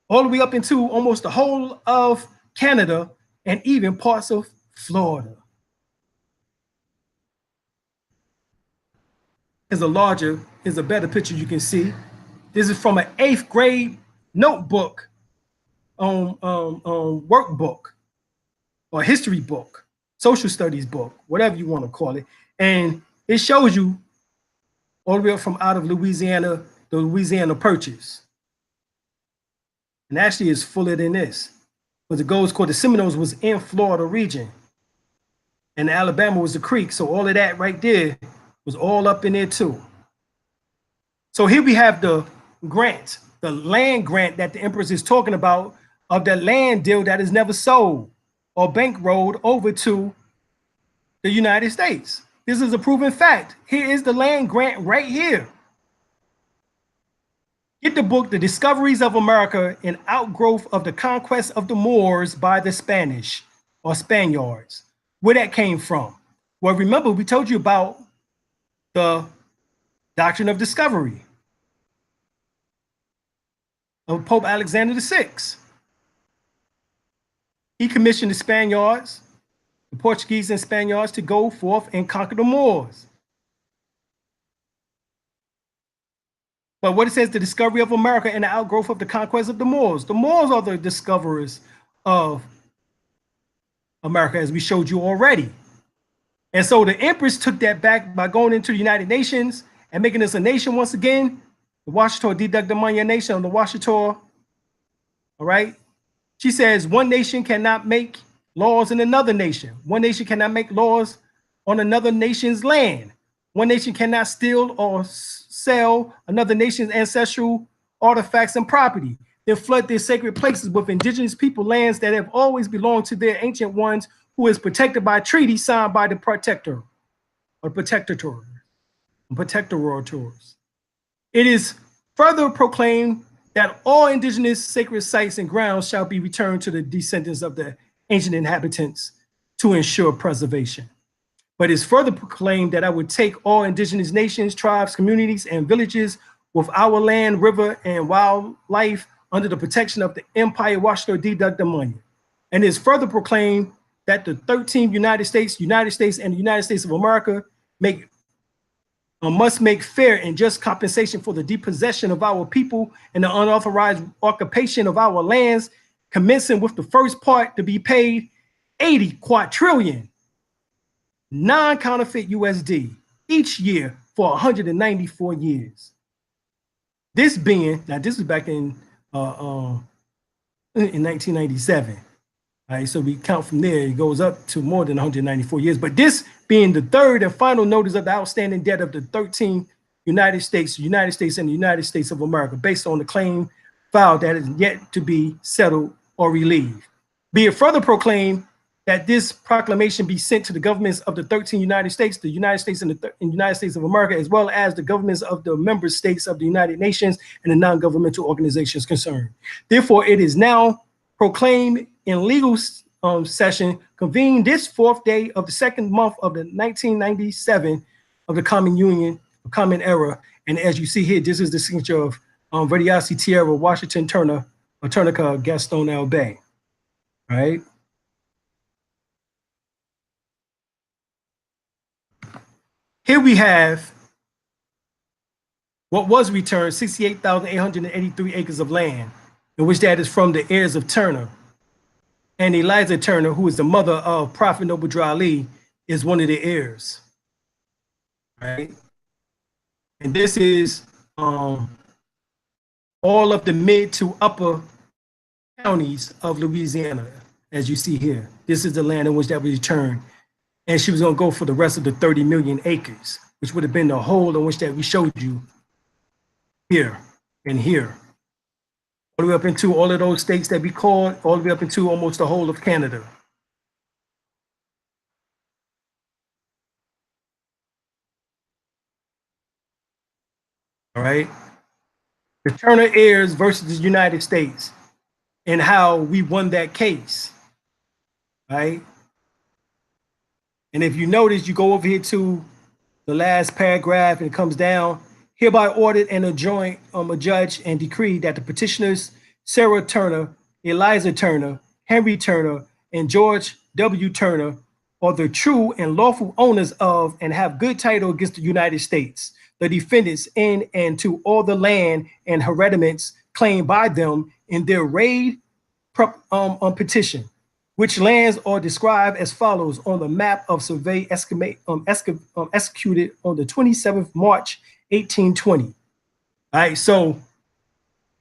all the way up into almost the whole of Canada and even parts of Florida. Here's a better picture you can see. This is from an 8th grade notebook, workbook, or history book, social studies book, whatever you want to call it. And it shows you all the way up from out of Louisiana, the Louisiana Purchase. And actually it's fuller than this, because it goes called the Seminoles was in Florida region, and Alabama was the creek. So all of that right there was all up in there too. So here we have the grant, the land grant that the Empress is talking about, of that land deal that is never sold or bankrolled over to the United States. This is a proven fact. Here is the land grant right here. Get the book, The Discoveries of America, an Outgrowth of the Conquest of the Moors by the Spanish or Spaniards. Where that came from? Well, remember, we told you about the doctrine of discovery of Pope Alexander VI. He commissioned the Spaniards, the Portuguese and Spaniards, to go forth and conquer the Moors. But what it says, the discovery of America and the outgrowth of the conquest of the Moors. The Moors are the discoverers of America, as we showed you already. And so the Empress took that back by going into the United Nations and making us a nation once again. The Washita deduct the money nation on the Washita. All right. She says one nation cannot make laws in another nation. One nation cannot make laws on another nation's land. One nation cannot steal or sell another nation's ancestral artifacts and property, then flood their sacred places with indigenous people lands that have always belonged to their ancient ones, who is protected by treaty signed by the protector or protectors. It is further proclaimed that all indigenous sacred sites and grounds shall be returned to the descendants of the ancient inhabitants to ensure preservation. But it's further proclaimed that I would take all indigenous nations, tribes, communities, and villages with our land, river, and wildlife under the protection of the empire, wash or deduct the money. And it's further proclaimed that the 13 United States, and the United States of America must make fair and just compensation for the depossession of our people and the unauthorized occupation of our lands, commencing with the first part to be paid 80 quadrillion non-counterfeit USD each year for 194 years. This being, now this was back in 1997. All right, so we count from there, it goes up to more than 194 years. But this being the third and final notice of the outstanding debt of the 13 United States, and the United States of America, based on the claim filed that is yet to be settled or relieved. Be it further proclaimed that this proclamation be sent to the governments of the 13 United States, the United States and the United States of America, as well as the governments of the member states of the United Nations and the non-governmental organizations concerned. Therefore, it is now proclaimed in legal session convened this fourth day of the second month of the 1997 of the Common Union, Common Era. And as you see here, this is the signature of Verdiasi Tierra, Washington Turner, or Turnica Gaston L. Bay. All right. Here we have what was returned, 68,883 acres of land, in which that is from the heirs of Turner. And Eliza Turner, who is the mother of Prophet Noble Drew Ali, is one of the heirs. Right? And this is all of the mid to upper counties of Louisiana, as you see here. This is the land in which that was returned. And she was going to go for the rest of the 30 million acres, which would have been the whole in which that we showed you here and here. All the way up into all of those states that we called, all the way up into almost the whole of Canada. All right. The Turner heirs versus the United States and how we won that case. Right. And if you notice, you go over here to the last paragraph and it comes down, hereby ordered and adjoined a judge and decreed that the petitioners, Sarah Turner, Eliza Turner, Henry Turner, and George W. Turner are the true and lawful owners of and have good title against the United States, the defendants in and to all the land and hereditaments claimed by them in their raid petition, which lands are described as follows on the map of survey executed on the 27th March, 1820. All right, so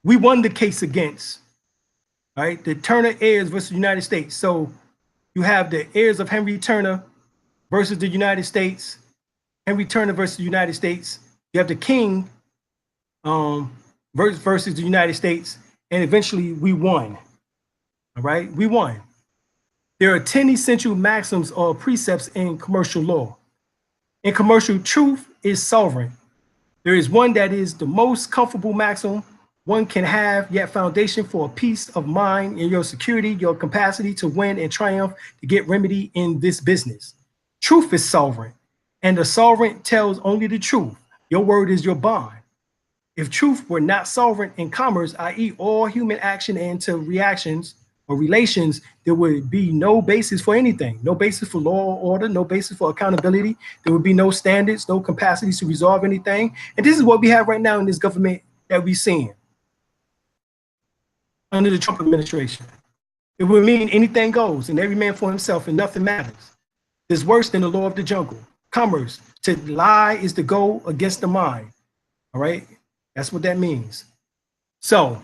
we won the case against, all right, the Turner heirs versus the United States. So you have the heirs of Henry Turner versus the United States, Henry Turner versus the United States. You have the King versus the United States, and eventually we won. All right, we won. There are 10 essential maxims or precepts in commercial law. In commercial, truth is sovereign. There is one that is the most comfortable maxim one can have, yet foundation for a peace of mind in your security, your capacity to win and triumph to get remedy in this business. Truth is sovereign, and the sovereign tells only the truth. Your word is your bond. If truth were not sovereign in commerce, i.e. all human action into reactions or relations, there would be no basis for anything, no basis for law or order, no basis for accountability. There would be no standards, no capacities to resolve anything. And this is what we have right now in this government that we're seeing under the Trump administration. It would mean anything goes and every man for himself and nothing matters. It's worse than the law of the jungle. Commerce, to lie is to go against the mind. All right, that's what that means. So,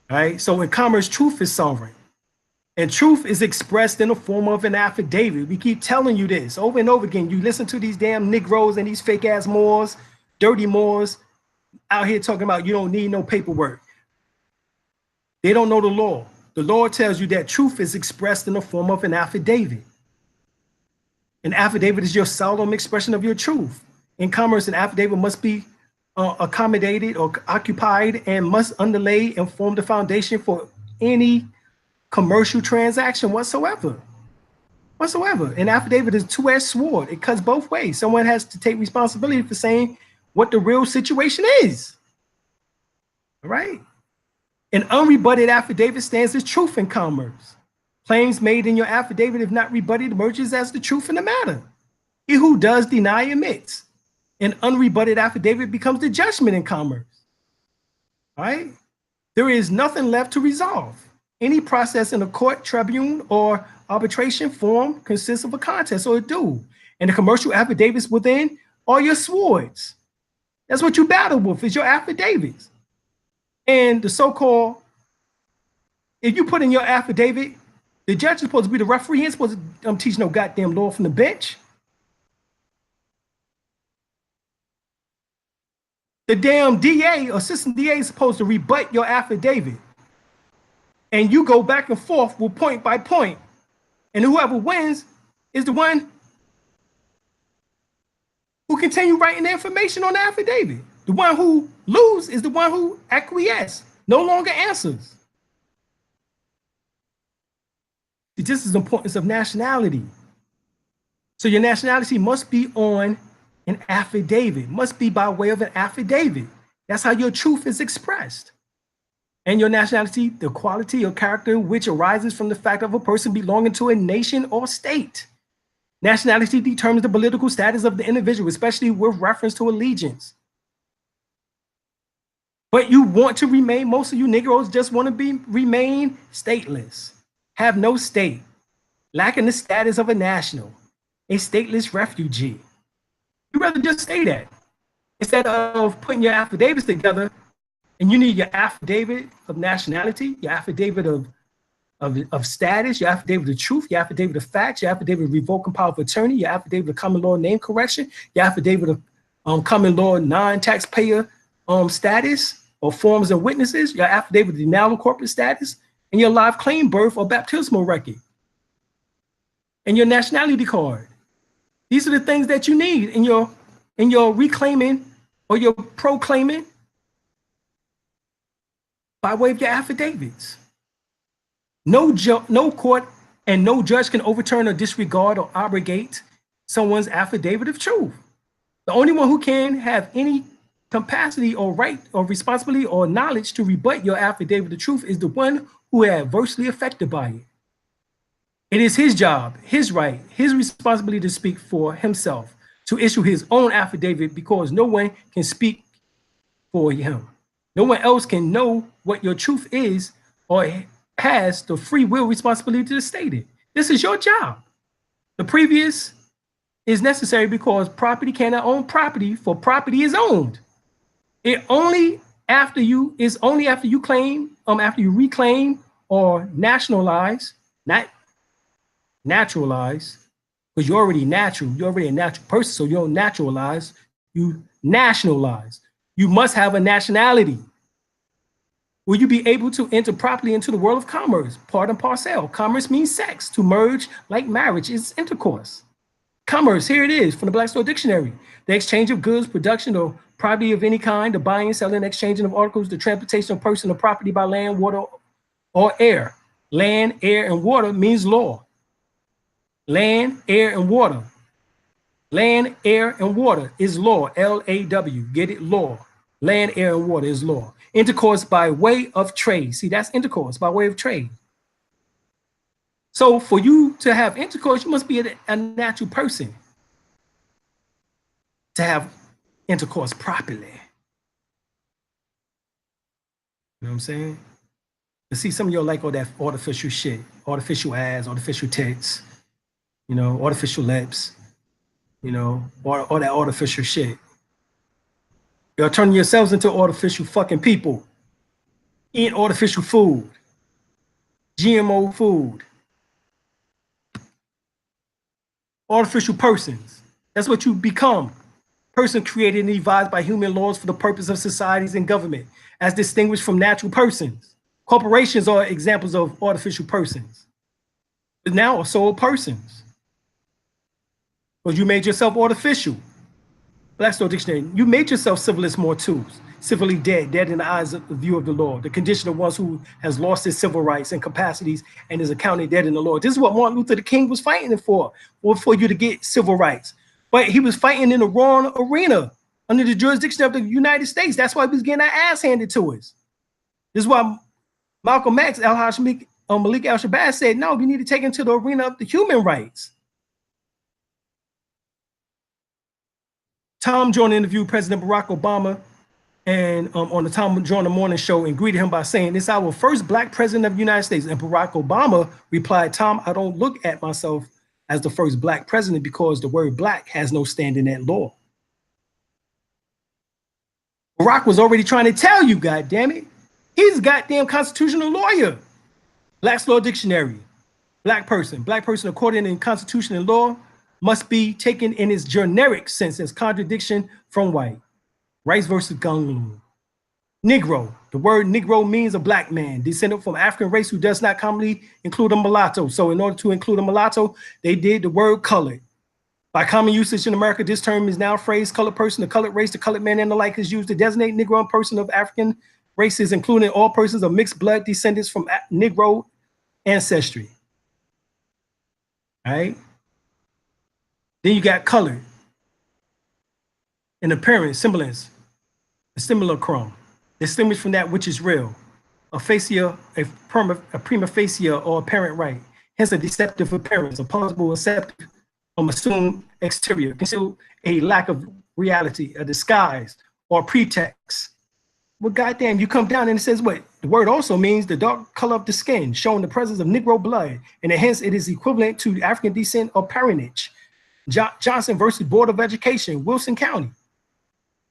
all right, so in commerce, truth is sovereign. And truth is expressed in the form of an affidavit. We keep telling you this over and over again. You listen to these damn Negroes and these fake ass Moors, dirty Moors out here talking about you don't need no paperwork. They don't know the law. The law tells you that truth is expressed in the form of an affidavit. An affidavit is your solemn expression of your truth. In commerce, an affidavit must be accommodated or occupied and must underlay and form the foundation for any commercial transaction whatsoever. An affidavit is a two-edged sword. It cuts both ways. Someone has to take responsibility for saying what the real situation is. All right. An unrebutted affidavit stands as truth in commerce. Claims made in your affidavit, if not rebutted, emerges as the truth in the matter. He who does deny admits. An unrebutted affidavit becomes the judgment in commerce. All right? There is nothing left to resolve. Any process in a court, tribune, or arbitration form consists of a contest or a duel. And the commercial affidavits within are your swords. That's what you battle with, is your affidavits. And the so-called, if you put in your affidavit, the judge is supposed to be the referee. He ain't supposed to teach no goddamn law from the bench. The damn DA or assistant DA is supposed to rebut your affidavit. And you go back and forth with point by point. And whoever wins is the one who continue writing the information on the affidavit. The one who loses is the one who acquiesces, no longer answers. This is the importance of nationality. So your nationality must be on an affidavit, must be by way of an affidavit. That's how your truth is expressed. And your nationality, the quality or character which arises from the fact of a person belonging to a nation or state. Nationality determines the political status of the individual, especially with reference to allegiance. But you want to remain, most of you Negroes just want to remain stateless, have no state, lacking the status of a national, a stateless refugee. You'd rather just stay that instead of putting your affidavits together. And you need your affidavit of nationality, your affidavit of status, your affidavit of truth, your affidavit of facts, your affidavit of revoking power of attorney, your affidavit of common law name correction, your affidavit of common law non-taxpayer status or forms and witnesses, your affidavit of denial of corporate status, and your live claim birth or baptismal record, and your nationality card. These are the things that you need in your reclaiming or your proclaiming by way of your affidavits. No court and no judge can overturn or disregard or abrogate someone's affidavit of truth. The only one who can have any capacity or right or responsibility or knowledge to rebut your affidavit of truth is the one who is adversely affected by it. It is his job, his right, his responsibility to speak for himself, to issue his own affidavit, because no one can speak for him. No one else can know what your truth is or has the free will responsibility to state it. This is your job. The previous is necessary because property cannot own property, for property is owned. It only after you claim, after you reclaim or nationalize, not naturalize, because you're already natural, you're already a natural person, so you don't naturalize, you nationalize. You must have a nationality. Will you be able to enter properly into the world of commerce? Part and parcel. Commerce means sex. To merge like marriage is intercourse. Commerce, here it is from the Black's Law Dictionary. The exchange of goods, production, or property of any kind, the buying, selling, exchanging of articles, the transportation of person or property by land, water, or air. Land, air, and water means law. Land, air, and water. Land, air, and water is law. L-A-W. Get it? Law. Land, air, and water is law. Intercourse by way of trade. See, that's intercourse by way of trade. So for you to have intercourse, you must be a natural person to have intercourse properly. You know what I'm saying? But see, some of y'all like all that artificial shit, artificial ass, artificial tits, you know, artificial lips, you know, all that artificial shit. Y'all turning yourselves into artificial fucking people, eating artificial food. GMO food, artificial persons. That's what you become. Person created and devised by human laws for the purpose of societies and government, as distinguished from natural persons. Corporations are examples of artificial persons. But now are soul persons. Because you made yourself artificial. Blackstone Dictionary, you made yourself civilist mortals, civilly dead, dead in the eyes of the view of the law, the condition of one who has lost his civil rights and capacities and is accounted dead in the law. This is what Martin Luther King was fighting for you to get civil rights. But he was fighting in the wrong arena under the jurisdiction of the United States. That's why he was getting our ass handed to us. This is why Malcolm X, Malik al-Shabazz said, no, we need to take him to the arena of the human rights. Tom Joyner interviewed President Barack Obama and on the Tom Joyner Morning Show and greeted him by saying, "This is our first Black president of the United States." And Barack Obama replied, "Tom, I don't look at myself as the first Black president because the word Black has no standing at law." Barack was already trying to tell you, goddammit. He's a goddamn constitutional lawyer. Black's Law Dictionary. Black person according to the Constitution and law must be taken in its generic sense as contradiction from white. Rice versus Gunloon. Negro. The word Negro means a black man, descended from African race who does not commonly include a mulatto. So in order to include a mulatto, they did the word colored. By common usage in America, this term is now phrased colored person, the colored race, the colored man, and the like is used to designate Negro and person of African races, including all persons of mixed blood descendants from Negro ancestry. All right. Then you got colored. In appearance, semblance, a simulacrum, distinguished from that which is real, a prima facie or apparent right, hence a deceptive appearance, a plausible, accepted, assumed exterior, conceal a lack of reality, a disguise, or pretext. Well, goddamn, you come down and it says what? The word also means the dark color of the skin, showing the presence of Negro blood, and hence it is equivalent to African descent or parentage. Johnson versus Board of Education, Wilson County.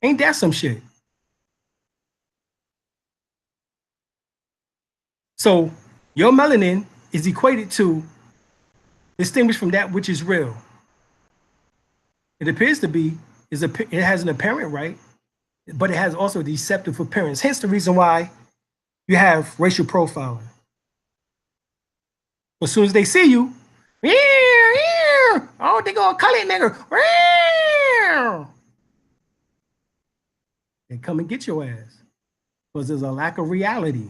Ain't that some shit? So your melanin is equated to distinguished from that which is real. It appears to be, it has an apparent right, but it has also a deceptive appearance. Hence the reason why you have racial profiling. As soon as they see you, oh, they go colored nigga. They come and get your ass because there's a lack of reality,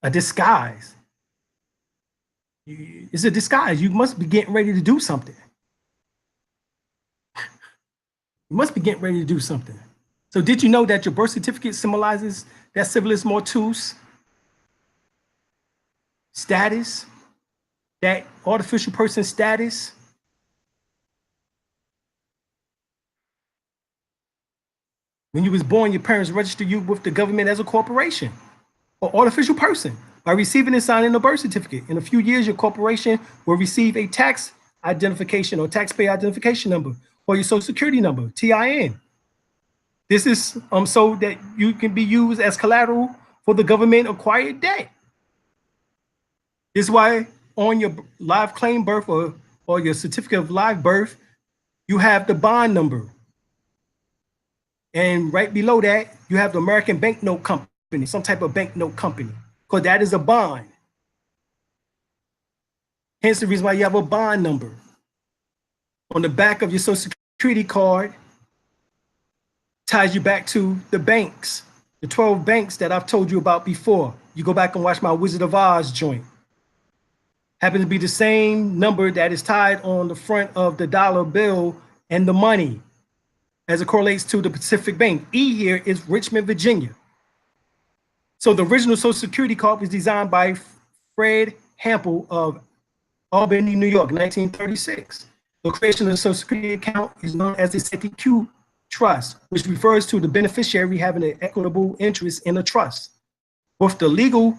a disguise. It's a disguise. You must be getting ready to do something. You must be getting ready to do something. So did you know that your birth certificate symbolizes that civilis mortuus status, that artificial person status? When you was born, your parents registered you with the government as a corporation or artificial person by receiving and signing a birth certificate. In a few years, your corporation will receive a tax identification or taxpayer identification number or your social security number, TIN. This is so that you can be used as collateral for the government acquired debt. This is why on your live claim birth or your certificate of live birth, you have the bond number. And right below that, you have the American Banknote Company, some type of banknote company, because that is a bond. Hence the reason why you have a bond number. On the back of your social security card, ties you back to the banks, the 12 banks that I've told you about before. You go back and watch my Wizard of Oz joint. Happens to be the same number that is tied on the front of the dollar bill and the money as it correlates to the Pacific Bank. E here is Richmond, Virginia. So the original Social Security card was designed by Fred Hampel of Albany, New York, 1936. The creation of the Social Security account is known as the CTQ trust, which refers to the beneficiary having an equitable interest in a trust. With the legal,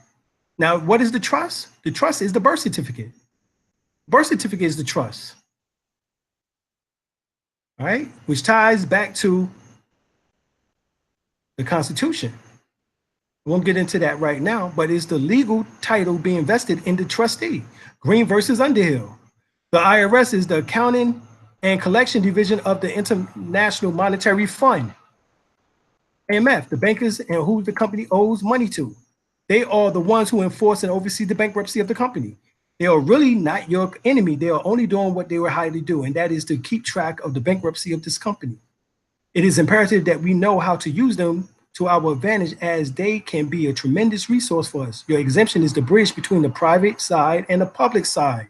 now what is the trust? The trust is the birth certificate. Birth certificate is the trust. All right, which ties back to the Constitution. I won't get into that right now, but it's the legal title being vested in the trustee. Green versus Underhill. The IRS is the accounting and collection division of the International Monetary Fund, IMF, the bankers and who the company owes money to. They are the ones who enforce and oversee the bankruptcy of the company. They are really not your enemy. They are only doing what they were hired to do, and that is to keep track of the bankruptcy of this company. It is imperative that we know how to use them to our advantage, as they can be a tremendous resource for us. Your exemption is the bridge between the private side and the public side.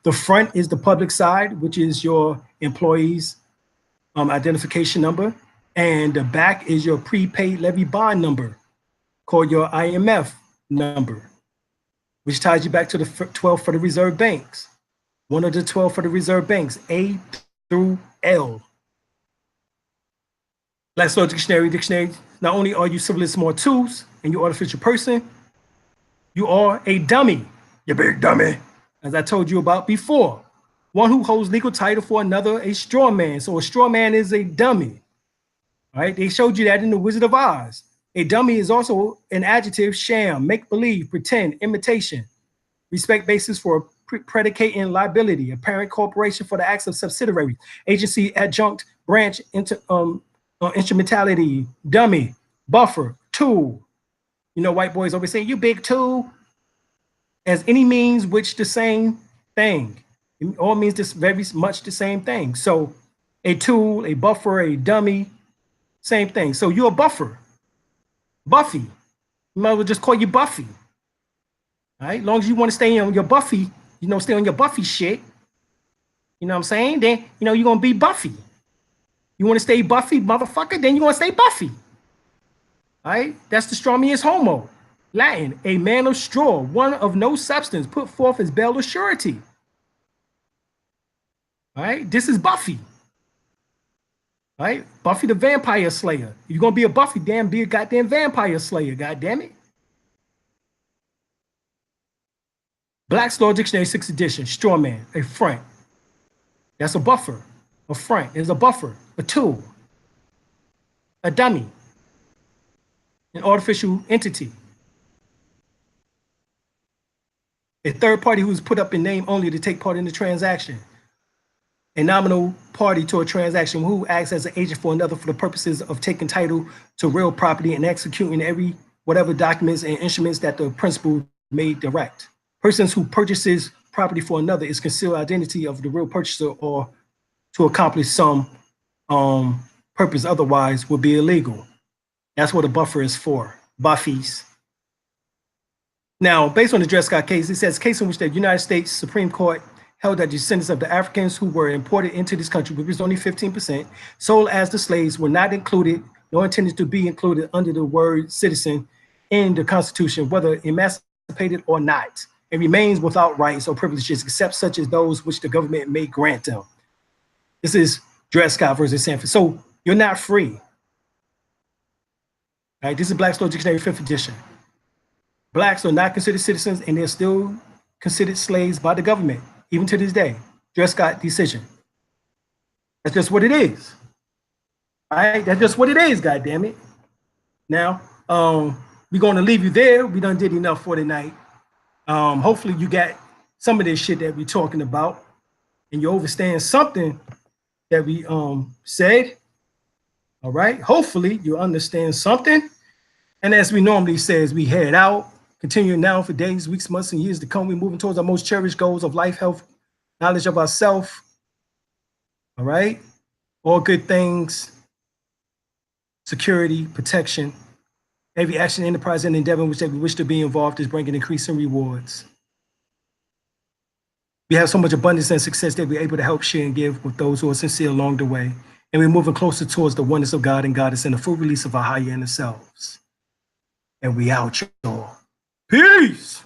The front is the public side, which is your employee's identification number, and the back is your prepaid levy bond number, called your IMF number, which ties you back to the 12 for the Reserve Banks. One of the 12 for the Reserve Banks, A through L. Black's Law Dictionary, not only are you civilians more tools and you artificial person, you are a dummy, you big dummy, as I told you about before. One who holds legal title for another, a straw man. So a straw man is a dummy. All right, they showed you that in the Wizard of Oz. A dummy is also an adjective: sham, make believe, pretend, imitation. Respect basis for predicating liability, a parent corporation for the acts of subsidiary, agency, adjunct, branch, instrumentality, dummy, buffer, tool. You know, white boys always say, you big tool, as any means which the same thing. It all means this very much the same thing. So a tool, a buffer, a dummy, same thing. So you're a buffer. Buffy. You might as well just call you Buffy. All right, as long as you want to stay on your Buffy, stay on your Buffy shit. You know what I'm saying? Then, you're going to be Buffy. You want to stay Buffy, motherfucker? Then you're going to stay Buffy. All right, that's the strawmiest homo. Latin, a man of straw, one of no substance, put forth as bail of surety. All right, this is Buffy. All right, Buffy the Vampire Slayer. If you're going to be a Buffy, damn, be a goddamn Vampire Slayer, goddamn it. Black's Law Dictionary, 6th edition, straw man, a front. That's a buffer. A front is a buffer, a tool, a dummy, an artificial entity. A third party who's put up in name only to take part in the transaction. A nominal party to a transaction who acts as an agent for another for the purposes of taking title to real property and executing whatever documents and instruments that the principal may direct. Persons who purchases property for another is concealed identity of the real purchaser or to accomplish some purpose, otherwise would be illegal. That's what a buffer is for, buffies. Now, based on the Dred Scott case, it says case in which the United States Supreme Court held that descendants of the Africans who were imported into this country, which was only 15%, sold as the slaves, were not included, nor intended to be included under the word citizen in the Constitution, whether emancipated or not, and remains without rights or privileges except such as those which the government may grant them. This is Dred Scott versus Sanford. So you're not free. All right, this is Black's Law Dictionary, 5th edition. Blacks are not considered citizens and they're still considered slaves by the government, even to this day. Dred Scott decision. That's just what it is. All right, that's just what it is, goddammit. Now, we're going to leave you there. We done did enough for tonight. Hopefully you got some of this shit that we're talking about and you understand something that we said. All right, hopefully you understand something. And as we normally say, as we head out, continuing now for days, weeks, months, and years to come, we're moving towards our most cherished goals of life, health, knowledge of ourselves. All right, all good things, security, protection, every action, enterprise, and endeavor in which we wish to be involved is bringing increasing rewards. We have so much abundance and success that we're able to help share and give with those who are sincere along the way. And we're moving closer towards the oneness of God and Goddess and the full release of our higher inner selves. And we out, y'all. Peace.